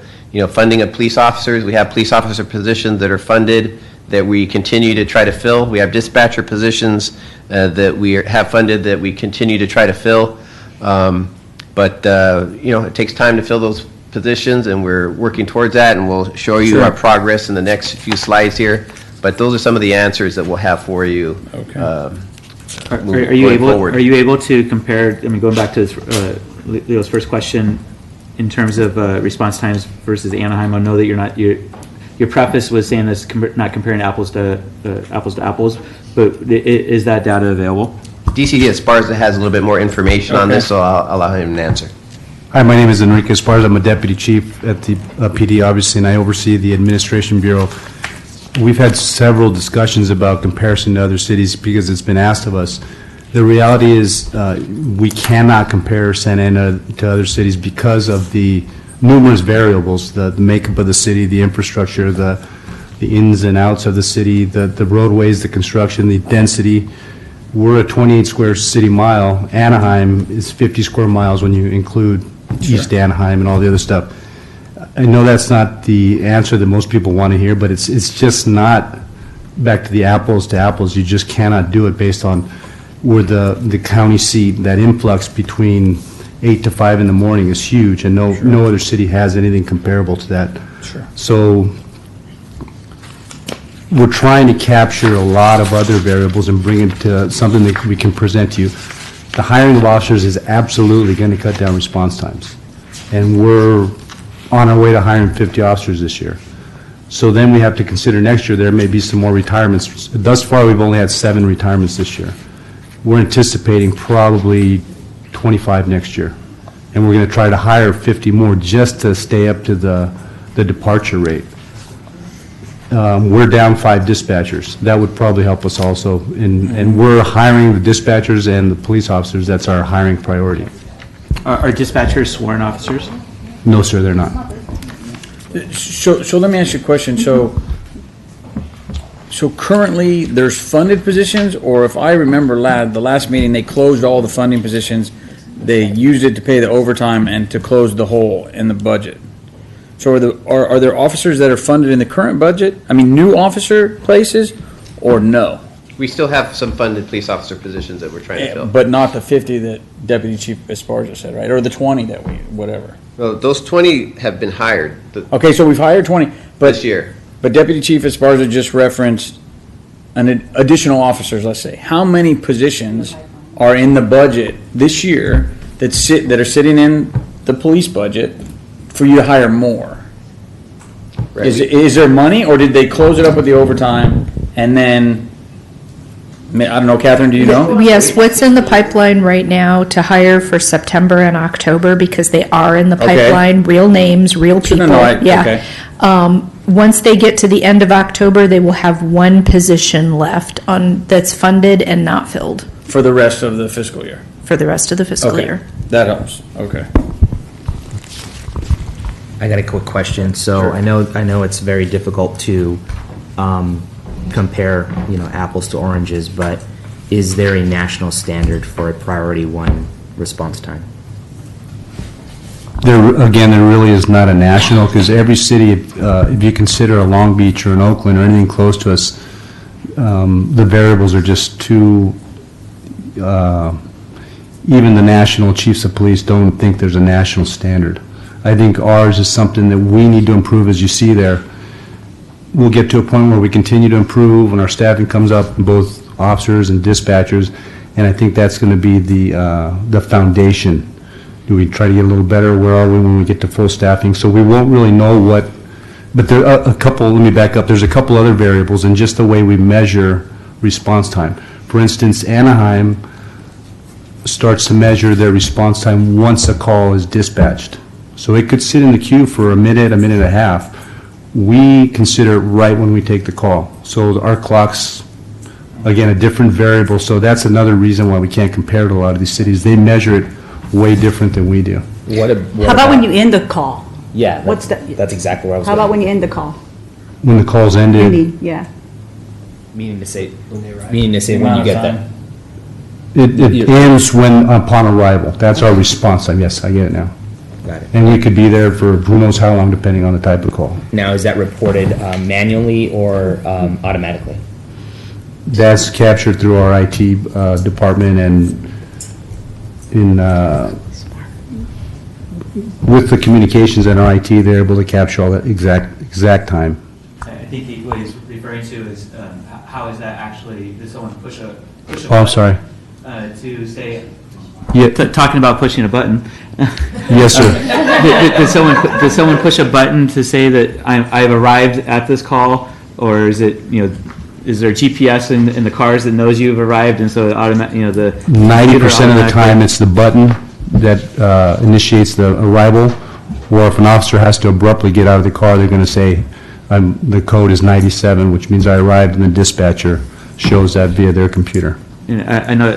funding of police officers. We have police officer positions that are funded that we continue to try to fill. We have dispatcher positions that we have funded that we continue to try to fill. But it takes time to fill those positions, and we're working towards that, and we'll show you
Sure.
our progress in the next few slides here. But those are some of the answers that we'll have for you.
Okay.
Are you able to compare, I mean, going back to Leo's first question, in terms of response times versus Anaheim? I know that your preface was saying this not comparing apples to apples, but is that data available?
DCD Esparza has a little bit more information on this, so I'll allow him to answer.
Hi, my name is Enrique Esparza. I'm a deputy chief at the PD, obviously, and I oversee the administration bureau. We've had several discussions about comparison to other cities because it's been asked of us. The reality is we cannot compare Santa Ana to other cities because of the numerous variables, the makeup of the city, the infrastructure, the ins and outs of the city, the roadways, the construction, the density. We're a 28 square city mile. Anaheim is 50 square miles when you include East Anaheim and all the other stuff. I know that's not the answer that most people want to hear, but it's just not back to the apples to apples. You just cannot do it based on where the county seat, that influx between 8 to 5 in the morning is huge, and no other city has anything comparable to that.
Sure.
So we're trying to capture a lot of other variables and bring it to something that we can present to you. The hiring of officers is absolutely going to cut down response times, and we're on our way to hiring 50 officers this year. So then we have to consider next year there may be some more retirements. Thus far, we've only had 7 retirements this year. We're anticipating probably 25 next year, and we're going to try to hire 50 more just to stay up to the departure rate. We're down 5 dispatchers. That would probably help us also, and we're hiring the dispatchers and the police officers. That's our hiring priority.
Are dispatchers sworn officers?
No, sir, they're not.
So let me ask you a question. So currently, there's funded positions, or if I remember the last meeting, they closed all the funding positions. They used it to pay the overtime and to close the hole in the budget. So are there officers that are funded in the current budget? I mean, new officer places, or no?
We still have some funded police officer positions that we're trying to fill.
But not the 50 that Deputy Chief Esparza said, right? Or the 20 that whatever.
Well, those 20 have been hired
Okay, so we've hired 20, but
this year.
But Deputy Chief Esparza just referenced an additional officers, let's say. How many positions are in the budget this year that are sitting in the police budget for you to hire more?
Right.
Is there money, or did they close it up with the overtime and then I don't know, Catherine, do you know?
Yes, what's in the pipeline right now to hire for September and October, because they are in the
Okay.
pipeline, real names, real people.
No, okay.
Yeah. Once they get to the end of October, they will have one position left that's funded and not filled
For the rest of the fiscal year?
for the rest of the fiscal
Okay,
year.
that helps, okay.
I got a quick question. So I know it's very difficult to compare, apples to oranges, but is there a national standard for a priority one response time?
There really is not a national, because every city, if you consider a Long Beach or an Oakland or anything close to us, the variables are just too, even the national chiefs of police don't think there's a national standard. I think ours is something that we need to improve, as you see there. We'll get to a point where we continue to improve when our staffing comes up, both officers and dispatchers, and I think that's going to be the foundation. Do we try to get a little better? Where are we when we get to full staffing? So we won't really know what, but there are a couple, let me back up, there's a couple other variables in just the way we measure response time. For instance, Anaheim starts to measure their response time once a call is dispatched. So it could sit in the queue for a minute and a half. We consider it right when we take the call. So our clocks, again, a different variable, so that's another reason why we can't compare to a lot of these cities. They measure it way different than we do.
How about when you end the call?
Yeah,
What's
that's exactly where I was
How about when you end the call?
When the call's ended,
Ending, yeah.
Meaning to say when you get that.
it ends upon arrival. That's our response time. Yes, I get it now.
Got it.
And we could be there for who knows how long, depending on the type of call.
Now, is that reported manually or automatically?
That's captured through our IT department, and with the communications and our IT, they're able to capture all that exact time.
I think what he's referring to is, how is that actually, did someone push a
Oh, I'm sorry.
to say,
Yeah,
talking about pushing a button.
yes, sir.
Did someone push a button to say that I've arrived at this call, or is it, is there GPS in the cars that knows you've arrived, and so automatic, the
90% of the time, it's the button that initiates the arrival, or if an officer has to abruptly get out of the car, they're going to say, the code is 97, which means I arrived, and the dispatcher shows that via their computer.
I know,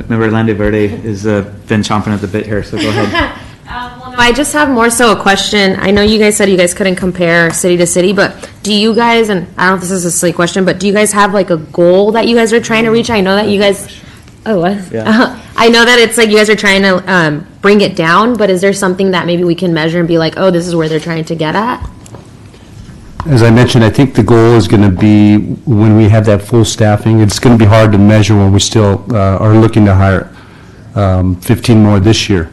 member Lande Verde has been chomping at the bit here, so go ahead.
Well, no, I just have more so a question. I know you guys said you guys couldn't compare city to city, but do you guys, and I don't know if this is a silly question, but do you guys have like a goal that you guys are trying to reach? I know that you guys, I know that it's like you guys are trying to bring it down, but is there something that maybe we can measure and be like, oh, this is where they're trying to get at?
As I mentioned, I think the goal is going to be when we have that full staffing. It's going to be hard to measure when we still are looking to hire 15 more this year.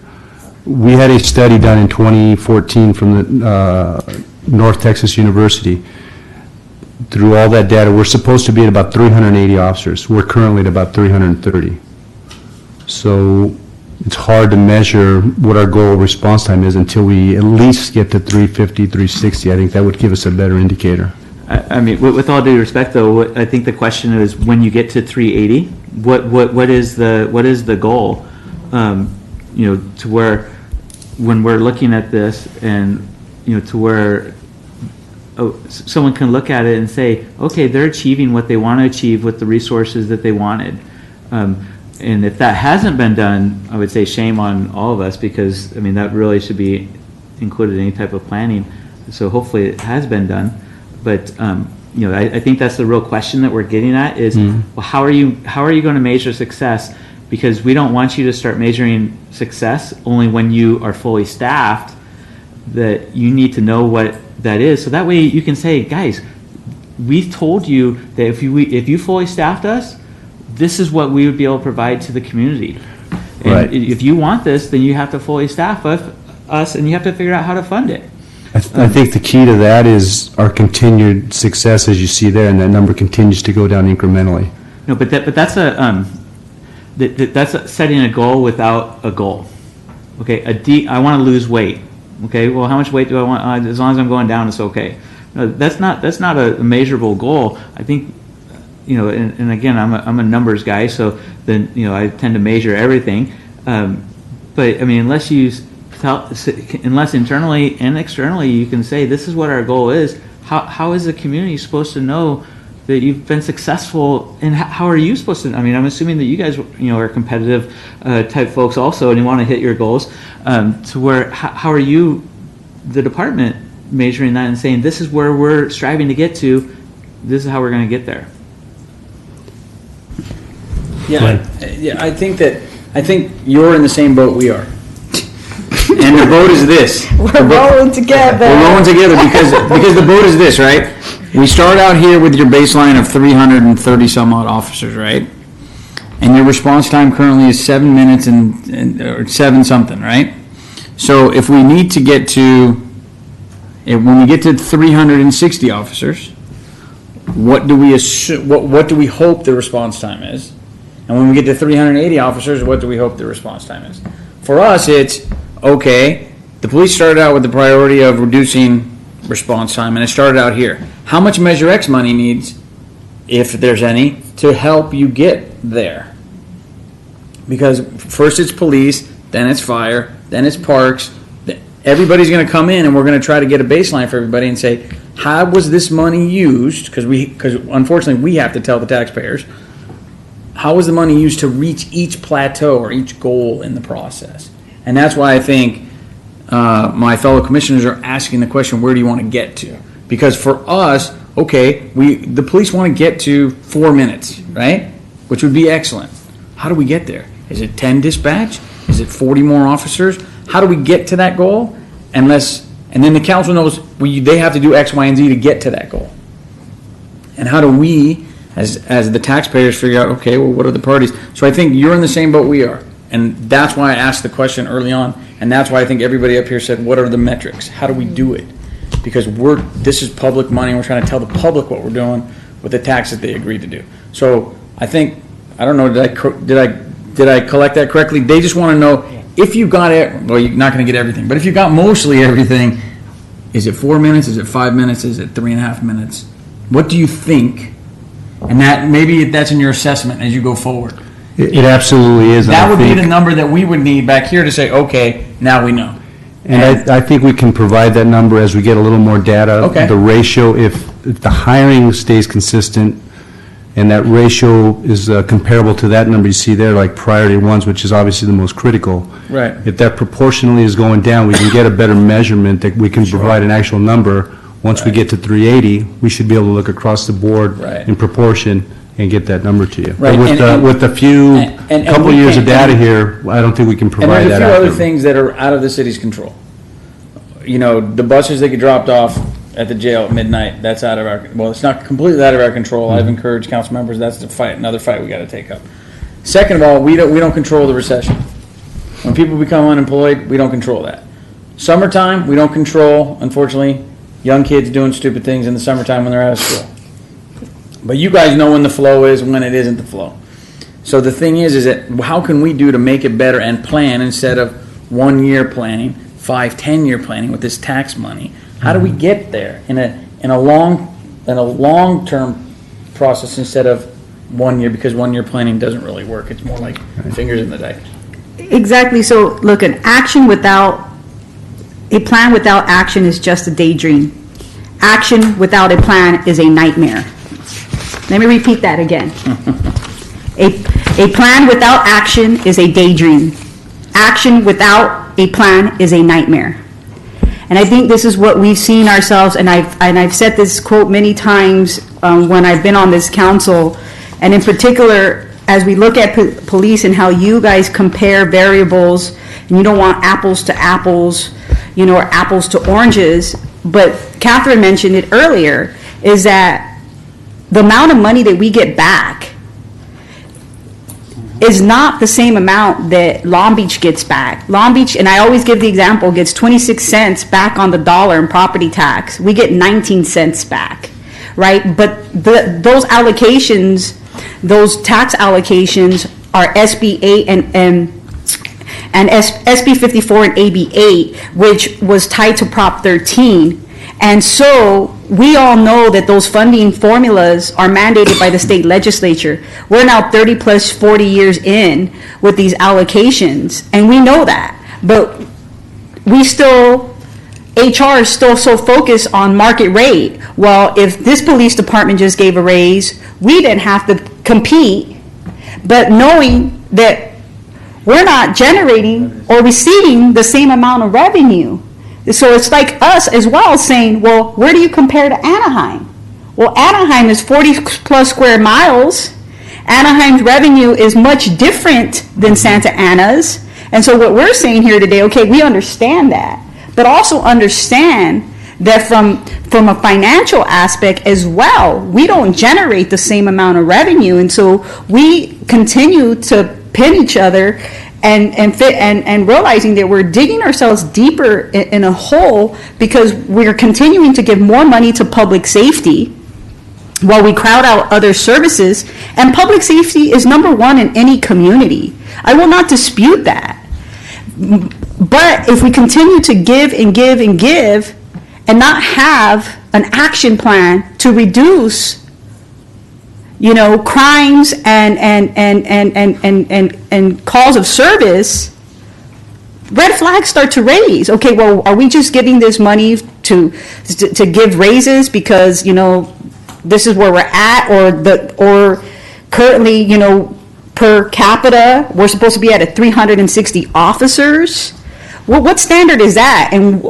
We had a study done in 2014 from the North Texas University. Through all that data, we're supposed to be at about 380 officers. We're currently at about 330. So it's hard to measure what our goal response time is until we at least get to 350, 360. I think that would give us a better indicator.
I mean, with all due respect, though, I think the question is, when you get to 380, what is the goal? To where, when we're looking at this, and to where someone can look at it and say, okay, they're achieving what they want to achieve with the resources that they wanted. And if that hasn't been done, I would say shame on all of us, because, I mean, that really should be included in any type of planning. So hopefully it has been done. But, I think that's the real question that we're getting at is, well, how are you going to measure success? Because we don't want you to start measuring success only when you are fully staffed. That you need to know what that is. So that way you can say, guys, we've told you that if you fully staffed us, this is what we would be able to provide to the community. And
Right.
if you want this, then you have to fully staff us, and you have to figure out how to fund it.
I think the key to that is our continued success, as you see there, and that number continues to go down incrementally.
No, but that's setting a goal without a goal. Okay, I want to lose weight. Okay, well, how much weight do I want? As long as I'm going down, it's okay. No, that's not a measurable goal. I think you know, and again, I'm a numbers guy, so then, you know, I tend to measure everything. But, I mean, unless internally and externally you can say, this is what our goal is, how is the community supposed to know that you've been successful, and how are you supposed to, I mean, I'm assuming that you guys, you know, are competitive type folks also, and you want to hit your goals, to where, how are you, the department, measuring that and saying, this is where we're striving to get to, this is how we're going to get there?
Yeah, I think you're in the same boat we are. And the boat is this.
We're rolling together.
We're rolling together because the boat is this, right? We start out here with your baseline of 330 some odd officers, right? And your response time currently is 7 minutes or 7 something, right? So if we need to get to, when we get to 360 officers, what do we assume, what do we hope the response time is? And when we get to 380 officers, what do we hope the response time is? For us, it's, okay, the police started out with the priority of reducing response time, and it started out here. How much Measure X money needs, if there's any, to help you get there? Because first it's police, then it's fire, then it's parks. Everybody's going to come in, and we're going to try to get a baseline for everybody and say, how was this money used? Because unfortunately we have to tell the taxpayers, how was the money used to reach each plateau or each goal in the process? And that's why I think my fellow commissioners are asking the question, where do you want to get to? Because for us, okay, the police want to get to 4 minutes, right? Which would be excellent. How do we get there? Is it 10 dispatch? Is it 40 more officers? How do we get to that goal? And then the council knows they have to do X, Y, and Z to get to that goal. And how do we, as the taxpayers, figure out, okay, well, what are the priorities? So I think you're in the same boat we are. And that's why I asked the question early on. And that's why I think everybody up here said, what are the metrics? How do we do it? Because this is public money. And we're trying to tell the public what we're doing with the tax that they agreed to do. So I think, I don't know, did I collect that correctly? They just want to know if you got it, well, you're not going to get everything, but if you got mostly everything, is it 4 minutes? Is it 5 minutes? Is it 3.5 minutes? What do you think? And that maybe that's in your assessment as you go forward.
It absolutely is.
That would be the number that we would need back here to say, okay, now we know.
And I think we can provide that number as we get a little more data.
Okay.
The ratio, if the hiring stays consistent, and that ratio is comparable to that number you see there, like priority ones, which is obviously the most critical.
Right.
If that proportionally is going down, we can get a better measurement that we can provide an actual number. Once we get to 380, we should be able to look across the board in proportion and get that number to you.
Right.
But with a few, couple years of data here, I don't think we can provide that.
And there's a few other
accurately.
things that are out of the city's control. You know, the buses that get dropped off at the jail at midnight, that's out of our, well, it's not completely out of our control. I've encouraged council members, that's the fight, another fight we gotta take up. Second of all, we don't control the recession. When people become unemployed, we don't control that. Summertime, we don't control, unfortunately, young kids doing stupid things in the summertime when they're out of school. But you guys know when the flow is and when it isn't the flow. So the thing is that how can we do to make it better and plan instead of 1 year planning, 5-10 year planning with this tax money? How do we get there in a long-term process instead of 1 year? Because 1 year planning doesn't really work. It's more like fingers in the dike.
Exactly. So look, a plan without action is just a daydream. Action without a plan is a nightmare. Let me repeat that again. A plan without action is a daydream. Action without a plan is a nightmare. And I think this is what we've seen ourselves, and I've said this quote many times when I've been on this council, and in particular, as we look at police and how you guys compare variables, and you don't want apples to apples, you know, or apples to oranges, but Catherine mentioned it earlier, is that the amount of money that we get back is not the same amount that Long Beach gets back. Long Beach, and I always give the example, gets 26 cents back on the dollar in property tax. We get 19 cents back, right? But those allocations, those tax allocations are SB 8 and SB 54 and AB 8, which was tied to Prop 13. And so we all know that those funding formulas are mandated by the state legislature. We're now 30 plus 40 years in with these allocations, and we know that. But HR is still so focused on market rate. Well, if this police department just gave a raise, we didn't have to compete, but knowing that we're not generating or receiving the same amount of revenue. So it's like us as well saying, well, where do you compare to Anaheim? Well, Anaheim is 40 plus square miles. Anaheim's revenue is much different than Santa Ana's. And so what we're saying here today, okay, we understand that, but also understand that from a financial aspect as well, we don't generate the same amount of revenue. And so we continue to pin each other and realizing that we're digging ourselves deeper in a hole because we're continuing to give more money to public safety while we crowd out other services. And public safety is number one in any community. I will not dispute that. But if we continue to give and give and give and not have an action plan to reduce crimes and calls of service, red flags start to raise. Okay, well, are we just giving this money to give raises because this is where we're at, or currently per capita we're supposed to be at 360 officers? Well, what standard is that? And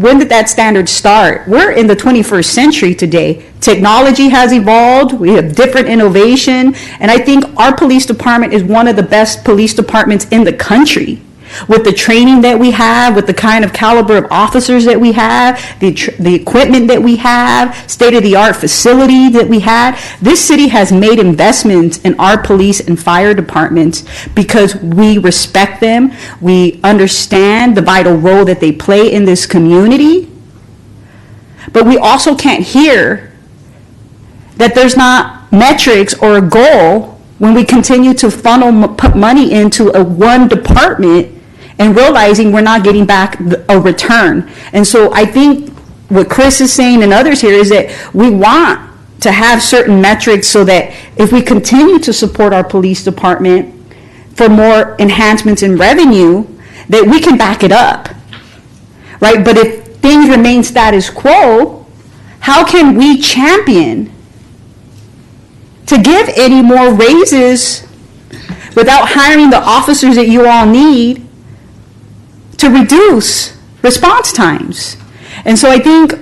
when did that standard start? We're in the 21st century today. Technology has evolved. We have different innovation. And I think our police department is one of the best police departments in the country. With the training that we have, with the kind of caliber of officers that we have, the equipment that we have, state-of-the-art facility that we have, this city has made investments in our police and fire departments because we respect them, we understand the vital role that they play in this community, but we also can't hear that there's not metrics or a goal when we continue to put money into one department and realizing we're not getting back a return. And so I think what Chris is saying and others here is that we want to have certain metrics so that if we continue to support our police department for more enhancements in revenue, that we can back it up, right? But if things remain status quo, how can we champion to give any more raises without hiring the officers that you all need to reduce response times? And so I think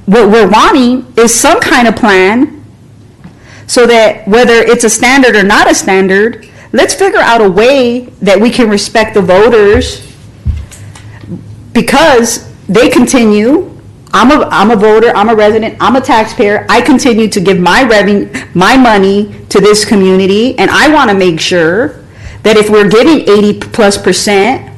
what we're wanting is some kind of plan so that whether it's a standard or not a standard, let's figure out a way that we can respect the voters because they continue. I'm a voter, I'm a resident, I'm a taxpayer. I continue to give my money to this community, and I want to make sure that if we're giving 80+%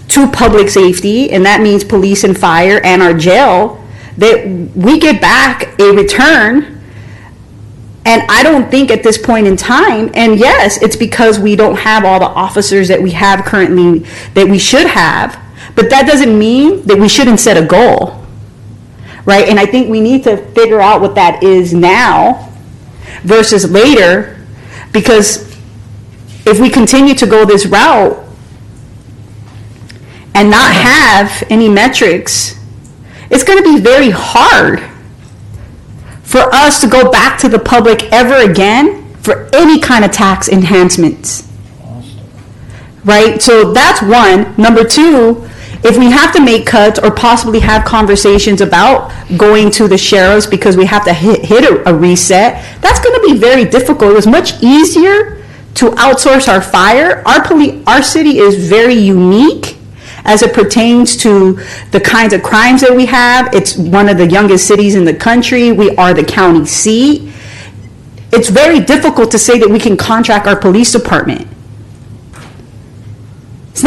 to public safety, and that means police and fire and our jail, that we get back a return. And I don't think at this point in time, and yes, it's because we don't have all the officers that we have currently that we should have, but that doesn't mean that we shouldn't set a goal. Right? And I think we need to figure out what that is now versus later, because if we continue to go this route and not have any metrics, it's going to be very hard for us to go back to the public ever again for any kind of tax enhancements. Right? So that's one. Number two, if we have to make cuts or possibly have conversations about going to the sheriffs because we have to hit a reset, that's going to be very difficult. It was much easier to outsource our fire. Our city is very unique as it pertains to the kinds of crimes that we have. It's one of the youngest cities in the country. We are the county seat. It's very difficult to say that we can contract our police department. It's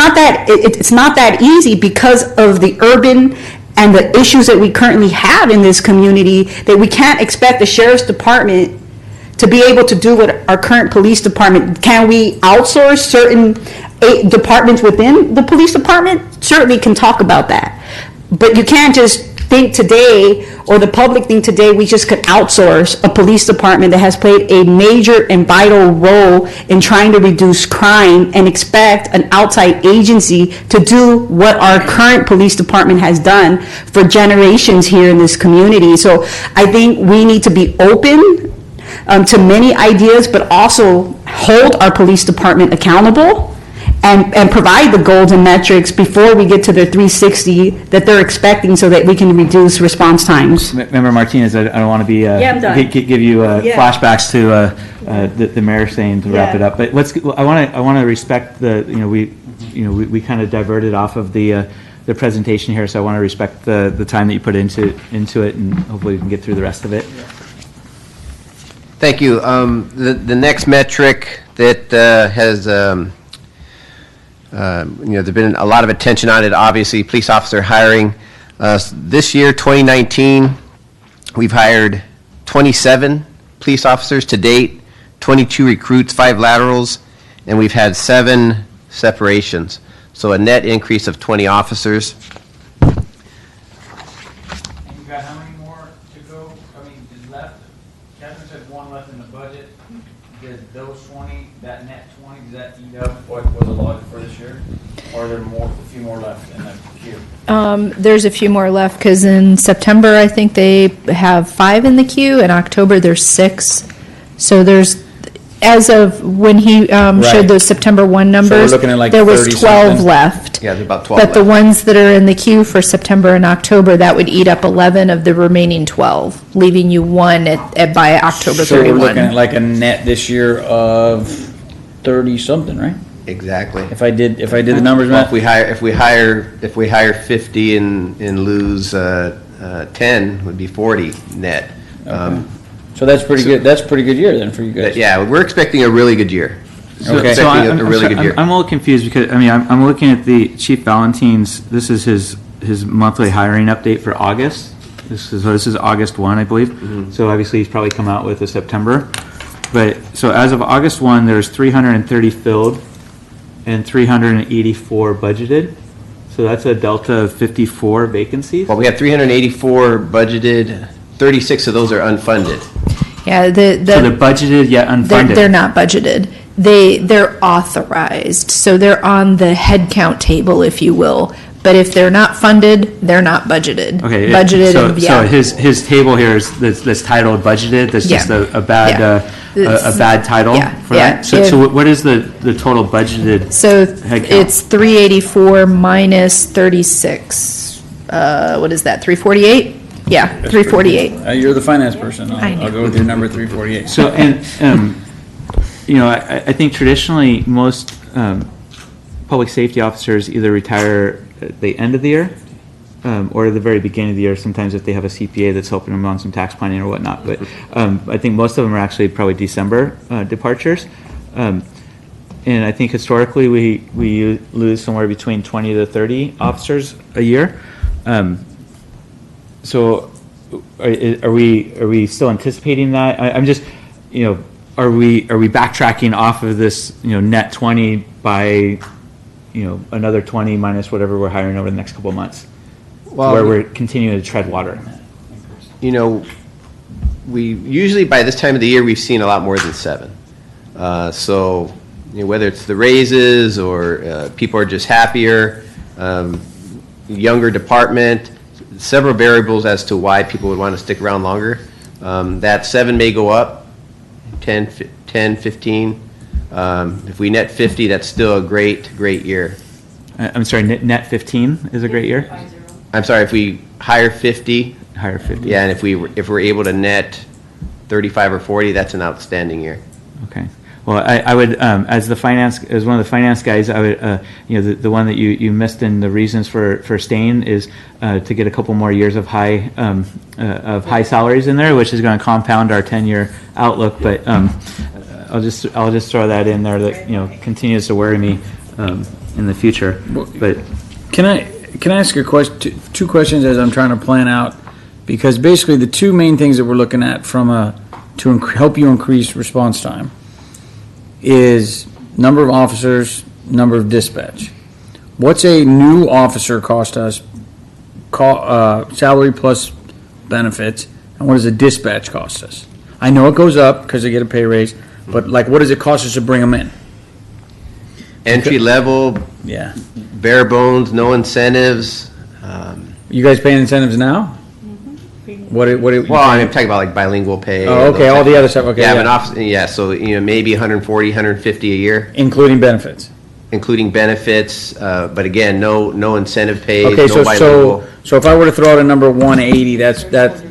not that easy because of the urban and the issues that we currently have in this community, that we can't expect the sheriff's department to be able to do what our current police department. Can we outsource certain departments within the police department? Certainly can talk about that. But you can't just think today, or the public think today, we just could outsource a police department that has played a major and vital role in trying to reduce crime and expect an outside agency to do what our current police department has done for generations here in this community. So I think we need to be open to many ideas, but also hold our police department accountable and provide the goals and metrics before we get to the 360 that they're expecting so that we can reduce response times.
Member Martinez, I don't want to be,
I'm done.
give you
Yeah.
flashbacks to the mayor saying to wrap
Yeah.
it up. But I want to respect we kind of diverted off of the presentation here, so I want to respect the time that you put into it, and hopefully we can get through the rest of it.
Thank you. The next metric that has, there's been a lot of attention on it, obviously, police officer hiring. This year, 2019, we've hired 27 police officers to date, 22 recruits, 5 laterals, and we've had 7 separations. So a net increase of 20 officers.
And you got how many more to go? I mean, is left? Catherine said 1 left in the budget. Did those 20, that net 20, does that eat up what was allotted for this year? Or are there a few more left in the queue?
There's a few more left, because in September, I think they have 5 in the queue. In October, there's 6. So there's, as of when he showed those September 1 numbers,
looking at like
there was
30
12
something?
left.
Yeah, there's about 12
But the
left.
ones that are in the queue for September and October, that would eat up 11 of the remaining 12, leaving you 1 by October
So we're looking at
31.
like a net this year of 30-something, right?
Exactly.
If I did the numbers
Well,
right?
if we hire 50 and lose 10, would be 40 net.
So that's pretty good. That's a pretty good year then for you guys.
Yeah, we're expecting a really good year.
Okay.
Expecting
I'm
a really
sorry,
good year.
I'm a little confused because, I'm looking at the Chief Valentine's, this is his monthly hiring update for August. This is August 1, I believe.
Mm-hmm.
So obviously he's probably come out with a September. But, so as of August 1, there's 330 filled and 384 budgeted. So that's a delta of 54 vacancies.
Well, we have 384 budgeted, 36 of those are unfunded.
Yeah,
So they're budgeted yet unfunded.
they're not budgeted. They're authorized, so they're on the head count table, if you will. But if they're not funded, they're not budgeted.
Okay.
Budgeted,
so,
and yeah.
So his table here is that's titled budgeted. That's just
Yeah.
a bad
Yeah.
a bad title
Yeah,
for
yeah.
that. So what is the total budgeted?
So
Head count.
it's 384 minus 36. What is that, 348? Yeah, 348.
You're the finance person.
I know.
I'll go with your number 348.
So and I think traditionally most public safety officers either retire at the end of the year or at the very beginning of the year. Sometimes if they have a CPA that's helping them on some tax planning or whatnot. But I think most of them are actually probably December departures. And I think historically we lose somewhere between 20 to 30 officers a year. So are we still anticipating that? I'm just, are we backtracking off of this, net 20 by, another 20 minus whatever we're hiring over the next couple of months? Where we're continuing to tread water.
We usually, by this time of the year, we've seen a lot more than 7. So, whether it's the raises or people are just happier, younger department, several variables as to why people would want to stick around longer. That 7 may go up, 10, 15. If we net 50, that's still a great year.
I'm sorry, net 15 is a great year?
I'm sorry, if we hire 50.
Hire 50.
Yeah, and if we're able to net 35 or 40, that's an outstanding year.
Okay. Well, I would, as one of the finance guys, I would, the one that you missed in the reasons for staying is to get a couple more years of high salaries in there, which is going to compound our 10-year outlook. But I'll just throw that in there that continues to worry me in the future. But
Can I ask a question? 2 questions as I'm trying to plan out, because basically the 2 main things that we're looking at to help you increase response time is number of officers, number of dispatch. What's a new officer cost us salary plus benefits, and what does a dispatch cost us? I know it goes up because they get a pay raise, but like, what does it cost us to bring them in?
Entry level,
Yeah.
bare bones, no incentives.
You guys paying incentives now?
Well, I'm talking about like bilingual pay.
Oh, okay, all the other stuff, okay,
Yeah,
yeah.
but so, maybe 140, 150 a year,
Including benefits.
including benefits, but again, no incentive pays,
Okay,
no bilingual.
so if I were to throw out a number 180, that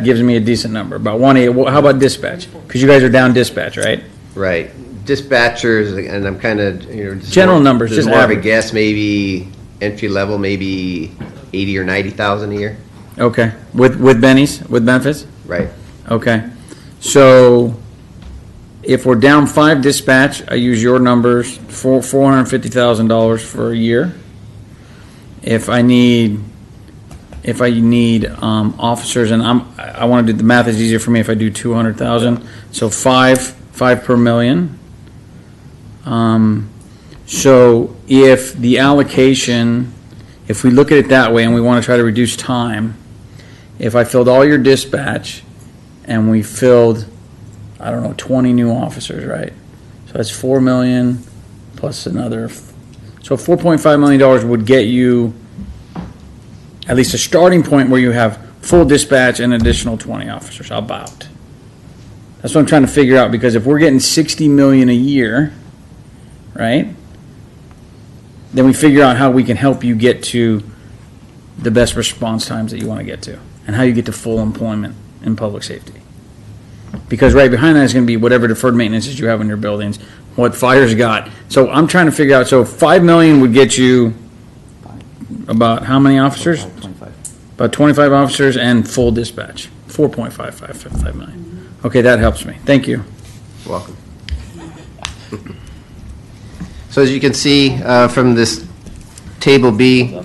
gives me a decent number, about 180. Well, how about dispatch? Because you guys are down dispatch, right?
Right. Dispatchers, and I'm kind of,
General numbers, just
more of a
average.
guess, maybe entry level, maybe 80 or 90,000 a year.
Okay, with bennies, with benefits?
Right.
Okay, so if we're down 5 dispatch, I use your numbers, $450,000 for a year. If I need officers, and I want to do, the math is easier for me if I do 200,000, so five per million. So if the allocation, if we look at it that way and we want to try to reduce time, if I filled all your dispatch and we filled, 20 new officers, right? So that's 4 million plus another, so $4.5 million would get you at least a starting point where you have full dispatch and additional 20 officers, about. That's what I'm trying to figure out, because if we're getting 60 million a year, right? Then we figure out how we can help you get to the best response times that you want to get to, and how you get to full employment in public safety. Because right behind that is going to be whatever deferred maintenances you have in your buildings, what fires got. So I'm trying to figure out, so 5 million would get you about how many officers?
25.
About 25 officers and full dispatch, 4.5 million. Okay, that helps me. Thank you.
Welcome. So as you can see from this Table B,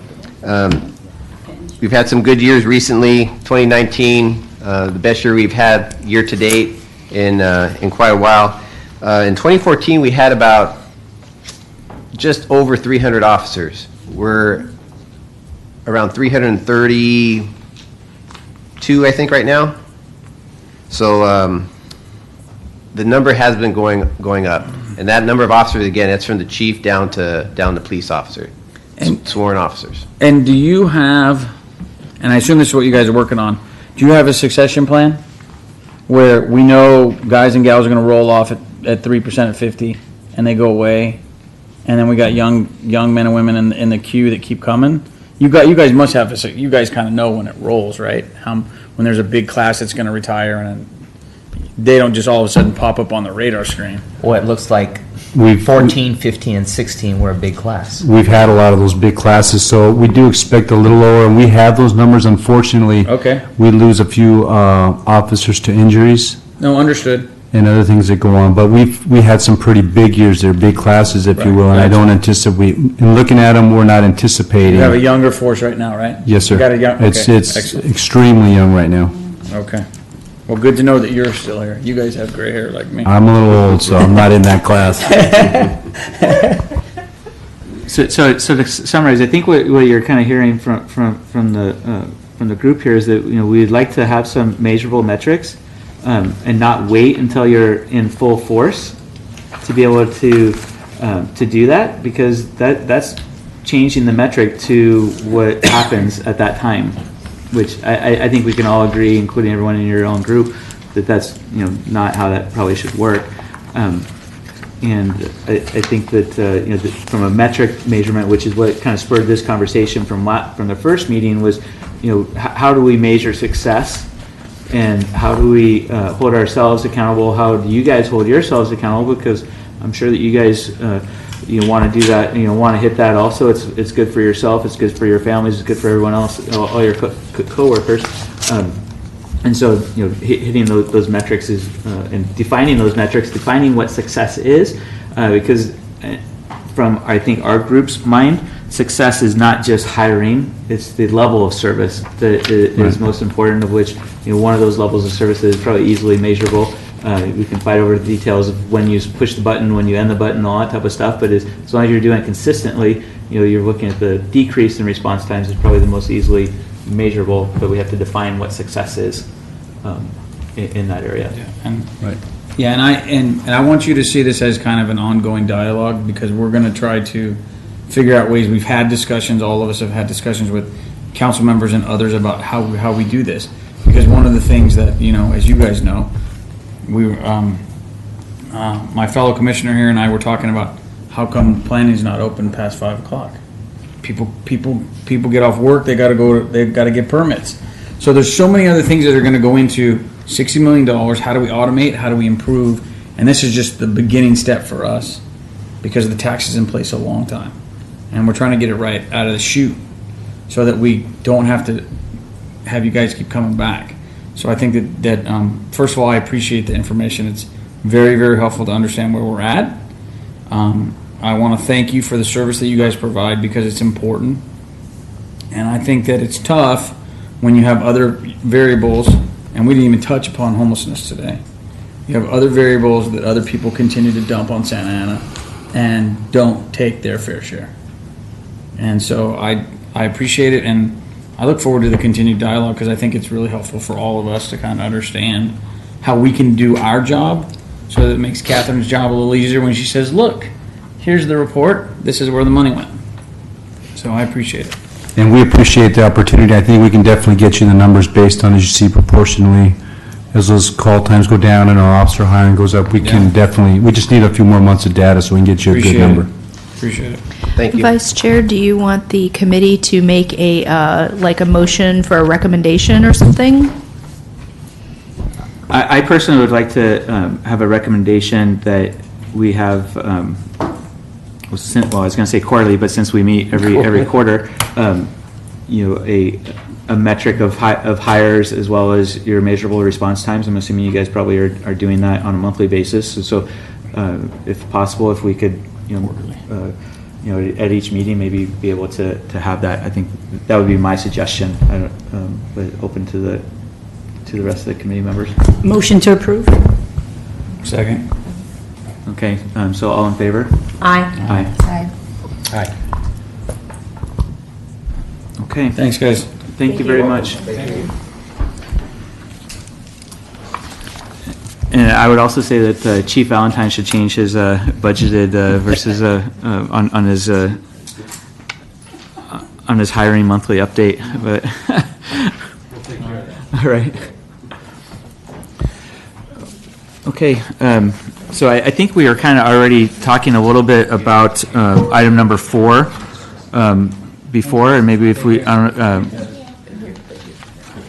we've had some good years recently. 2019, the best year we've had year to date in quite a while. In 2014, we had about just over 300 officers. We're around 332, I think, right now. So the number has been going up, and that number of officers, again, that's from the chief down to police officer, sworn officers.
And do you have, and I assume this is what you guys are working on, do you have a succession plan where we know guys and gals are going to roll off at 3% at 50 and they go away, and then we got young men and women in the queue that keep coming? You guys must have you guys kind of know when it rolls, right? When there's a big class that's going to retire, and they don't just all of a sudden pop up on the radar screen.
Well, it looks like
We've
14, 15, and 16 were a big class.
We've had a lot of those big classes, so we do expect a little lower, and we have those numbers. Unfortunately,
Okay.
we lose a few officers to injuries
No, understood.
and other things that go on. But we had some pretty big years there, big classes, if you will, and I don't anticipate. In looking at them, we're not anticipating.
You have a younger force right now, right?
Yes, sir.
You got a young,
It's
okay,
it's
excellent.
extremely young right now.
Okay. Well, good to know that you're still here. You guys have gray hair like me.
I'm a little old, so I'm not in that class.
So to summarize, I think what you're kind of hearing from the group here is that, we'd like to have some measurable metrics, and not wait until you're in full force to be able to do that, because that's changing the metric to what happens at that time, which I think we can all agree, including everyone in your own group, that's not how that probably should work. And I think that from a metric measurement, which is what kind of spurred this conversation from the first meeting, was how do we measure success, and how do we hold ourselves accountable? How do you guys hold yourselves accountable? Because I'm sure that you guys want to do that. Want to hit that also. It's good for yourself. It's good for your families. It's good for everyone else, all your coworkers. And so, hitting those metrics is, and defining those metrics, defining what success is, because from, I think, our group's mind, success is not just hiring, it's the level of service that is most important, of which, one of those levels of service is probably easily measurable. We can fight over the details of when you push the button, when you end the button, all that type of stuff, but as long as you're doing it consistently, you're looking at the decrease in response times is probably the most easily measurable, but we have to define what success is in that area.
Right. Yeah, and I want you to see this as kind of an ongoing dialogue, because we're going to try to figure out ways. We've had discussions, all of us have had discussions with council members and others about how we do this. Because one of the things that, as you guys know, my fellow commissioner here and I were talking about how come planning's not open past 5 o'clock. People get off work, they've got to get permits. So there's so many other things that are going to go into $60 million. How do we automate? How do we improve? And this is just the beginning step for us, because the tax is in place a long time. And we're trying to get it right out of the chute so that we don't have to have you guys keep coming back. So I think that first of all, I appreciate the information. It's very, very helpful to understand where we're at. I want to thank you for the service that you guys provide, because it's important. And I think that it's tough when you have other variables, and we didn't even touch upon homelessness today. You have other variables that other people continue to dump on Santa Ana and don't take their fair share. And so I appreciate it, and I look forward to the continued dialogue, because I think it's really helpful for all of us to kind of understand how we can do our job, so that it makes Catherine's job a little easier when she says, look, here's the report, this is where the money went. So I appreciate it.
And we appreciate the opportunity. I think we can definitely get you the numbers based on, as you see, proportionally, as those call times go down and our officer hiring goes up, we can definitely, we just need a few more months of data so we can get you a good number.
Appreciate it.
Thank you.
Vice Chair, do you want the committee to make a motion for a recommendation or something?
I personally would like to have a recommendation that we have, I was going to say quarterly, but since we meet every quarter, a metric of hires as well as your measurable response times. I'm assuming you guys probably are doing that on a monthly basis. So if possible, if we could, at each meeting, maybe be able to have that. I think that would be my suggestion. I don't, but open to the rest of the committee members.
Motion to approve?
Second.
Okay, so all in favor?
Aye.
Aye.
Aye.
Okay,
Thanks, guys.
thank you very much. And I would also say that Chief Valentine should change his budgeted versus on his hiring monthly update. But all right. Okay. So I think we are kind of already talking a little bit about item number 4 before, and maybe if we.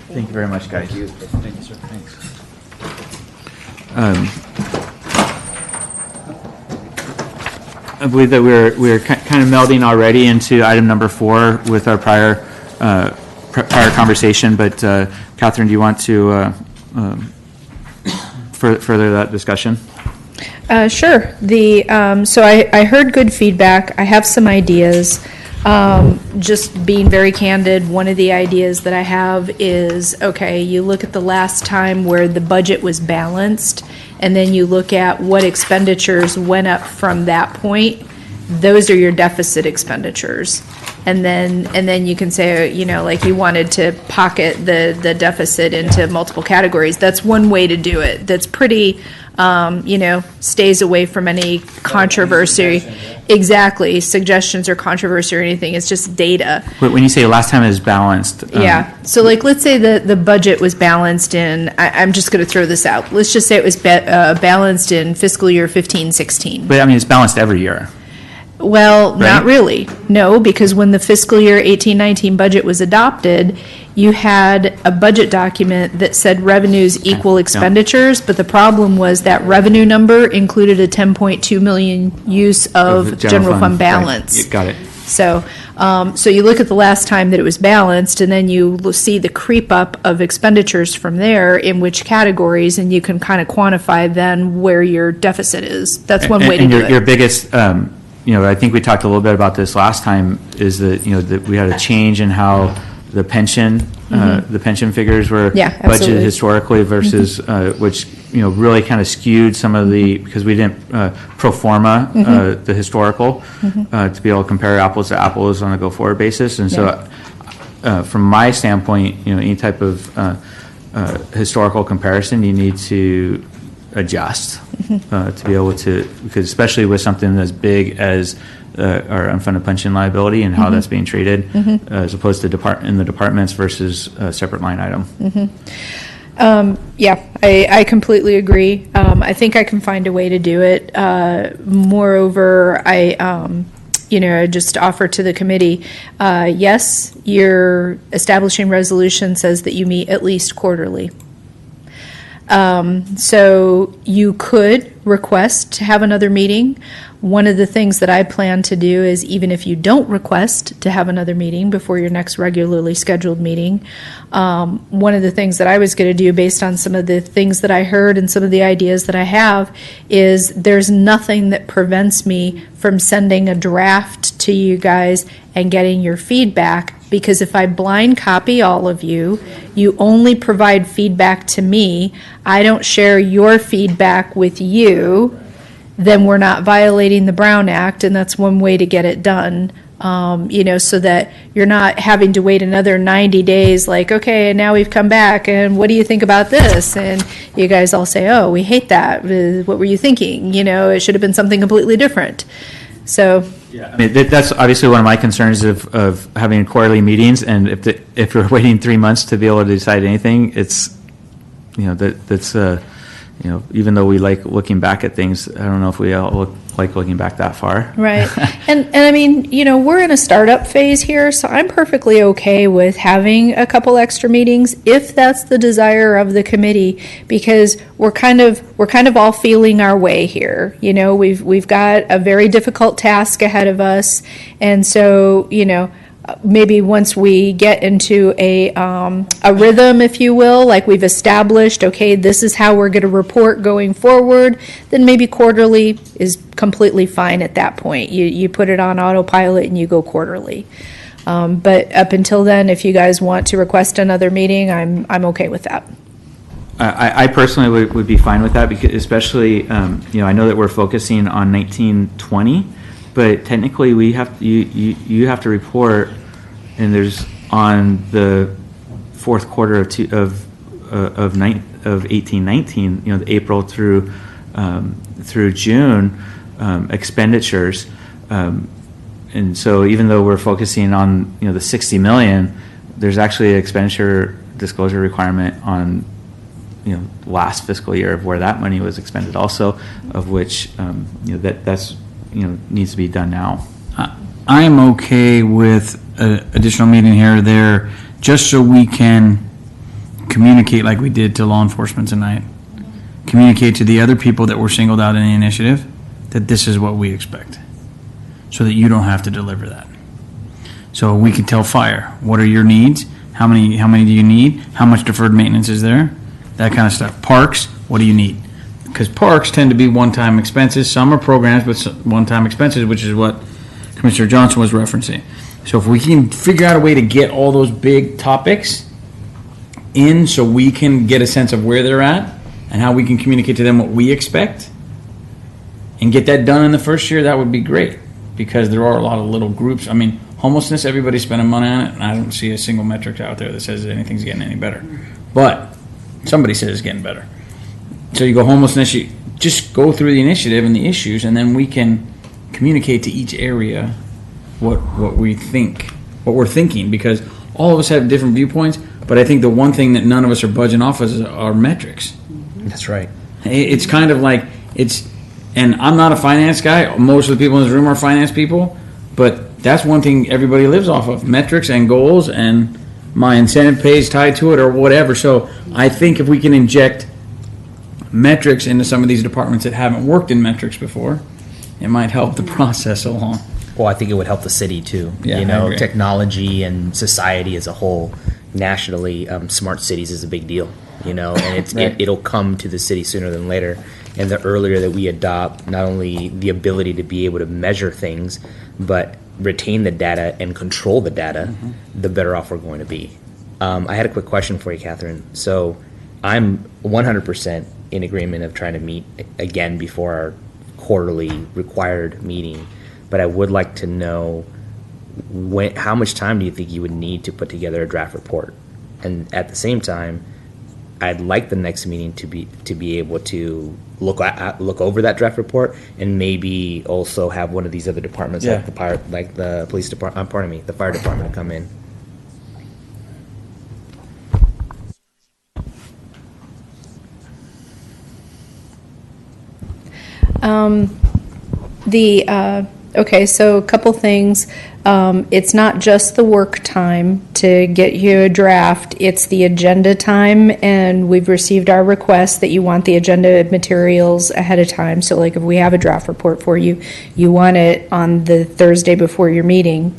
Thank you very much, guys. Thank you, sir. Thanks. I believe that we're kind of melding already into item number 4 with our prior conversation. But Catherine, do you want to further that discussion?
Sure. So I heard good feedback. I have some ideas. Just being very candid, one of the ideas that I have is, okay, you look at the last time where the budget was balanced, and then you look at what expenditures went up from that point. Those are your deficit expenditures. And then you can say, like you wanted to pocket the deficit into multiple categories. That's one way to do it. That's pretty, stays away from any controversy. Exactly. Suggestions or controversy or anything. It's just data.
But when you say last time it was balanced.
Yeah. So like, let's say the budget was balanced in, I'm just going to throw this out. Let's just say it was balanced in fiscal year 15-16.
But I mean, it's balanced every year.
Well,
Right?
not really. No, because when the fiscal year 18-19 budget was adopted, you had a budget document that said revenues equal expenditures, but the problem was that revenue number included a 10.2 million use of general fund balance.
Right. Got it.
So, so you look at the last time that it was balanced, and then you see the creep up of expenditures from there in which categories, and you can kind of quantify then where your deficit is. That's one way to do it.
Your biggest, I think we talked a little bit about this last time, is that, that we had a change in how the pension, the pension figures were
Yeah,
budgeted
absolutely.
historically versus, which, really kind of skewed some of the, because we didn't pro forma the historical to be able to compare apples to apples on a go-forward basis. And so from my standpoint, any type of historical comparison, you need to adjust to be able to, because especially with something as big as our unfunded pension liability and how that's being treated, as opposed to in the departments versus a separate line item.
Yeah, I completely agree. I think I can find a way to do it. Moreover, I just offer to the committee, yes, your establishing resolution says that you meet at least quarterly. So you could request to have another meeting. One of the things that I plan to do is, even if you don't request to have another meeting before your next regularly scheduled meeting, one of the things that I was going to do based on some of the things that I heard and some of the ideas that I have is there's nothing that prevents me from sending a draft to you guys and getting your feedback, because if I blind copy all of you, you only provide feedback to me, I don't share your feedback with you, then we're not violating the Brown Act, and that's one way to get it done. So that you're not having to wait another 90 days, like, okay, and now we've come back, and what do you think about this? And you guys all say, oh, we hate that. What were you thinking? It should have been something completely different. So.
Yeah, I mean, that's obviously one of my concerns of having quarterly meetings, and if you're waiting 3 months to be able to decide anything, it's, that's even though we like looking back at things, I don't know if we all like looking back that far.
Right. And I mean, we're in a startup phase here, so I'm perfectly okay with having a couple extra meetings if that's the desire of the committee, because we're kind of all feeling our way here. We've got a very difficult task ahead of us, and so, maybe once we get into a rhythm, if you will, like we've established, okay, this is how we're going to report going forward, then maybe quarterly is completely fine at that point. You put it on autopilot and you go quarterly. But up until then, if you guys want to request another meeting, I'm okay with that.
I personally would be fine with that, because especially, I know that we're focusing on 1920, but technically we have you have to report, and there's on the fourth quarter of 1819, the April through June expenditures, and so even though we're focusing on the 60 million, there's actually an expenditure disclosure requirement on last fiscal year of where that money was expended also, of which that's needs to be done now.
I am okay with an additional meeting here or there, just so we can communicate like we did to law enforcement tonight. Communicate to the other people that were singled out in the initiative that this is what we expect, so that you don't have to deliver that. So we can tell fire, what are your needs? How many do you need? How much deferred maintenance is there? That kind of stuff. Parks, what do you need? Because parks tend to be one-time expenses. Some are programs, but one-time expenses, which is what Commissioner Johnson was referencing. So if we can figure out a way to get all those big topics in, so we can get a sense of where they're at and how we can communicate to them what we expect, and get that done in the first year, that would be great. Because there are a lot of little groups. I mean, homelessness, everybody's spending money on it, and I don't see a single metric out there that says that anything's getting any better. But somebody says it's getting better. So you go homelessness, you just go through the initiative and the issues, and then we can communicate to each area what we're thinking, because all of us have different viewpoints, but I think the one thing that none of us are budging off of is our metrics.
That's right.
It's kind of like, and I'm not a finance guy, most of the people in this room are finance people, but that's one thing everybody lives off of, metrics and goals, and my incentive pay is tied to it or whatever. So I think if we can inject metrics into some of these departments that haven't worked in metrics before, it might help the process along.
Well, I think it would help the city too.
Yeah, I agree.
Technology and society as a whole, nationally, smart cities is a big deal. And it'll come to the city sooner than later. And the earlier that we adopt not only the ability to be able to measure things, but retain the data and control the data, the better off we're going to be. I had a quick question for you, Catherine. So I'm 100% in agreement of trying to meet again before our quarterly required meeting, but I would like to know how much time do you think you would need to put together a draft report? And at the same time, I'd like the next meeting to be able to look over that draft report and maybe also have one of these other departments
Yeah.
like the police department, pardon me, the fire department come in.
Okay, so a couple things. It's not just the work time to get you a draft, it's the agenda time, and we've received our request that you want the agenda materials ahead of time. So like if we have a draft report for you, you want it on the Thursday before your meeting.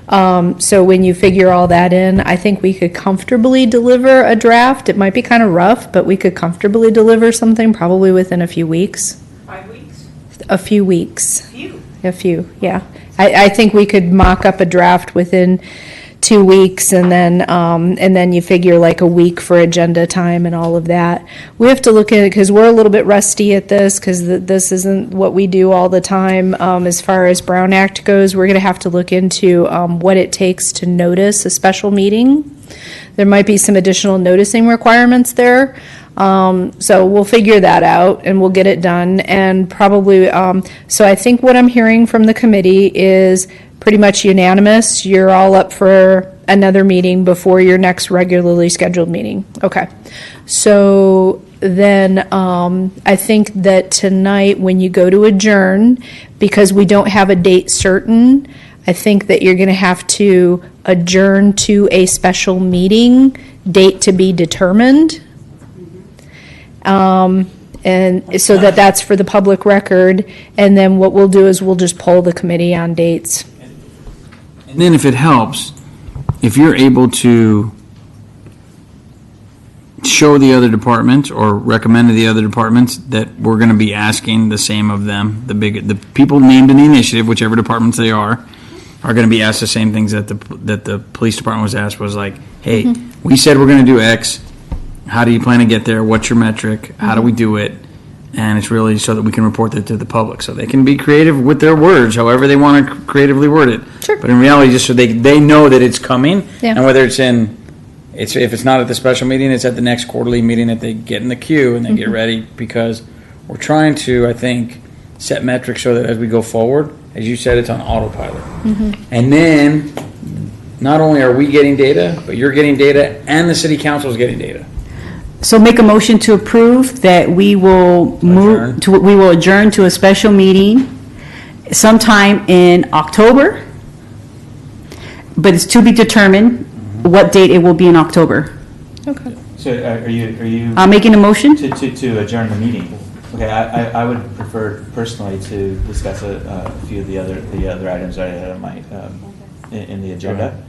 So when you figure all that in, I think we could comfortably deliver a draft. It might be kind of rough, but we could comfortably deliver something probably within a few weeks.
5 weeks?
A few weeks.
Few.
A few, yeah. I think we could mock up a draft within 2 weeks, and then you figure like a week for agenda time and all of that. We have to look at it because we're a little bit rusty at this because this isn't what we do all the time. As far as Brown Act goes, we're going to have to look into what it takes to notice a special meeting. There might be some additional noticing requirements there. So we'll figure that out and we'll get it done, and probably, so I think what I'm hearing from the committee is pretty much unanimous. You're all up for another meeting before your next regularly scheduled meeting. Okay. So then, I think that tonight when you go to adjourn, because we don't have a date certain, I think that you're going to have to adjourn to a special meeting, date to be determined. And so that's for the public record, and then what we'll do is we'll just poll the committee on dates.
And then if it helps, if you're able to show the other departments or recommend to the other departments that we're going to be asking the same of them, the people named in the initiative, whichever departments they are going to be asked the same things that the police department was asked, was like, hey, we said we're going to do X. How do you plan to get there? What's your metric? How do we do it? And it's really so that we can report that to the public. So they can be creative with their words, however they want to creatively word it.
Sure.
But in reality, just so they know that it's coming.
Yeah.
And whether if it's not at the special meeting, it's at the next quarterly meeting that they get in the queue and they get ready, because we're trying to, I think, set metrics so that as we go forward, as you said, it's on autopilot. And then not only are we getting data, but you're getting data and the city council is getting data.
So make a motion to approve that we will we will adjourn to a special meeting sometime in October, but it's to be determined what date it will be in October.
Okay.
So are you
I'm making a motion?
to adjourn the meeting? Okay, I would prefer personally to discuss a few of the other items I had on my in the agenda.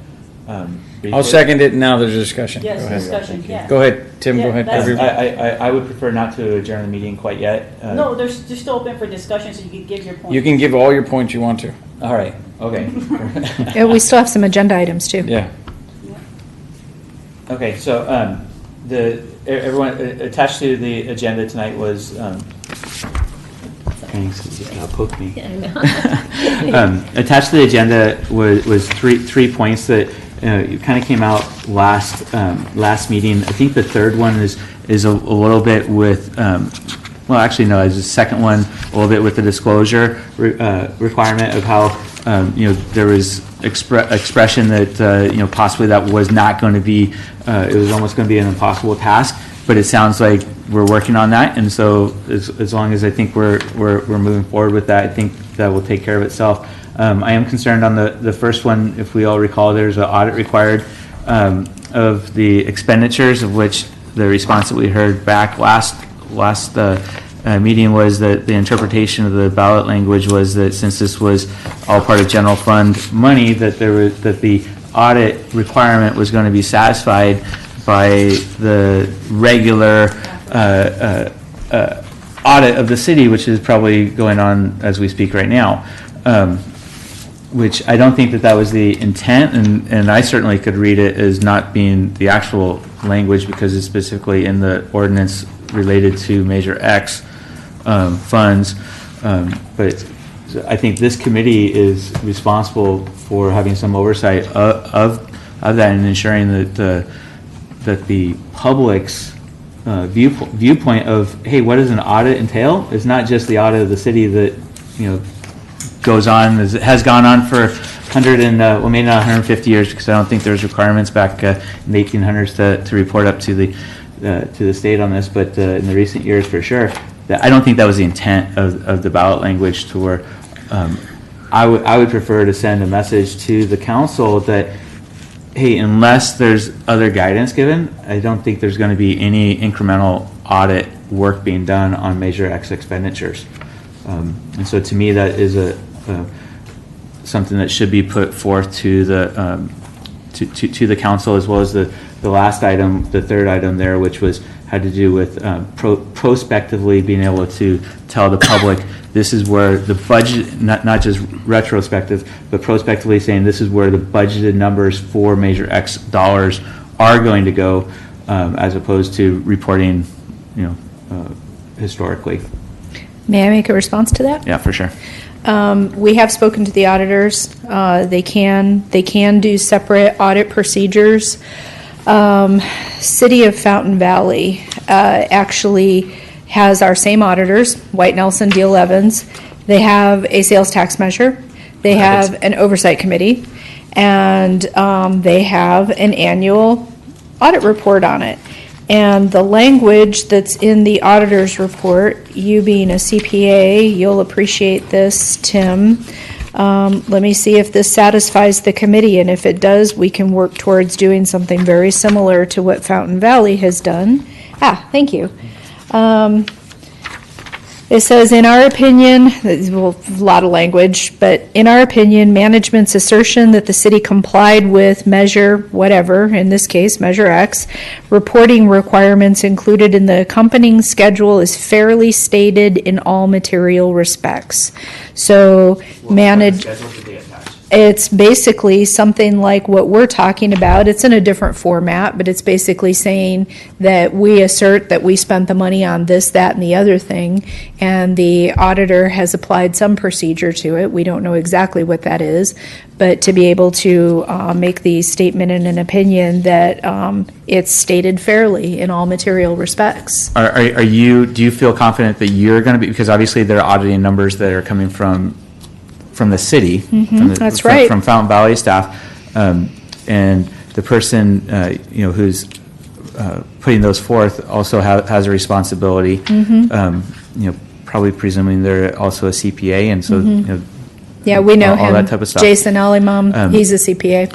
I'll second it, and now there's a discussion.
Yes,
Go ahead.
discussion, yeah.
Go ahead, Tim, go
Yeah,
ahead.
that's-
I would prefer not to adjourn the meeting quite yet.
No, they're still open for discussion, so you can give your point.
You can give all your points you want to.
All right, okay.
Yeah, we still have some agenda items too.
Yeah.
Okay, so everyone attached to the agenda tonight was thanks, you poke me. Attached to the agenda was three points that kind of came out last meeting. I think the third one is a little bit with well, actually no, it's the second one a little bit with the disclosure requirement of how there was expression that possibly that was not going to be it was almost going to be an impossible task, but it sounds like we're working on that, and so as long as I think we're moving forward with that, I think that will take care of itself. I am concerned on the first one. If we all recall, there's an audit required of the expenditures, of which the response that we heard back last meeting was that the interpretation of the ballot language was that since this was all part of general fund money, that the audit requirement was going to be satisfied by the regular audit of the city, which is probably going on as we speak right now. which I don't think that that was the intent, and I certainly could read it as not being the actual language because it's specifically in the ordinance related to Measure X funds. But I think this committee is responsible for having some oversight of that and ensuring that the public's viewpoint of, hey, what does an audit entail? It's not just the audit of the city that, goes on, has gone on for 100 and, well, maybe not 150 years, because I don't think there's requirements back in the 1800s to report up to the state on this, but in the recent years, for sure. I don't think that was the intent of the ballot language, to where I would prefer to send a message to the council that, hey, unless there's other guidance given, I don't think there's going to be any incremental audit work being done on Measure X expenditures. And so to me, that is something that should be put forth to the to the council, as well as the last item, the third item there, which had to do with prospectively being able to tell the public this is where the budget, not just retrospective, but prospectively saying this is where the budgeted numbers for Measure X dollars are going to go, as opposed to reporting, historically.
May I make a response to that?
Yeah, for sure.
We have spoken to the auditors. They can do separate audit procedures. City of Fountain Valley actually has our same auditors, White Nelson, Deal Evans. They have a sales tax measure. They have an oversight committee, and they have an annual audit report on it. And the language that's in the auditor's report, you being a CPA, you'll appreciate this, Tim. Let me see if this satisfies the committee, and if it does, we can work towards doing something very similar to what Fountain Valley has done. Thank you. It says, in our opinion, well, a lot of language, but in our opinion, management's assertion that the city complied with Measure whatever, in this case, Measure X, reporting requirements included in the accompanying schedule is fairly stated in all material respects. So, it's basically something like what we're talking about. It's in a different format, but it's basically saying that we assert that we spent the money on this, that, and the other thing, and the auditor has applied some procedure to it. We don't know exactly what that is, but to be able to make the statement and an opinion that it's stated fairly in all material respects.
Do you feel confident that you're going to be, because obviously they're auditing numbers that are coming from the city,
That's right.
From Fountain Valley staff, and the person who's putting those forth also has a responsibility. Probably presuming they're also a CPA, and so
yeah, we know
all
him.
that type of stuff.
Jason Alimam, he's a CPA.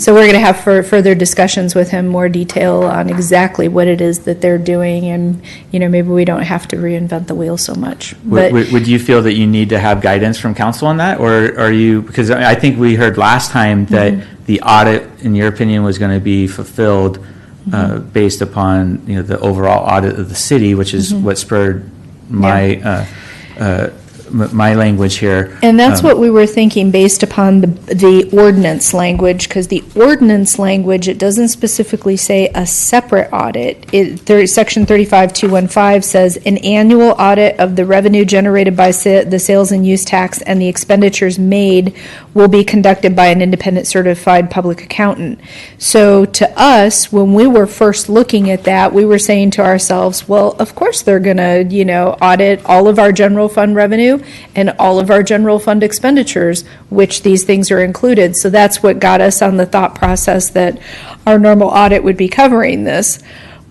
So we're going to have further discussions with him, more detail on exactly what it is that they're doing, and maybe we don't have to reinvent the wheel so much. But
Would you feel that you need to have guidance from council on that, or are you? Because I think we heard last time that the audit, in your opinion, was going to be fulfilled based upon the overall audit of the city, which is what spurred my my language here.
And that's what we were thinking based upon the ordinance language, because the ordinance language, it doesn't specifically say a separate audit. Section 35215 says an annual audit of the revenue generated by the sales and use tax and the expenditures made will be conducted by an independent certified public accountant. So to us, when we were first looking at that, we were saying to ourselves, well, of course they're going to, audit all of our general fund revenue and all of our general fund expenditures, which these things are included. So that's what got us on the thought process that our normal audit would be covering this.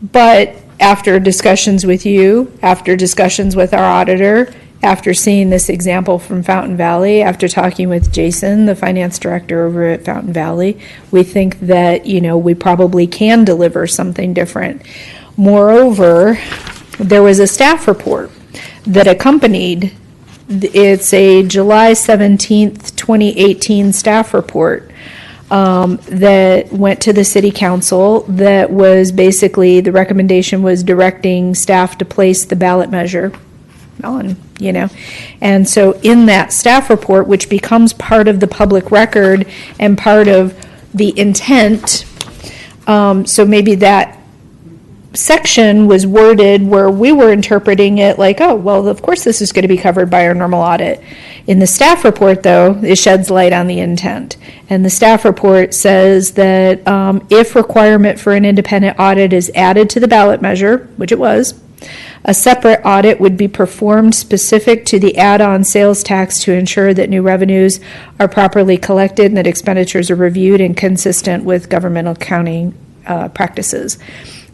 But after discussions with you, after discussions with our auditor, after seeing this example from Fountain Valley, after talking with Jason, the finance director over at Fountain Valley, we think that, we probably can deliver something different. Moreover, there was a staff report that accompanied. It's a July 17th, 2018 staff report that went to the city council that was basically, the recommendation was directing staff to place the ballot measure on, And so in that staff report, which becomes part of the public record and part of the intent, so maybe that section was worded where we were interpreting it like, oh, well, of course this is going to be covered by our normal audit. In the staff report, though, it sheds light on the intent. And the staff report says that if requirement for an independent audit is added to the ballot measure, which it was, a separate audit would be performed specific to the add-on sales tax to ensure that new revenues are properly collected and that expenditures are reviewed and consistent with governmental accounting practices.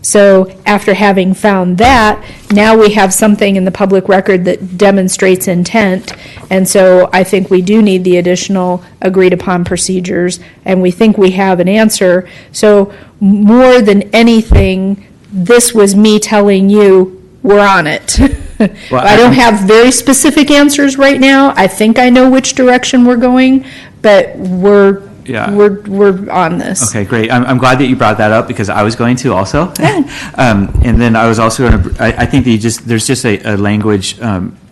So after having found that, now we have something in the public record that demonstrates intent. And so I think we do need the additional agreed upon procedures, and we think we have an answer. So more than anything, this was me telling you, we're on it.
Well,
I don't have very specific answers right now. I think I know which direction we're going, but we're on this.
Okay, great. I'm glad that you brought that up because I was going to also. And then I was also going to, I think there's just a language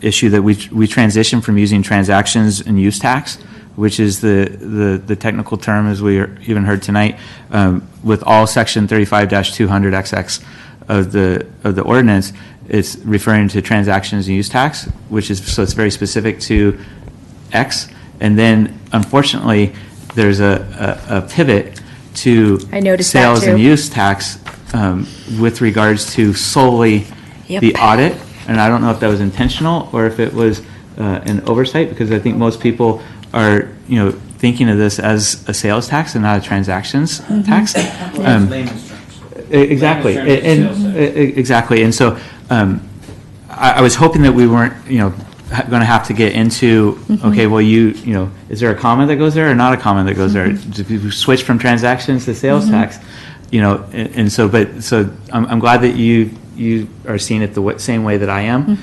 issue that we transitioned from using transactions and use tax, which is the technical term as we even heard tonight, with all section 35-200XX of the ordinance. It's referring to transactions and use tax, which is, so it's very specific to X. And then unfortunately, there's a pivot to
I noticed that
sales
too.
and use tax with regards to solely the audit. And I don't know if that was intentional or if it was an oversight, because I think most people are, thinking of this as a sales tax and not a transactions tax. Exactly. Exactly. And so I was hoping that we weren't, going to have to get into, okay, well, is there a comma that goes there or not a comma that goes there? Do we switch from transactions to sales tax? And so I'm glad that you are seeing it the same way that I am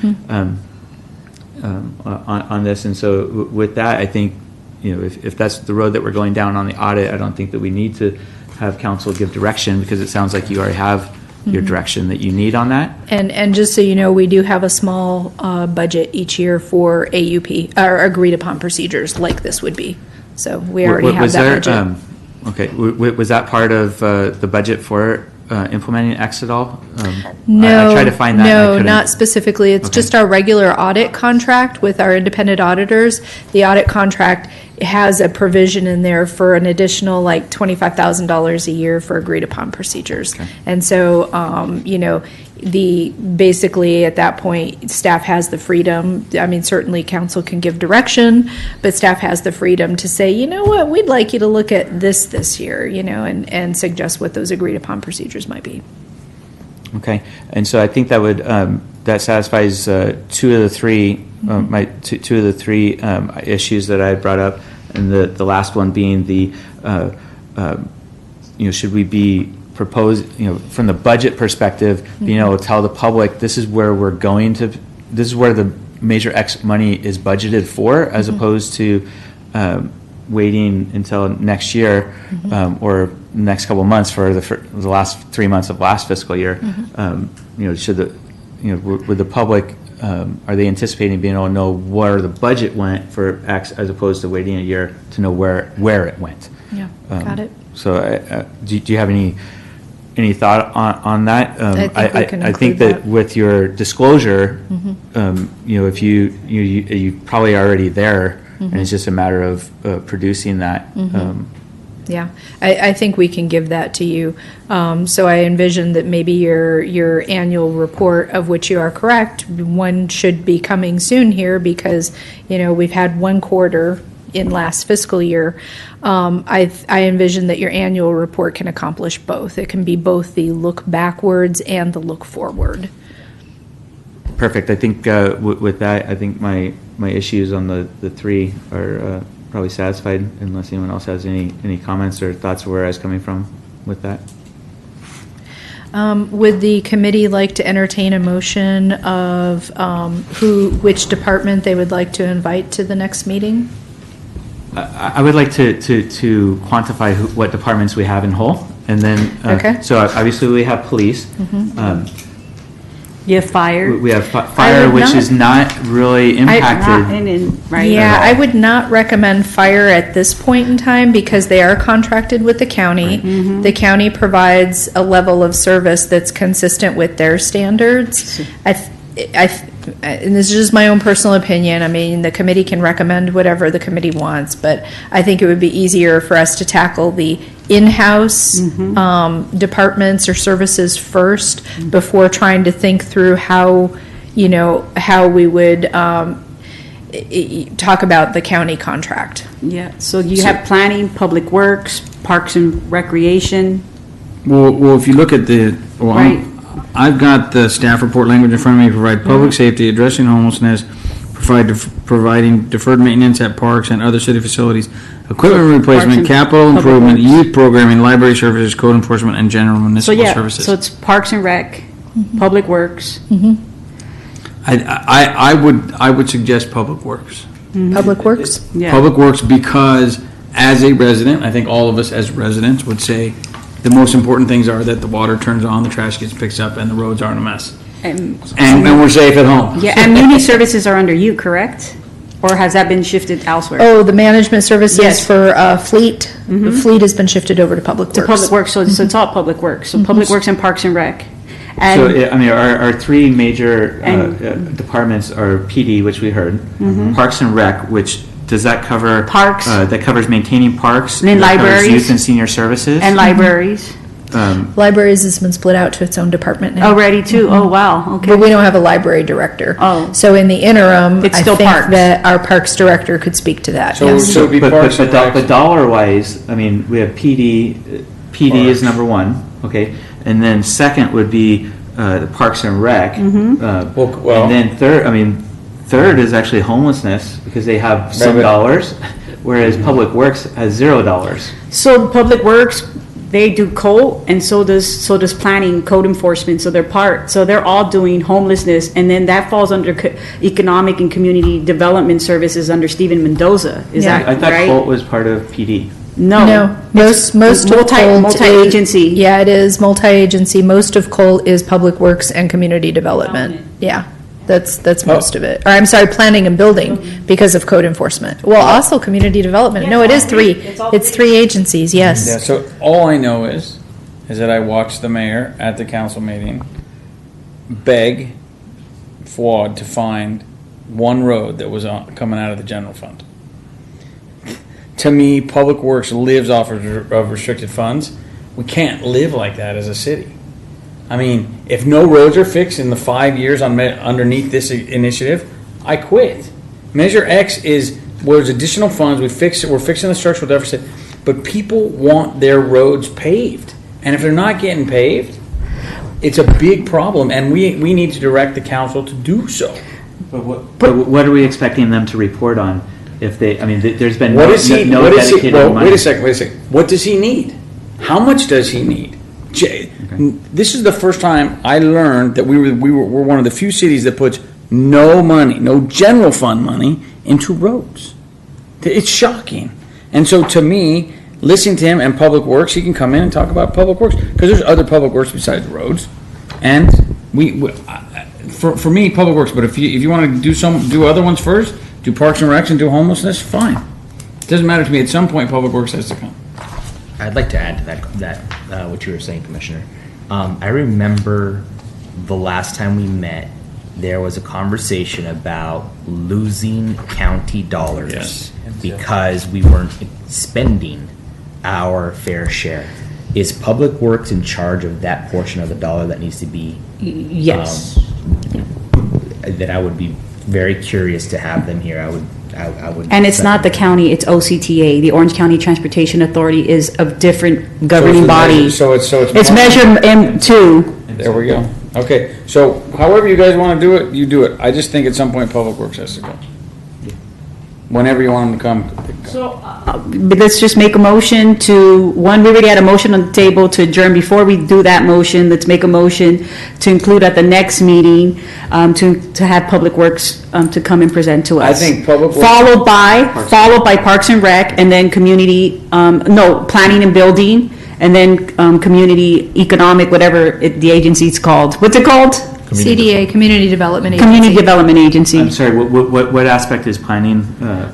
on this. And so with that, I think, if that's the road that we're going down on the audit, I don't think that we need to have council give direction, because it sounds like you already have your direction that you need on that.
And just so you know, we do have a small budget each year for AUP, or agreed upon procedures like this would be. So we already have that budget.
Okay, was that part of the budget for implementing X at all?
No,
I tried to find that.
No, not specifically. It's just our regular audit contract with our independent auditors. The audit contract has a provision in there for an additional like $25,000 a year for agreed upon procedures.
Okay.
And so, basically at that point, staff has the freedom. I mean, certainly council can give direction, but staff has the freedom to say, you know what, we'd like you to look at this year, and suggest what those agreed upon procedures might be.
Okay, and so I think that would that satisfies two of the three two of the three issues that I had brought up, and the last one being the should we be proposed from the budget perspective, being able to tell the public this is where we're going to, this is where the Measure X money is budgeted for, as opposed to waiting until next year or next couple of months for the last 3 months of last fiscal year. Should the with the public, are they anticipating being able to know where the budget went for X, as opposed to waiting a year to know where it went?
Yeah, got it.
So do you have any thought on that?
I
think that with your disclosure, if you probably already there, and it's just a matter of producing that.
Yeah, I think we can give that to you. So I envision that maybe your annual report, of which you are correct, one should be coming soon here, because we've had one quarter in last fiscal year. I envision that your annual report can accomplish both. It can be both the look backwards and the look forward.
Perfect. I think with that, I think my issues on the three are probably satisfied, unless anyone else has any comments or thoughts where I was coming from with that.
Would the committee like to entertain a motion of which department they would like to invite to the next meeting?
I would like to quantify what departments we have in whole, and then
Okay.
So obviously we have police.
You have fire?
We have fire,
would
which
not-
is not really
Not
impacted.
right?
Yeah, I would not recommend fire at this point in time because they are contracted with the county. The county provides a level of service that's consistent with their standards. And this is just my own personal opinion. I mean, the committee can recommend whatever the committee wants, but I think it would be easier for us to tackle the in-house departments or services first before trying to think through how, how we would talk about the county contract.
Yeah, so you have planning, public works, parks and recreation,
Well, if you look at the,
right?
I've got the staff report language in front of me, provide public safety, addressing homelessness, providing deferred maintenance at parks and other city facilities, equipment replacement,
and
capital
public
improvement,
works.
youth programming, library services, code enforcement, and general
So
municipal
yeah,
services.
so it's parks and rec, public works.
I would suggest public works.
Public Works?
Yeah.
Public Works, because as a resident, I think all of us as residents would say, the most important things are that the water turns on, the trash gets picked up, and the roads aren't a mess.
And
And we're safe at home.
yeah, and community services are under you, correct? Or has that been shifted elsewhere?
Oh, the management services
Yes.
for fleet? The fleet has been shifted over to Public Works.
To public works, so it's all public works, so public works and parks and rec.
So,
And,
I mean, our three major
And-
departments are PD, which we heard, Parks and Rec, which, does that cover?
Parks.
That covers maintaining parks.
And then
that covers
libraries.
Youth and senior services.
and libraries,
Libraries has been split out to its own department now.
already too, oh, wow,
But
okay.
we don't have a library director.
Oh.
So in the interim,
It's
I
still
think
parks.
that our parks director could speak to that,
So-
yes.
so it'd be
But
Parks and Recs.
dollar-wise, I mean, we have PD is number one, okay? And then second would be the Parks and Rec.
Well-
And then third is actually homelessness, because they have some
but-
dollars, whereas Public Works has $0.
So public works, they do code, and so does planning, code enforcement, so they're all doing homelessness, and then that falls under economic and community development services under Stephen Mendoza, is
Yeah.
that
I thought
right?
Colt was part of PD.
No, most of Colt is-
multi-agency.
Yeah, it is multi-agency. Most of Colt is Public Works and Community Development. Yeah, that's most of it. Or I'm sorry, planning and building because of code enforcement. Well, also community development. No, it is three. It's three agencies, yes.
Yeah, so all I know is that I watched the mayor at the council meeting beg Fuad to find one road that was coming out of the general fund. To me, Public Works lives off of restricted funds. We can't live like that as a city. I mean, if no roads are fixed in the 5 years underneath this initiative, I quit. Measure X is where there's additional funds, we're fixing the structural deficit, but people want their roads paved. And if they're not getting paved, it's a big problem, and we need to direct the council to do so.
But what are we expecting them to report on if they, I mean, there's been
What
no
is he,
no
what is he,
dedicated
well,
money.
wait a second. What does he need? How much does he need? This is the first time I learned that we're one of the few cities that puts no money, no general fund money into roads. It's shocking. And so to me, listening to him and Public Works, he can come in and talk about Public Works, because there's other Public Works besides roads. And for me, Public Works, but if you want to do other ones first, do Parks and Recs and do homelessness, fine. It doesn't matter to me. At some point, Public Works has to come.
I'd like to add to that what you were saying, Commissioner. I remember the last time we met, there was a conversation about losing county dollars
Yes.
because we weren't spending our fair share. Is Public Works in charge of that portion of the dollar that needs to be?
Yes.
That I would be very curious to have them here. I would.
And it's not the county, it's OCTA, the Orange County Transportation Authority is a different governing body.
So it's
It's Measure M2.
There we go. Okay, so however you guys want to do it, you do it. I just think at some point Public Works has to go. Whenever you want them to come.
So, but let's just make a motion to, we already had a motion on the table to adjourn. Before we do that motion, let's make a motion to include at the next meeting, to have Public Works, to come and present to us.
I think Public Works.
Followed by Parks and Rec, and then community, planning and building, and then, community economic, whatever the agency's called. What's it called?
CDA, Community Development Agency.
Community Development Agency.
I'm sorry, what aspect is planning?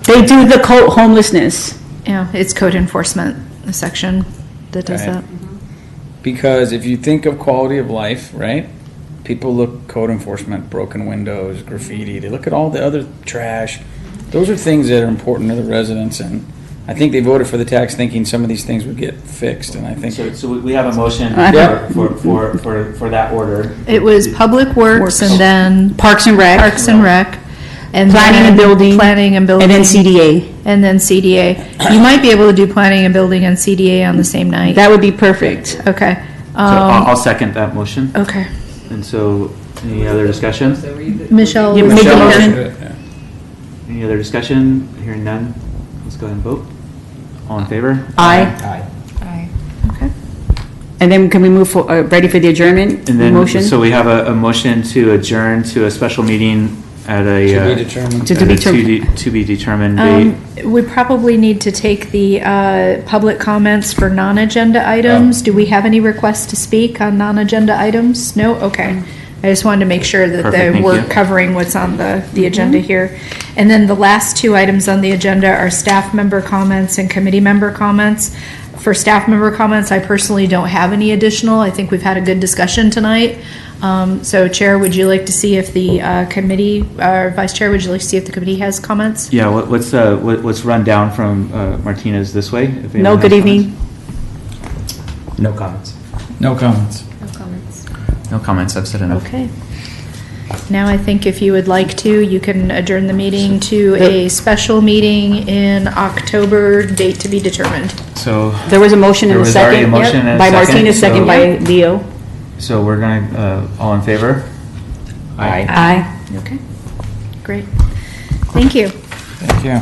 They do the homelessness.
Yeah, it's code enforcement, the section that does
Right.
that.
Because if you think of quality of life, right? People look code enforcement, broken windows, graffiti, they look at all the other trash. Those are things that are important to the residents, and I think they voted for the tax thinking some of these things would get fixed, and I think.
So we have a motion
Yeah.
for that order.
It was Public Works and then
Parks and Rec.
Parks and Rec. And
Planning and
then
Building.
Planning and Building.
And then CDA.
And then CDA. You might be able to do Planning and Building and CDA on the same night.
That would be perfect.
Okay.
So I'll second that motion.
Okay.
And so, any other discussion?
Michelle.
You
was
make the
second.
motion.
Any other discussion? Hearing none, let's go ahead and vote. All in favor?
Aye.
Okay.
And then can we move, ready for the adjournment
And then,
motion?
so we have a motion to adjourn to a special meeting at a.
To be determined.
To
at
be
a
determined.
to be determined date.
We probably need to take the public comments for non-agenda items. Do we have any requests to speak on non-agenda items? No? Okay. I just wanted to make sure that
Perfect, thank
we're
you.
covering what's on the agenda here. And then the last two items on the agenda are staff member comments and committee member comments. For staff member comments, I personally don't have any additional. I think we've had a good discussion tonight. So Chair, would you like to see if the committee, or Vice Chair, would you like to see if the committee has comments?
Yeah, what's run down from Martinez this way? if
No,
anyone
good
has
evening.
No comments.
No comments.
comments? No comments, I've said enough.
Okay. Now I think if you would like to, you can adjourn the meeting to a special meeting in October, date to be determined.
So,
There was a motion
There
and a
was already a
second.
motion and a
By
second,
Martinez, second
so-
by Leo.
so we're gonna, all in favor?
Aye.
Okay. Great. Thank you.
Thank you.